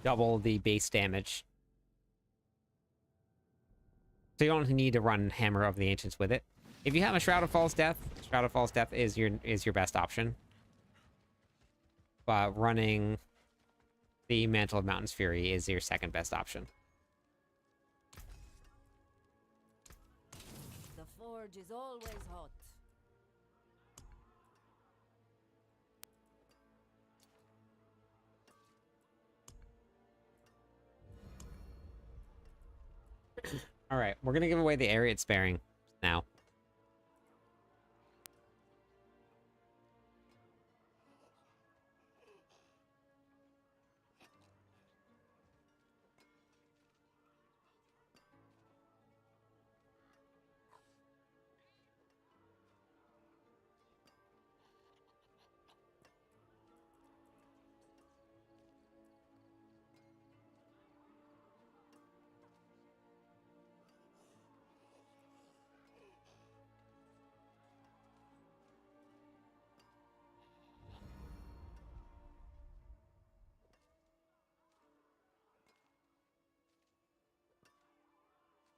double the base damage. So you don't need to run Hammer of the Ancients with it. If you have a Shroud of False Death, Shroud of False Death is your best option. But running the Mantle of Mountain's Fury is your second best option. The forge is always hot. All right, we're gonna give away the area it's sparing now.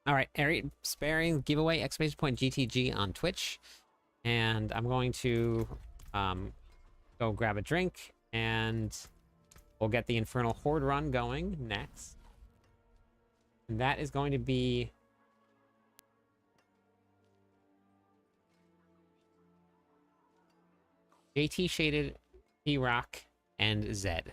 All right, area sparing giveaway exclamation point GTG on Twitch, and I'm going to go grab a drink, and we'll get the Infernal Horde run going next. And that is going to be JT shaded, P-Rock, and Zed.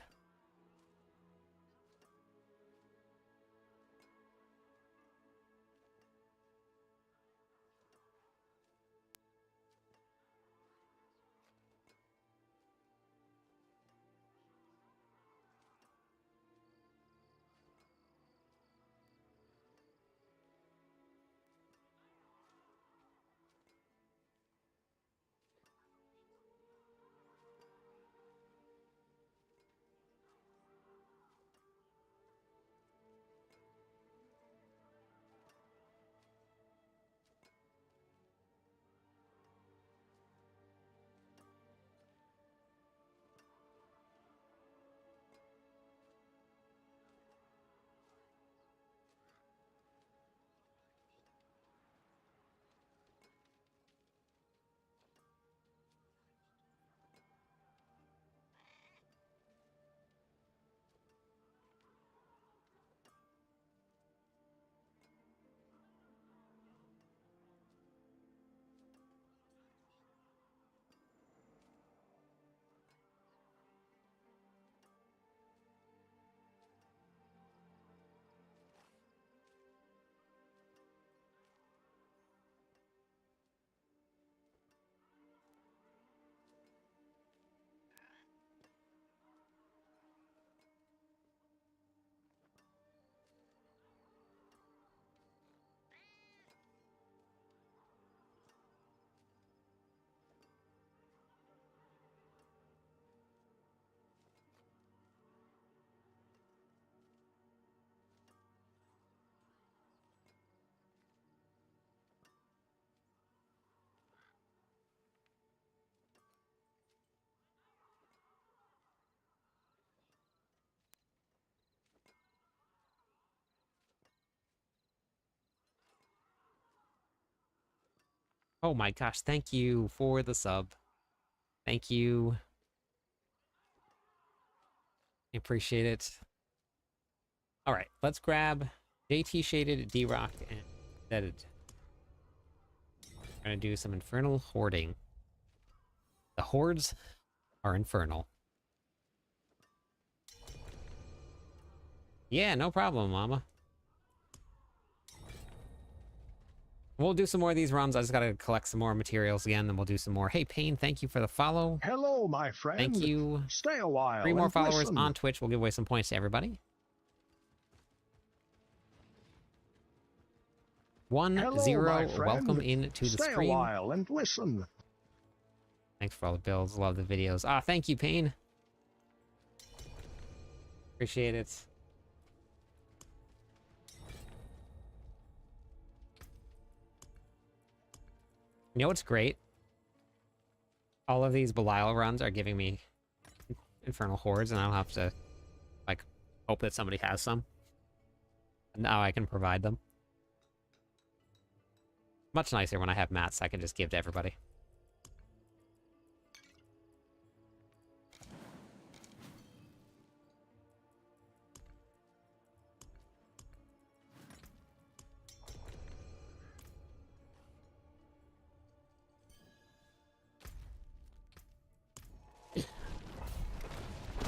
Oh my gosh, thank you for the sub. Thank you. I appreciate it. All right, let's grab JT shaded, D-Rock, and Zed. We're gonna do some infernal hoarding. The hordes are infernal. Yeah, no problem, mama. We'll do some more of these runs. I just gotta collect some more materials again, then we'll do some more. Hey, Payne, thank you for the follow. Hello, my friend. Thank you. Stay a while. 3 more and followers listen. on Twitch. We'll give away some points to everybody. 1-0. Hello, my friend. Welcome into the Stay stream. a while and listen. Thanks for all the builds. Love the videos. Ah, thank you, Payne. Appreciate it. You know what's great? All of these Belial runs are giving me Infernal Hordes, and I don't have to, like, hope that somebody has some. Now I can provide them. Much nicer when I have mats I can just give to everybody.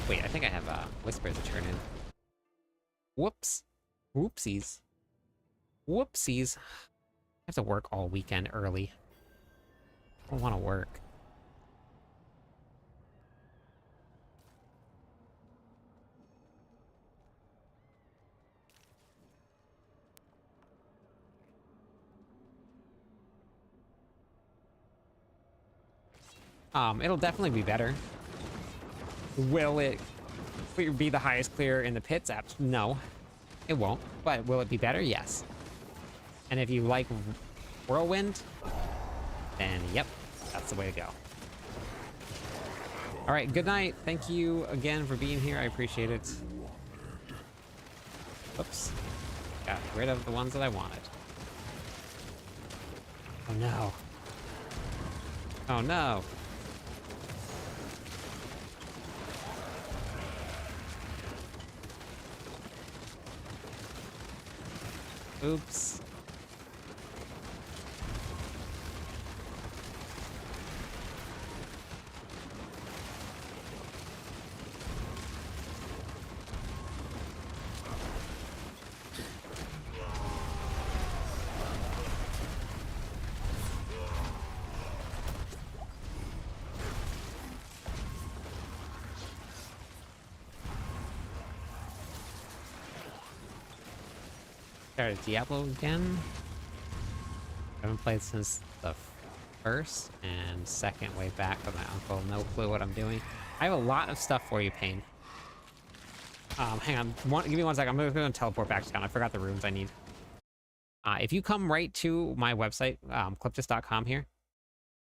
Wait, I think I have Whispers to turn in. Whoops. Whoopsies. Whoopsies. I have to work all weekend early. I don't want to work. It'll definitely be better. Will it be the highest clear in the pits? No, it won't. But will it be better? Yes. And if you like Whirlwind, then yep, that's the way to go. All right, good night. Thank you again for being here. I appreciate it. Oops. Got rid of the ones that I wanted. Oh no. Oh no. Oops. Started Diablo again. I haven't played since the first and second way back with my uncle. No clue what I'm doing. I have a lot of stuff for you, Pain. Hang on. Give me 1 second. I'm going to teleport back to town. I forgot the runes I need. If you come right to my website, cliptus.com here,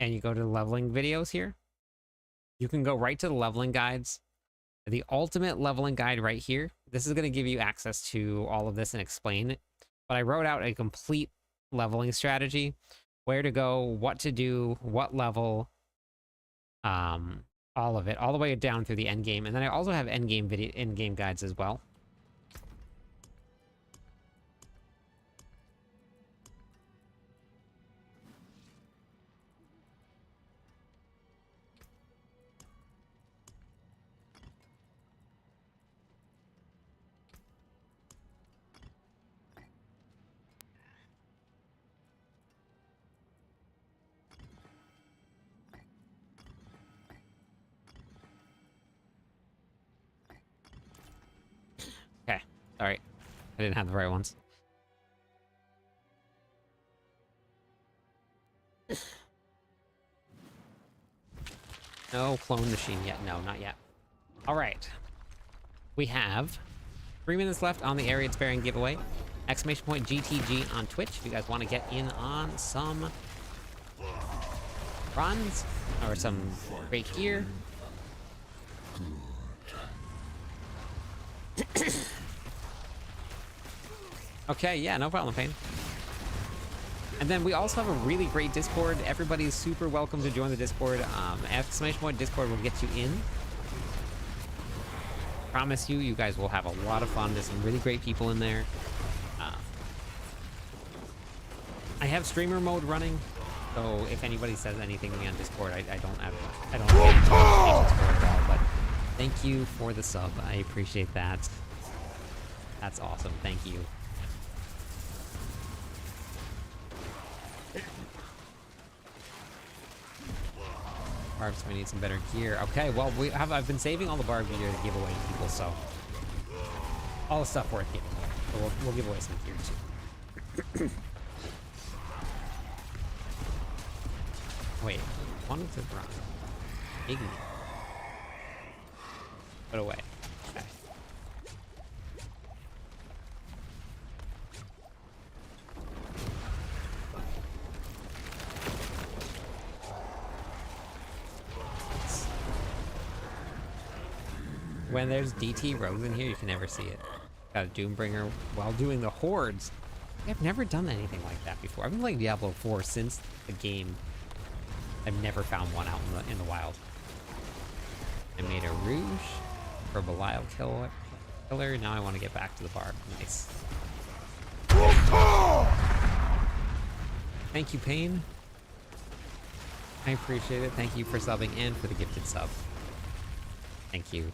and you go to the leveling videos here, you can go right to the leveling guides. The ultimate leveling guide right here. This is going to give you access to all of this and explain it. But I wrote out a complete leveling strategy, where to go, what to do, what level, all of it, all the way down through the end game. And then I also have end game guides as well. Okay, sorry. I didn't have the right ones. No clone machine yet. No, not yet. All right. We have 3 minutes left on the Area Sparing giveaway. Exclamation point GTG on Twitch if you guys want to get in on some runs or some great gear. Okay, yeah, no problem, Pain. And then we also have a really great Discord. Everybody's super welcome to join the Discord. Exclamation point Discord will get you in. Promise you, you guys will have a lot of fun. There's some really great people in there. I have streamer mode running, so if anybody says anything to me on Discord, I don't have any patience for it at all. But thank you for the sub. I appreciate that. That's awesome. Thank you. Barbs, we need some better gear. Okay, well, I've been saving all the barb gear to give away to people, so all the stuff worth giving away. So we'll give away some gear too. Wait, wanted to run. Ignite. Put away. Okay. When there's DT rogues in here, you can never see it. Got a Doombringer while doing the Hordes. I've never done anything like that before. I've been playing Diablo 4 since the game. I've never found one out in the wild. I made a Rouge for Belial killer. Now I want to get back to the Barb. Nice. Thank you, Pain. I appreciate it. Thank you for subbing and for the gifted sub. Thank you.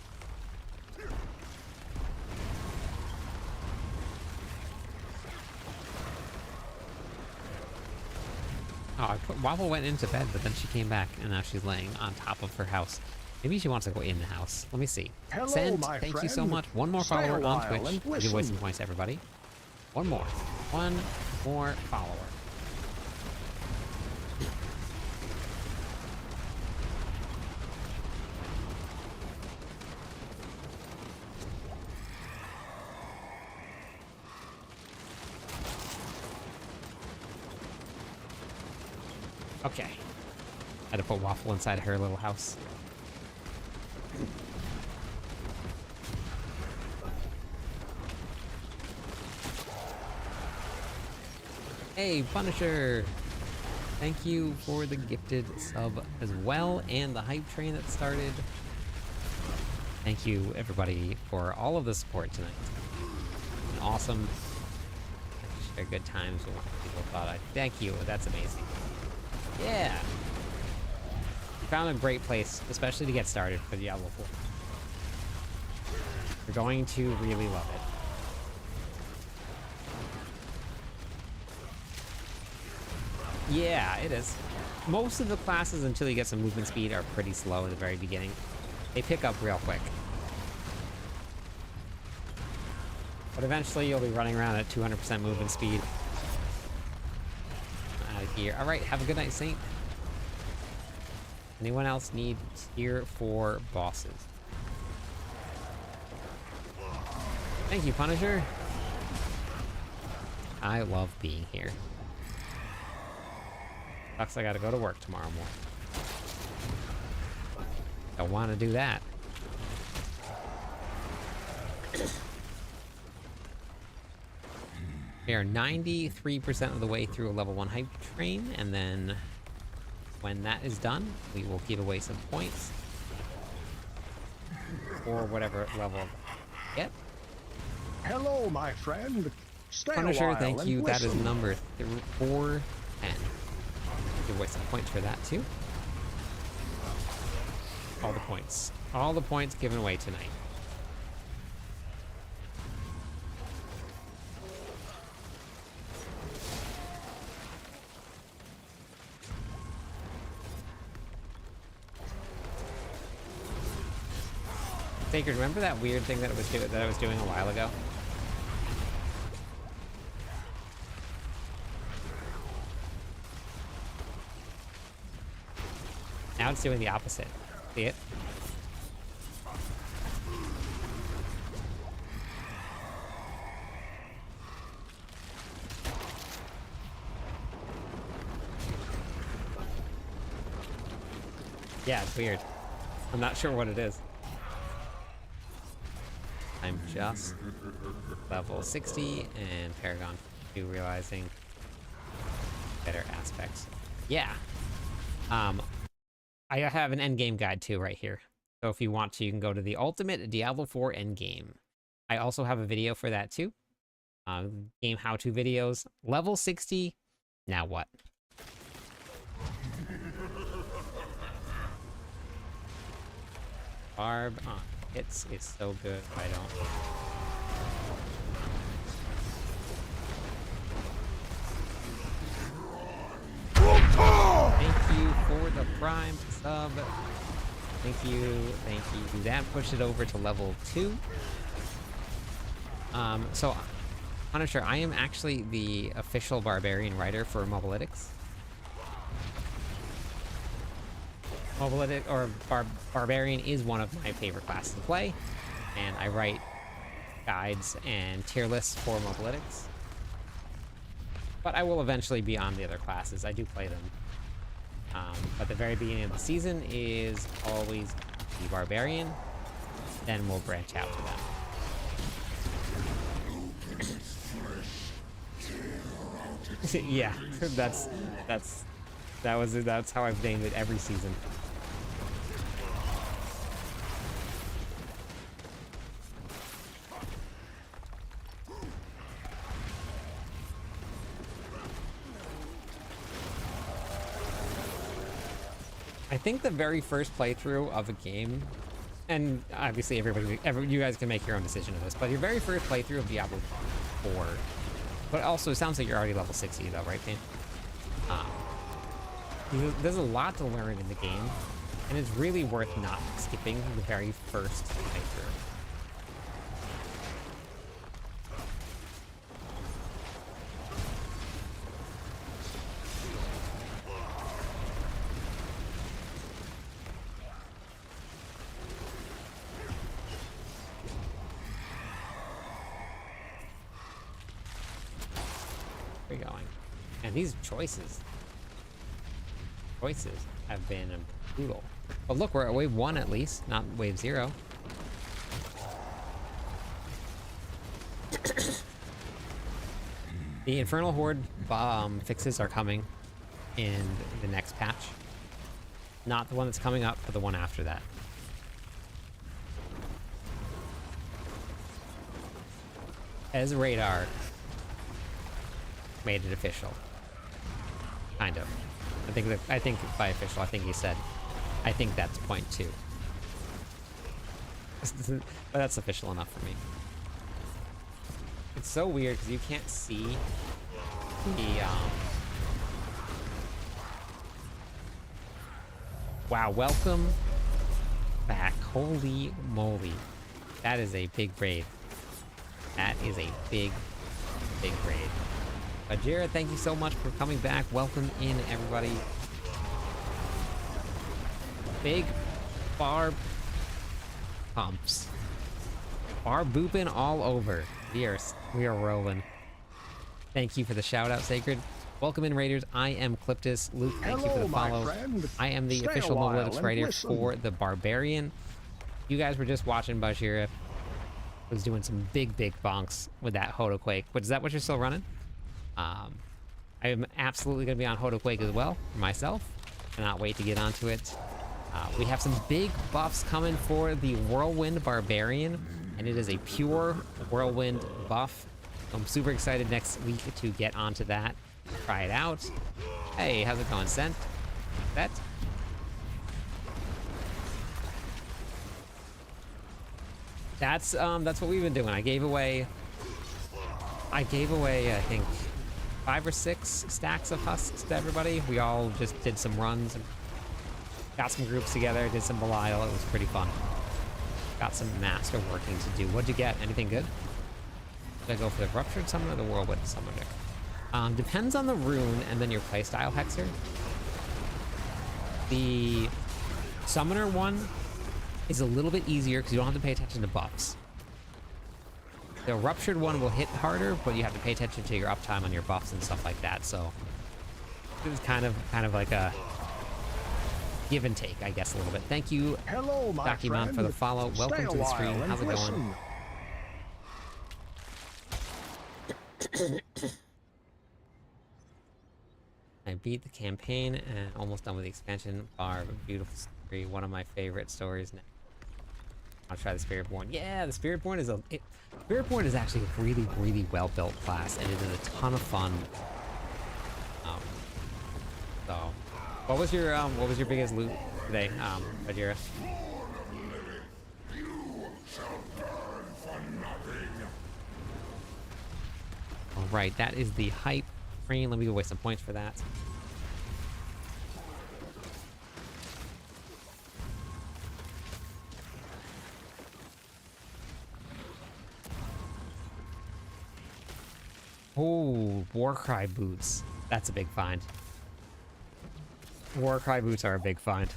Oh, Waffle went into bed, but then she came back, and now she's laying on top of her house. Maybe she wants to go in the house. Let me see. Hello, Send, my thank you so friend. much. One more Stay a follower on while Twitch. and Give away listen. some points, everybody. One more. One more follower. Okay. Had to put Waffle inside her little house. Hey, Punisher! Thank you for the gifted sub as well, and the hype train that started. Thank you, everybody, for all of the support tonight. An awesome. Share good times with what people thought. Thank you. That's amazing. Yeah. You found a great place, especially to get started for Diablo 4. You're going to really love it. Yeah, it is. Most of the classes, until you get some movement speed, are pretty slow at the very beginning. They pick up real quick. But eventually you'll be running around at 200% movement speed. Out of here. Alright, have a good night, Saint. Anyone else need tier 4 bosses? Thank you, Punisher. I love being here. Sucks I gotta go to work tomorrow morning. Don't want to do that. We are 93% of the way through a level 1 hype train, and then when that is done, we will give away some points or whatever level I get. Hello, my friend. Stay Punisher, a while thank and you. That is listen. number 410. Give away some points for that too. All the points. All the points given away tonight. Sacred, remember that weird thing that I was doing a while ago? Now it's doing the opposite. See it? Yeah, it's weird. I'm not sure what it is. I'm just level 60 and Paragon 2 realizing better aspects. Yeah. I have an endgame guide too right here. So if you want to, you can go to the Ultimate Diablo 4 Endgame. I also have a video for that too. Game how-to videos. Level 60. Now what? Barb on hits is so good. I don't. Thank you for the Prime sub. Thank you, thank you. That pushed it over to level 2. So, Punisher, I am actually the official Barbarian writer for Mobalytics. Barbarian is one of my favorite classes to play, and I write guides and tier lists for Mobalytics. But I will eventually be on the other classes. I do play them. But the very beginning of the season is always the Barbarian. Then we'll branch out to them. Yeah, that's how I've named it every season. I think the very first playthrough of a game, and obviously you guys can make your own decision of this, but your very first playthrough of Diablo 4, but also it sounds like you're already level 60 though, right, Payne? There's a lot to learn in the game, and it's really worth not skipping the very first playthrough. Where are we going? And these choices have been brutal. But look, we're at wave 1 at least, not wave 0. The Infernal Horde fixes are coming in the next patch. Not the one that's coming up, but the one after that. As Radar made it official. Kind of. I think by official, I think he said, I think that's point 2. But that's official enough for me. It's so weird because you can't see the wow, welcome back. Holy moly. That is a big raid. That is a big raid. Jared, thank you so much for coming back. Welcome in, everybody. Big barb pumps. Barb booping all over. We are rolling. Thank you for the shout out, Sacred. Welcome in, Raiders. I am Cliptus. Luke, thank you for the follow. I am the official Novalytics writer for the Barbarian. You guys were just watching Bajira was doing some big bonks with that Hodoquake. But is that what you're still running? I am absolutely going to be on Hodoquake as well, for myself. Cannot wait to get onto it. We have some big buffs coming for the Whirlwind Barbarian, and it is a pure Whirlwind buff. I'm super excited next week to get onto that, try it out. Hey, how's it going, Sent? That? That's what we've been doing. I gave away, I think 5 or 6 stacks of husks to everybody. We all just did some runs and got some groups together, did some Belial. It was pretty fun. Got some master working to do. What'd you get? Anything good? Did I go for the Ruptured Summon or the Whirlwind Summoner? Depends on the rune and then your playstyle, Hexer. The Summoner one is a little bit easier because you don't have to pay attention to buffs. The Ruptured one will hit harder, but you have to pay attention to your uptime on your buffs and stuff like that. So it was kind of like a give and take, I guess, a little bit. Thank you, Hello, my Document, friend. for the follow. Welcome to the stream. How's it going? I beat the campaign and almost done with the expansion. Barb, a beautiful story. One of my favorite stories now. I'll try the Spiritborn. Yeah, the Spiritborn is Spiritborn is actually a really well built class, and it is a ton of fun. So, what was your biggest loot today, Bajira? All right, that is the hype train. Let me go waste some points for that. Oh, Warcry boots. That's a big find. Warcry boots are a big find.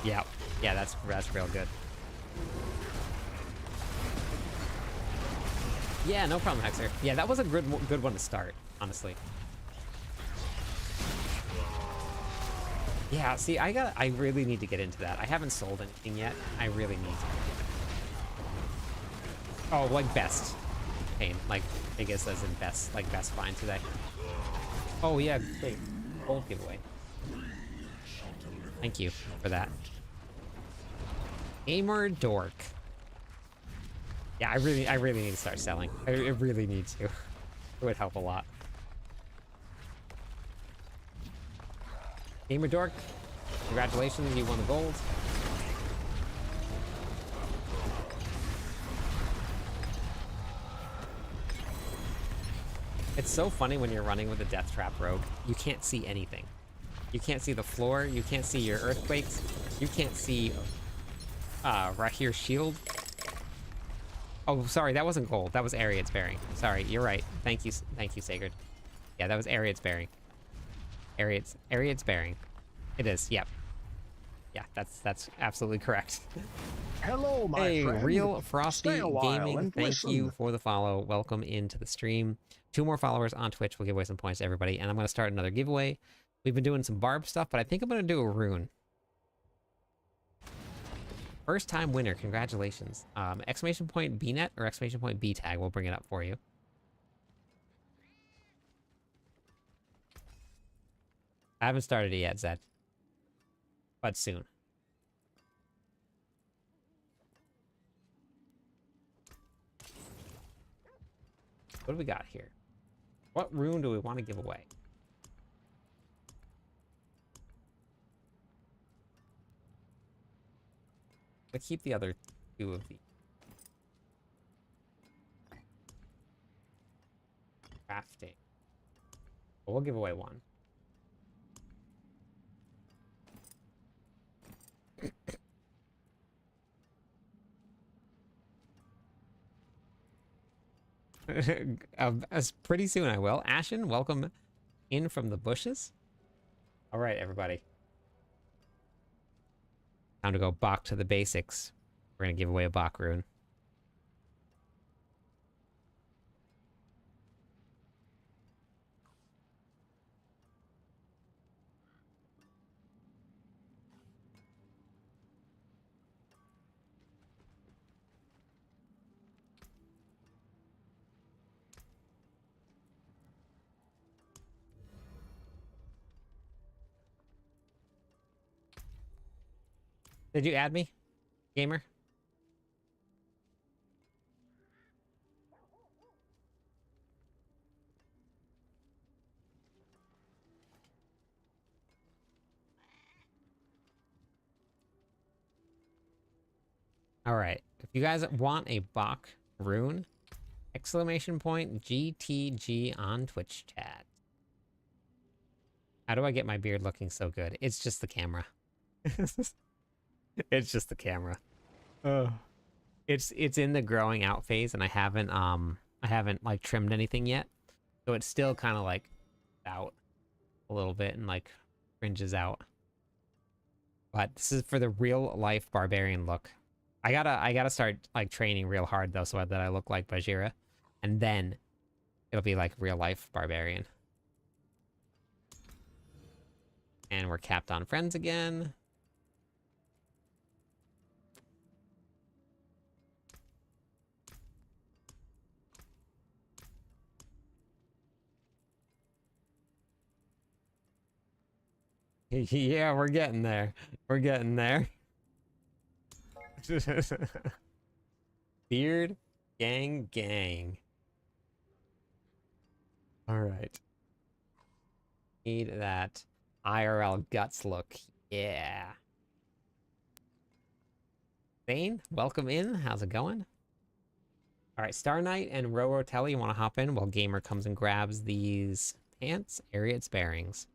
Yeah, that's real good. Yeah, no problem, Hexer. Yeah, that was a good one to start, honestly. Yeah, see, I really need to get into that. I haven't sold anything yet. I really need to. Oh, like best pain, like biggest as in best, like best find today. Oh yeah, great. Gold giveaway. Thank you for that. Gamer Dork. Yeah, I really need to start selling. I really need to. It would help a lot. Gamer Dork, congratulations, you won the gold. It's so funny when you're running with a Death Trap Rogue. You can't see anything. You can't see the floor. You can't see your earthquakes. You can't see Rahir's shield. Oh, sorry, that wasn't gold. That was Ariad's bearing. Sorry, you're right. Thank you, Sacred. Yeah, that was Ariad's bearing. Ariad's bearing. It is. Yep. Yeah, that's absolutely correct. Hello, my Hey, friend. Real Frosty Stay a while Gaming, and thank listen. you for the follow. Welcome into the stream. 2 more followers on Twitch will give away some points to everybody, and I'm going to start another giveaway. We've been doing some barb stuff, but I think I'm going to do a rune. First time winner, congratulations. Exclamation point BNet or exclamation point B tag, we'll bring it up for you. I haven't started it yet, Zed. But soon. What do we got here? What rune do we want to give away? Let's keep the other 2 of these. Crafting. We'll give away 1. Pretty soon I will. Ashen, welcome in from the bushes. All right, everybody. Time to go back to the basics. We're going to give away a Bach rune. Did you add me, gamer? All right. If you guys want a Bach rune, exclamation point GTG on Twitch chat. How do I get my beard looking so good? It's just the camera. It's just the camera. It's in the growing out phase, and I haven't like trimmed anything yet, so it's still kind of like out a little bit and like fringes out. But this is for the real life barbarian look. I gotta start like training real hard though, so that I look like Bajira, and then it'll be like real life barbarian. And we're capped on friends again. Yeah, we're getting there. We're getting there. Beard, gang. All right. Need that IRL guts look. Yeah. Thane, welcome in. How's it going? All right, Star Knight and Rorotelli, you want to hop in while Gamer comes and grabs these pants? Ariad's bearings.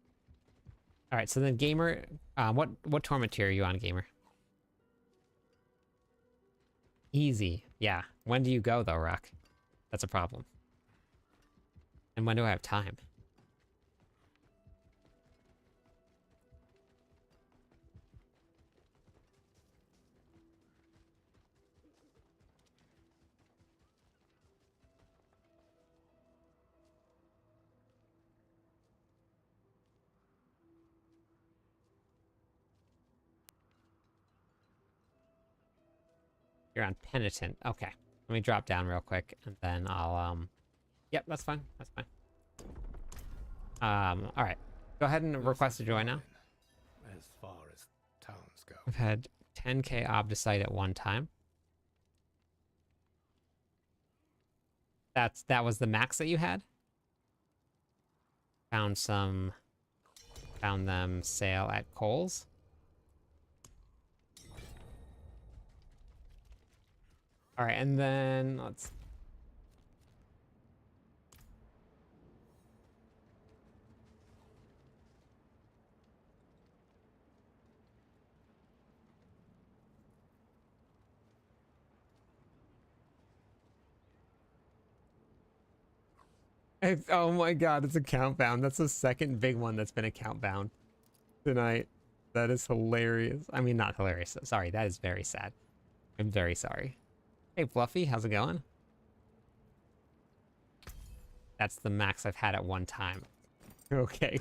All right, so then Gamer, what torment tier are you on, Gamer? Easy. Yeah. When do you go though, Rock? That's a problem. And when do I have time? You're on Penitent. Okay. Let me drop down real quick, and then I'll, Yep, that's fine. That's fine. All right. Go ahead and request to join now. As far as towns go. I've had 10k obdicite at one time. That was the max that you had? Found them sale at Kohl's. All right, and then let's... Oh my god, it's a countdown. That's the second big one that's been a countdown tonight. That is hilarious. I mean, not hilarious. Sorry, that is very sad. I'm very sorry. Hey, Fluffy, how's it going? That's the max I've had at one time. Okay,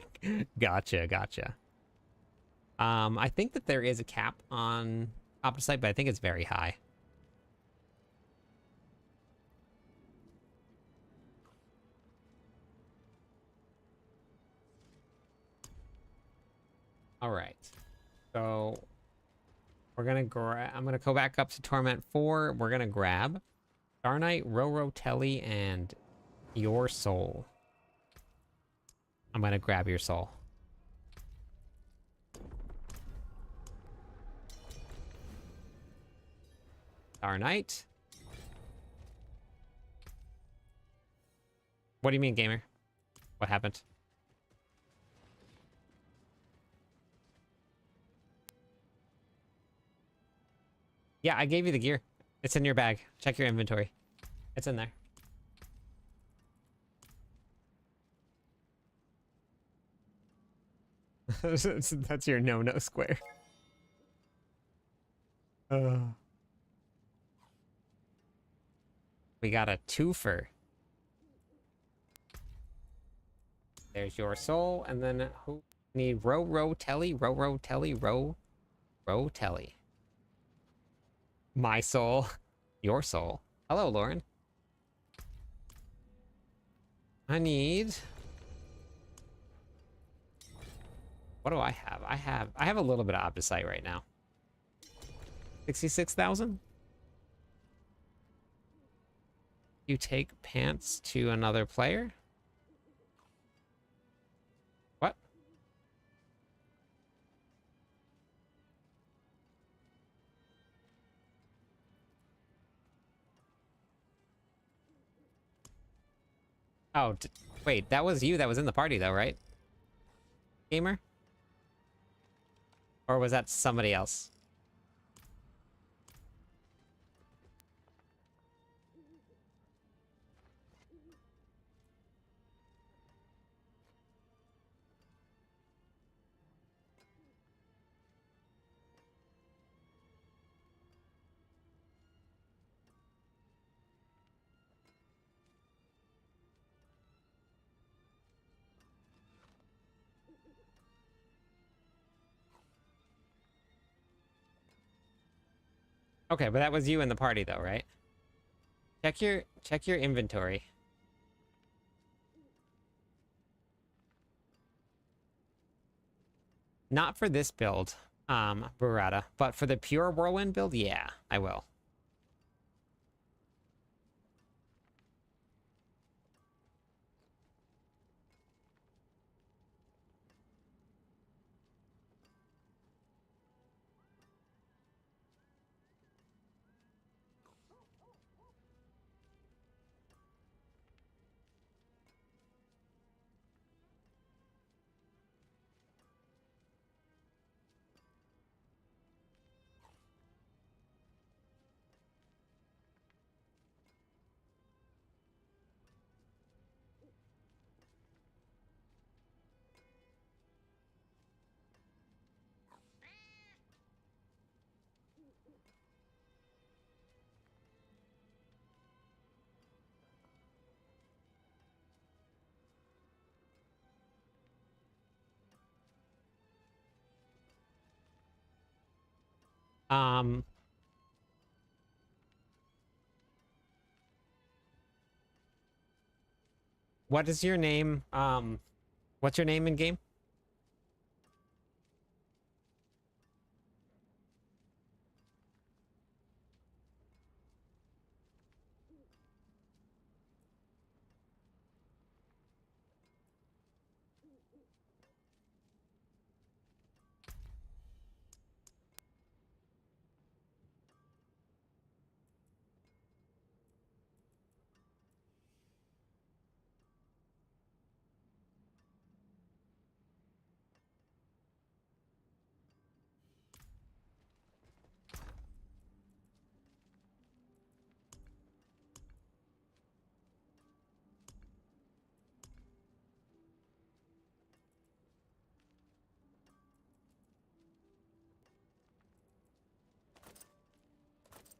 gotcha. I think that there is a cap on Opposite, but I think it's very high. All right, so we're gonna grab. I'm gonna go back up to Torment 4. We're gonna grab Star Knight, Roro, Telly, and your soul. I'm gonna grab your soul. Star Knight. What do you mean, gamer? What happened? Yeah, I gave you the gear. It's in your bag. Check your inventory. It's in there. That's your no-no square. We got a twofer. There's your soul, and then who need Ro Telly, Ro Telly, Ro Telly. My soul, your soul. Hello, Lauren. I need. What do I have? I have a little bit of Opposite right now. 66,000. You take pants to another player. What? Oh, wait, that was you that was in the party though, right? Gamer? Or was that somebody else? Okay, but that was you in the party though, right? Check your inventory. Not for this build, Burrata, but for the pure whirlwind build, yeah, I will. Um, what is your name? What's your name in game?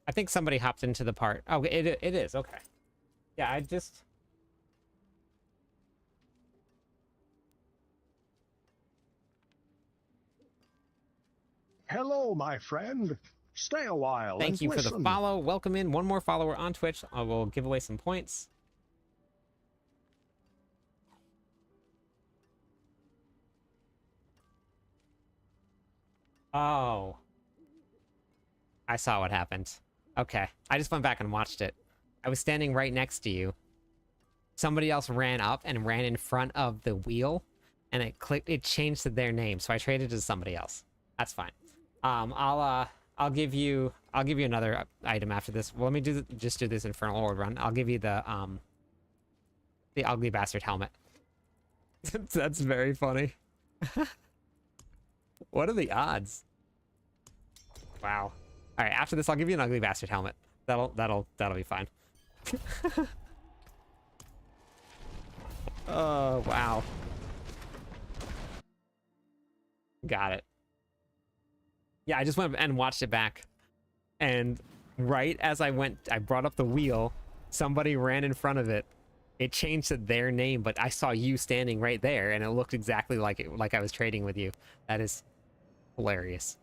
I think somebody hopped into the part. Oh, it is. Okay. Yeah, I just... Hello, my friend. Stay a while Thank and you for the listen. follow. Welcome in. One more follower on Twitch. I will give away some points. Oh. I saw what happened. Okay. I just went back and watched it. I was standing right next to you. Somebody else ran up and ran in front of the wheel, and it changed to their name, so I traded to somebody else. That's fine. I'll give you another item after this. Well, let me just do this Infernal Horde run. I'll give you the ugly bastard helmet. That's very funny. What are the odds? Wow. All right, after this, I'll give you an ugly bastard helmet. That'll be fine. Oh, wow. Got it. Yeah, I just went and watched it back. And right as I brought up the wheel, somebody ran in front of it. It changed to their name, but I saw you standing right there, and it looked exactly like I was trading with you. That is hilarious.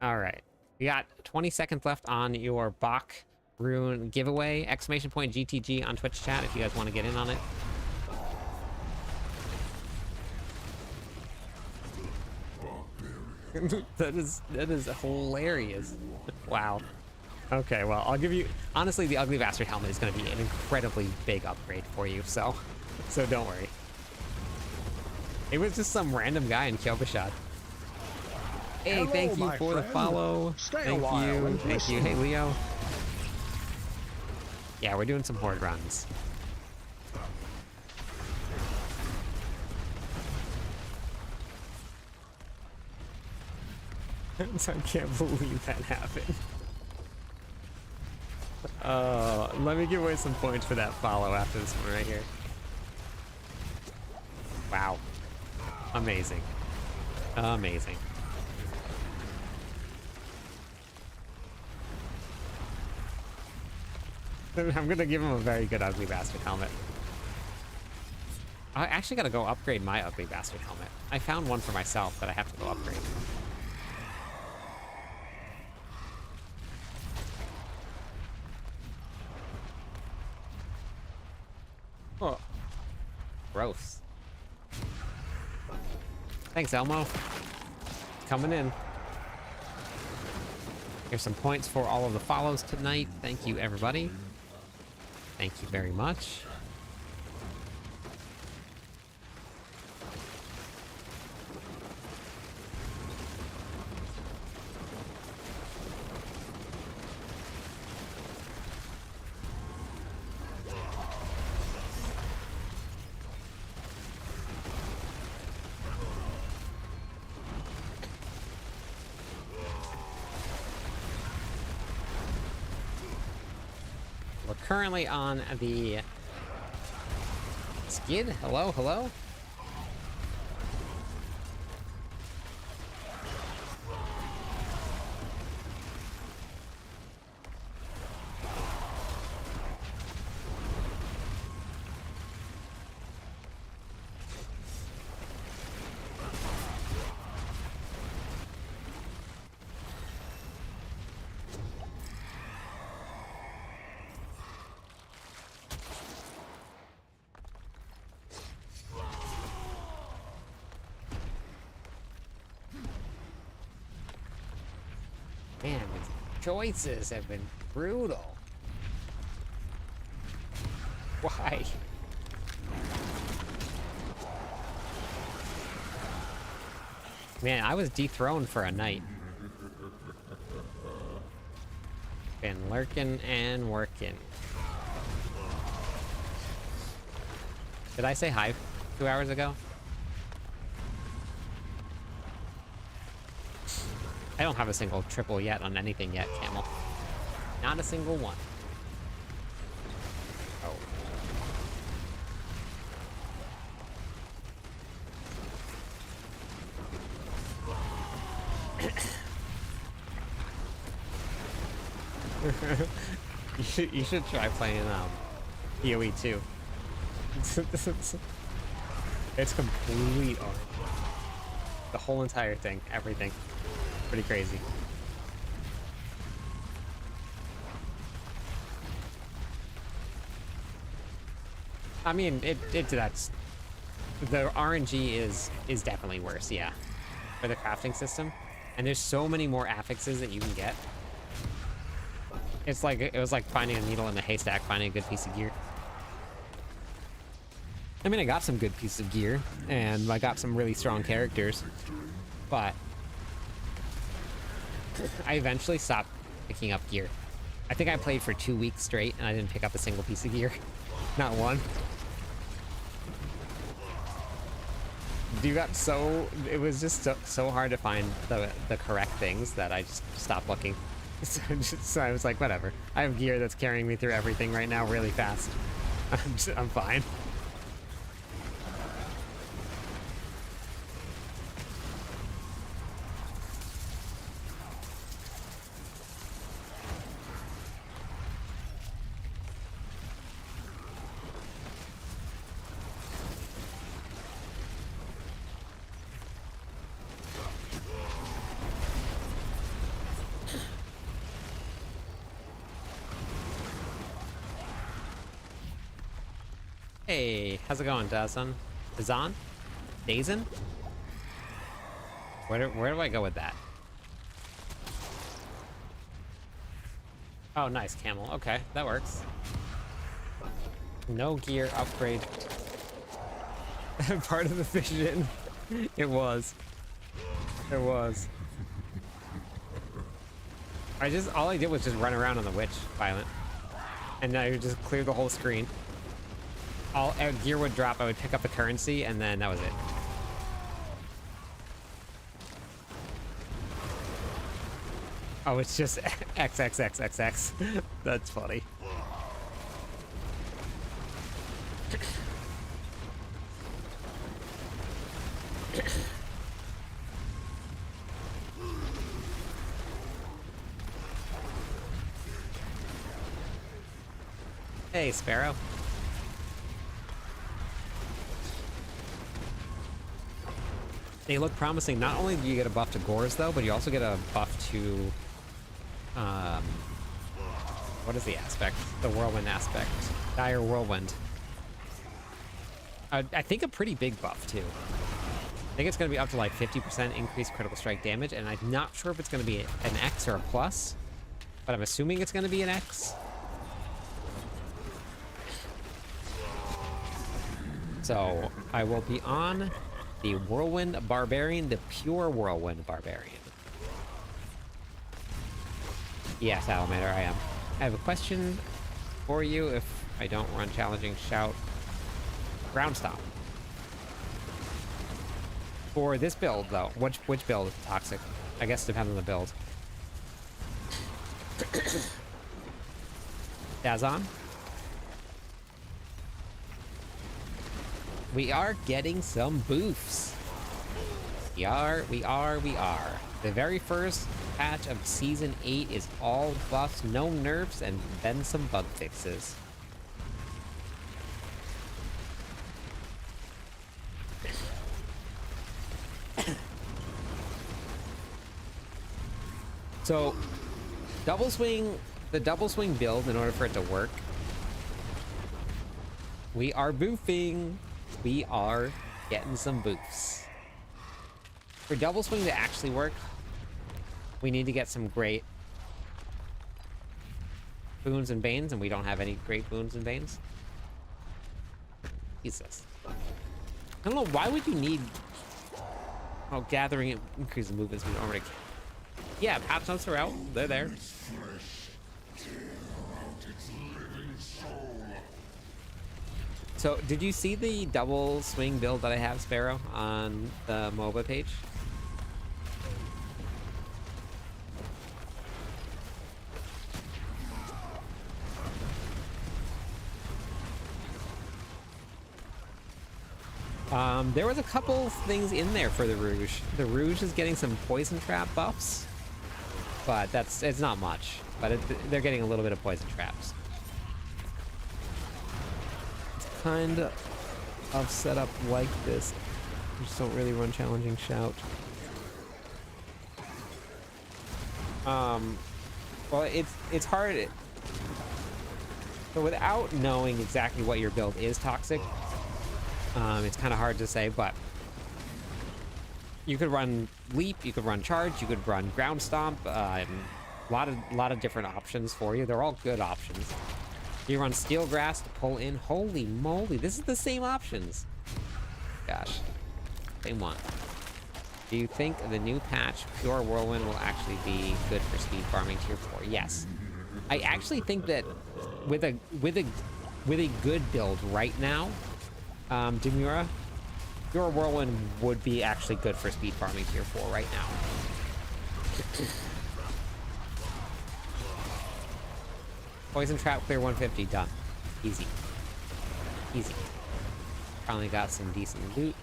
All right. We got 20 seconds left on your Bach rune giveaway. !GTG on Twitch chat if you guys want to get in on it. that is hilarious. Wow. Okay, well, I'll give you... Honestly, the ugly bastard helmet is going to be an incredibly big upgrade for you, so don't worry. It was just some random guy in Kyobashad. Hey, Hello, thank you my for the friend. follow. Stay a Thank while you. and Thank you. listen. Hey, Leo. Yeah, we're doing some horde runs. I can't believe that happened. Let me give away some points for that follow after this one right here. Wow. Amazing. Amazing. I'm gonna give him a very good ugly bastard helmet. I actually gotta go upgrade my ugly bastard helmet. I found one for myself that I have to go upgrade. Oh. Gross. Thanks, Elmo. Coming in. Here's some points for all of the follows tonight. Thank you, everybody. Thank you very much. We're currently on the skid. Hello, hello. Man, the choices have been brutal. Why? Man, I was dethroned for a night. Been lurking and working. Did I say hi 2 hours ago? I don't have a single triple yet on anything yet, Camel. Not a single one. Oh. You should try playing PoE too. It's complete orange. The whole entire thing, everything. Pretty crazy. I mean, that's the RNG is definitely worse, yeah, for the crafting system. And there's so many more affixes that you can get. It's like it was like finding a needle in a haystack, finding a good piece of gear. I mean, I got some good pieces of gear, and I got some really strong characters, but I eventually stopped picking up gear. I think I played for 2 weeks straight, and I didn't pick up a single piece of gear. Not one. You got it was just so hard to find the correct things that I just stopped looking. So I was like, whatever. I have gear that's carrying me through everything right now really fast. I'm fine. Hey, how's it going, Dazan? Dazan? Dazan? Where do I go with that? Oh, nice, camel. Okay, that works. No gear upgrade. Part of the vision. It was. It was. All I did was just run around on the witch, violent. And I would just clear the whole screen. Gear would drop, I would pick up the currency, and then that was it. Oh, it's just XXXXX. That's funny. Hey, Sparrow. They look promising. Not only do you get a buff to Gores, though, but you also get a buff to... what is the aspect? The Whirlwind aspect. Dire Whirlwind. I think a pretty big buff, too. I think it's going to be up to like 50% increased critical strike damage, and I'm not sure if it's going to be an X or a plus, but I'm assuming it's going to be an X. So, I will be on the Whirlwind Barbarian, the pure Whirlwind Barbarian. Yes, Salamander, I am. I have a question for you if I don't run challenging shout. Ground stomp. For this build, though, which build is toxic? I guess it depends on the build. Dazon? We are getting some boofs. We are. The very first patch of Season 8 is all buffs, no nerfs, and then some bug fixes. So, the double swing build, in order for it to work, we are boofing. We are getting some boofs. For double swing to actually work, we need to get some great boons and banes, and we don't have any great boons and banes. Jesus. I don't know, why would you need... Oh, gathering it increases movement speed already. Yeah, patch notes are out. They're there. So, did you see the double swing build that I have, Sparrow, on the MOBA page? There was a couple things in there for the Rouge. The Rouge is getting some poison trap buffs. but it's not much. But they're getting a little bit of poison traps. It's kind of set up like this. You just don't really run challenging shout. Well, it's hard. So without knowing exactly what your build is toxic, it's kind of hard to say, but you could run leap, you could run charge, you could run ground stomp, a lot of different options for you. They're all good options. You run steel grass to pull in. Holy moly, this is the same options. Gosh, same one. Do you think the new patch, Pure Whirlwind, will actually be good for speed farming tier 4? Yes. I actually think that with a good build right now, Demura, Pure Whirlwind would be actually good for speed farming tier 4 right now. Poison trap, clear 150, done. Easy. Easy. Finally got some decent loot.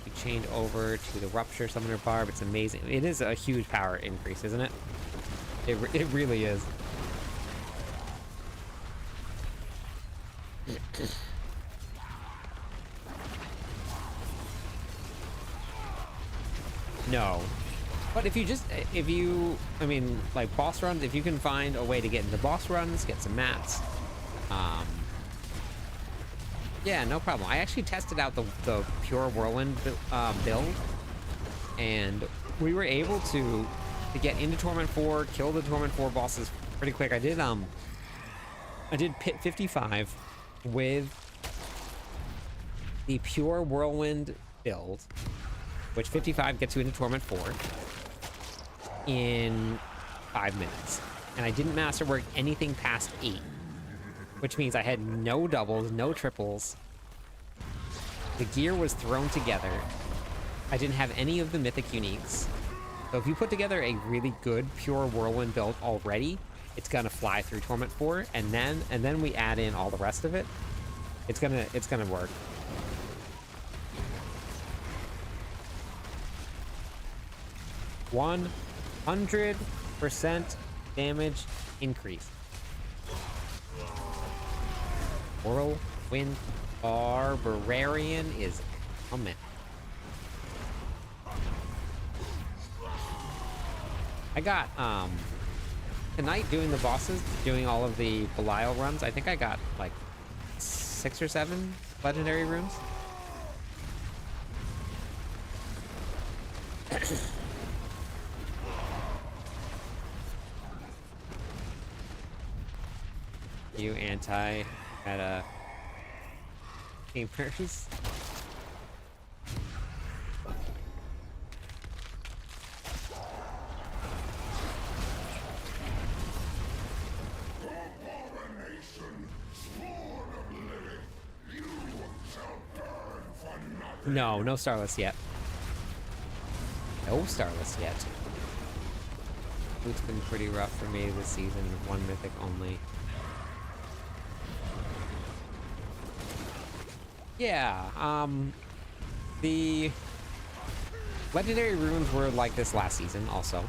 We chained over to the Rupture Summoner Barb. It's amazing. It is a huge power increase, isn't it? It really is. No. But if you, I mean, like boss runs, if you can find a way to get into boss runs, get some mats, yeah, no problem. I actually tested out the Pure Whirlwind build, and we were able to get into Torment 4, kill the Torment 4 bosses pretty quick. I did Pit 55 with the Pure Whirlwind build, which 55 gets you into Torment 4 in 5 minutes. And I didn't masterwork anything past 8. Which means I had no doubles, no triples. The gear was thrown together. I didn't have any of the mythic uniques. So if you put together a really good Pure Whirlwind build already, it's gonna fly through Torment 4, and then we add in all the rest of it. It's gonna work. One 100% damage increase. Whirlwind Barbarian is coming. I got, tonight doing the bosses, doing all of the Belial runs, I think I got like 6 or 7 legendary runes. You anti-meta gamers. No Starless yet. No Starless yet. It's been pretty rough for me this season. 1 mythic only. Yeah, the legendary runes were like this last season also.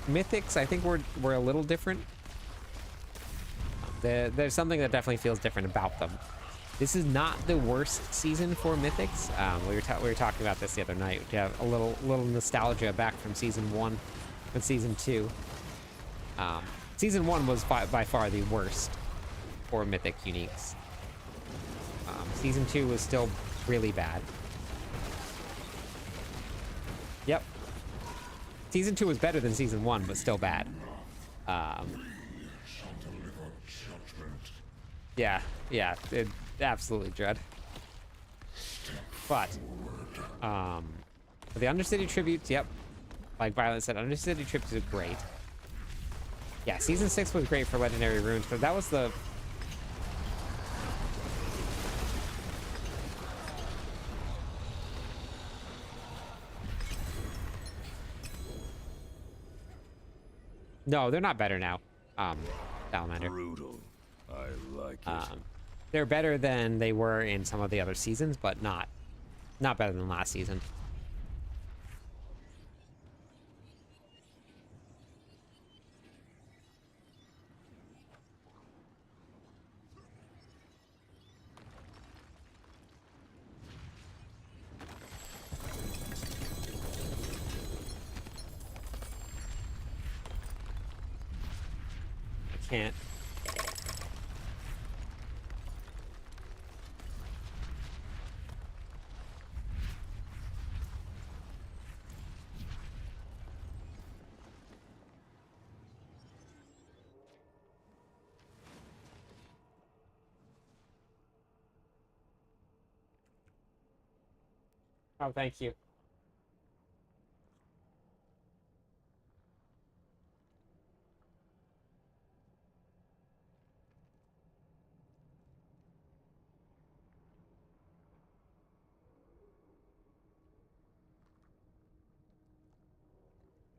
Mythics, I think were a little different. There's something that definitely feels different about them. This is not the worst season for mythics. We were talking about this the other night. We have a little nostalgia back from season 1 and season 2. Season 1 was by far the worst for mythic uniques. Season 2 was still really bad. Yep. Season 2 was better than season 1, but still bad. Yeah, it absolutely dread. But the Undercity tributes, yep. Like Violet said, Undercity tributes are great. Yeah, season 6 was great for legendary runes, but that was the No, they're not better now. Salamander. Brutal. I like it. They're better than they were in some of the other seasons, but not better than last season. can't. Oh, thank you.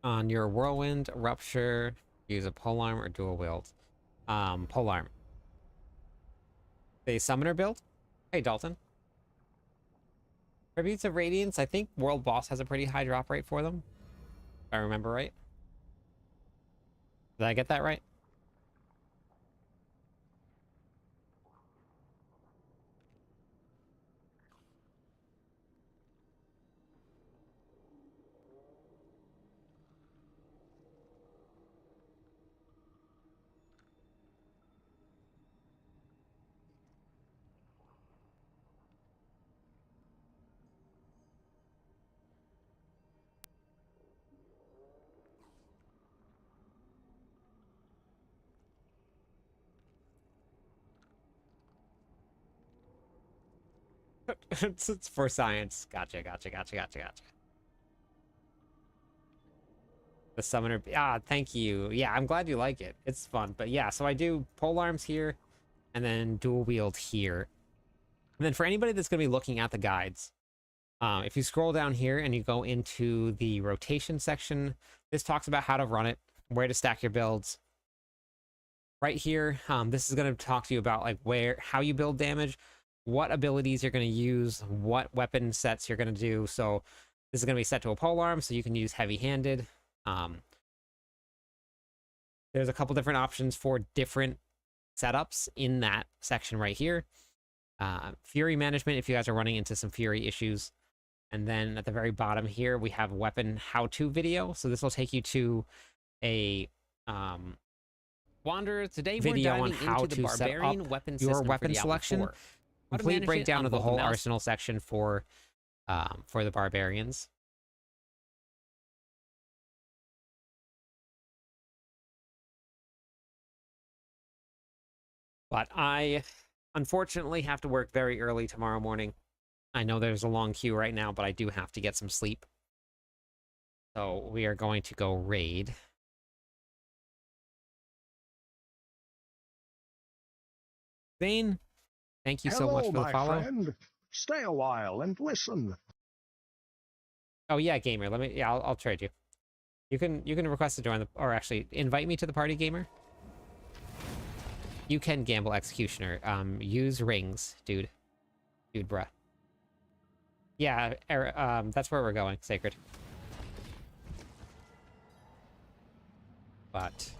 On your whirlwind, rupture, use a polearm or dual wield. Polearm. The summoner build? Hey, Dalton. Tributes of Radiance, I think World Boss has a pretty high drop rate for them. If I remember right. Did I get that right? It's for science. Gotcha. The summoner. Ah, thank you. Yeah, I'm glad you like it. It's fun. But yeah, so I do pole arms here and then dual wield here. And then for anybody that's going to be looking at the guides, if you scroll down here and you go into the rotation section, this talks about how to run it, where to stack your builds. Right here, this is going to talk to you about like how you build damage, what abilities you're going to use, what weapon sets you're going to do. So this is going to be set to a polearm, so you can use heavy-handed. There's a couple different options for different setups in that section right here. Fury management, if you guys are running into some Fury issues. And then at the very bottom here, we have weapon how-to video. So this will take you to a Wanderer, today video we're on diving how into the to set Barbarian up weapon your system weapon for Diablo selection. 4. How to Complete manage it breakdown on of the both whole mouse arsenal section for the Barbarians. But I unfortunately have to work very early tomorrow morning. I know there's a long queue right now, but I do have to get some sleep. So we are going to go raid. Zane, thank you so much Hello, for the my follow. friend. Stay a while and listen. Oh yeah, gamer. I'll trade you. You can request to join the, or actually invite me to the party, gamer. You can gamble executioner. Use rings, dude, bruh. Yeah, that's where we're going, Sacred. But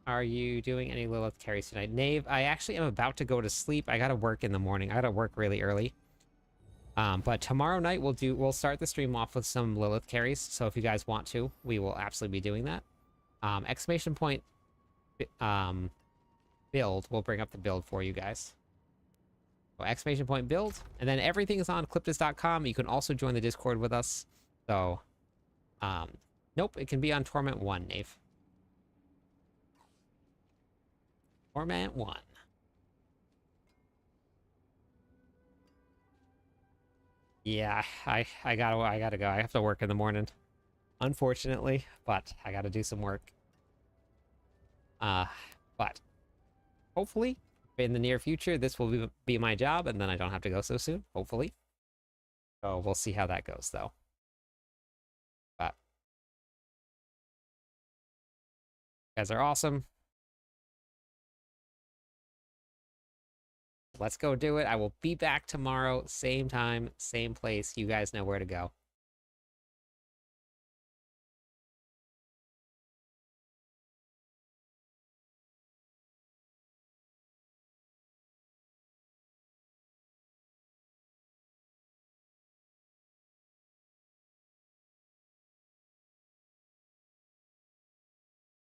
are you doing any Lilith carries tonight? Knave, I actually am about to go to sleep. I gotta work in the morning. I gotta work really early. But tomorrow night we'll start the stream off with some Lilith carries. So if you guys want to, we will absolutely be doing that. Exclamation point build. We'll bring up the build for you guys. So exclamation point build, and then everything is on cliptus.com. You can also join the Discord with us. So, nope, it can be on Torment 1, Nave. Torment 1. Yeah, I gotta go. I have to work in the morning, unfortunately, but I gotta do some work. But hopefully in the near future, this will be my job, and then I don't have to go so soon, hopefully. So we'll see how that goes, though. But you guys are awesome. Let's go do it. I will be back tomorrow, same time, same place. You guys know where to go.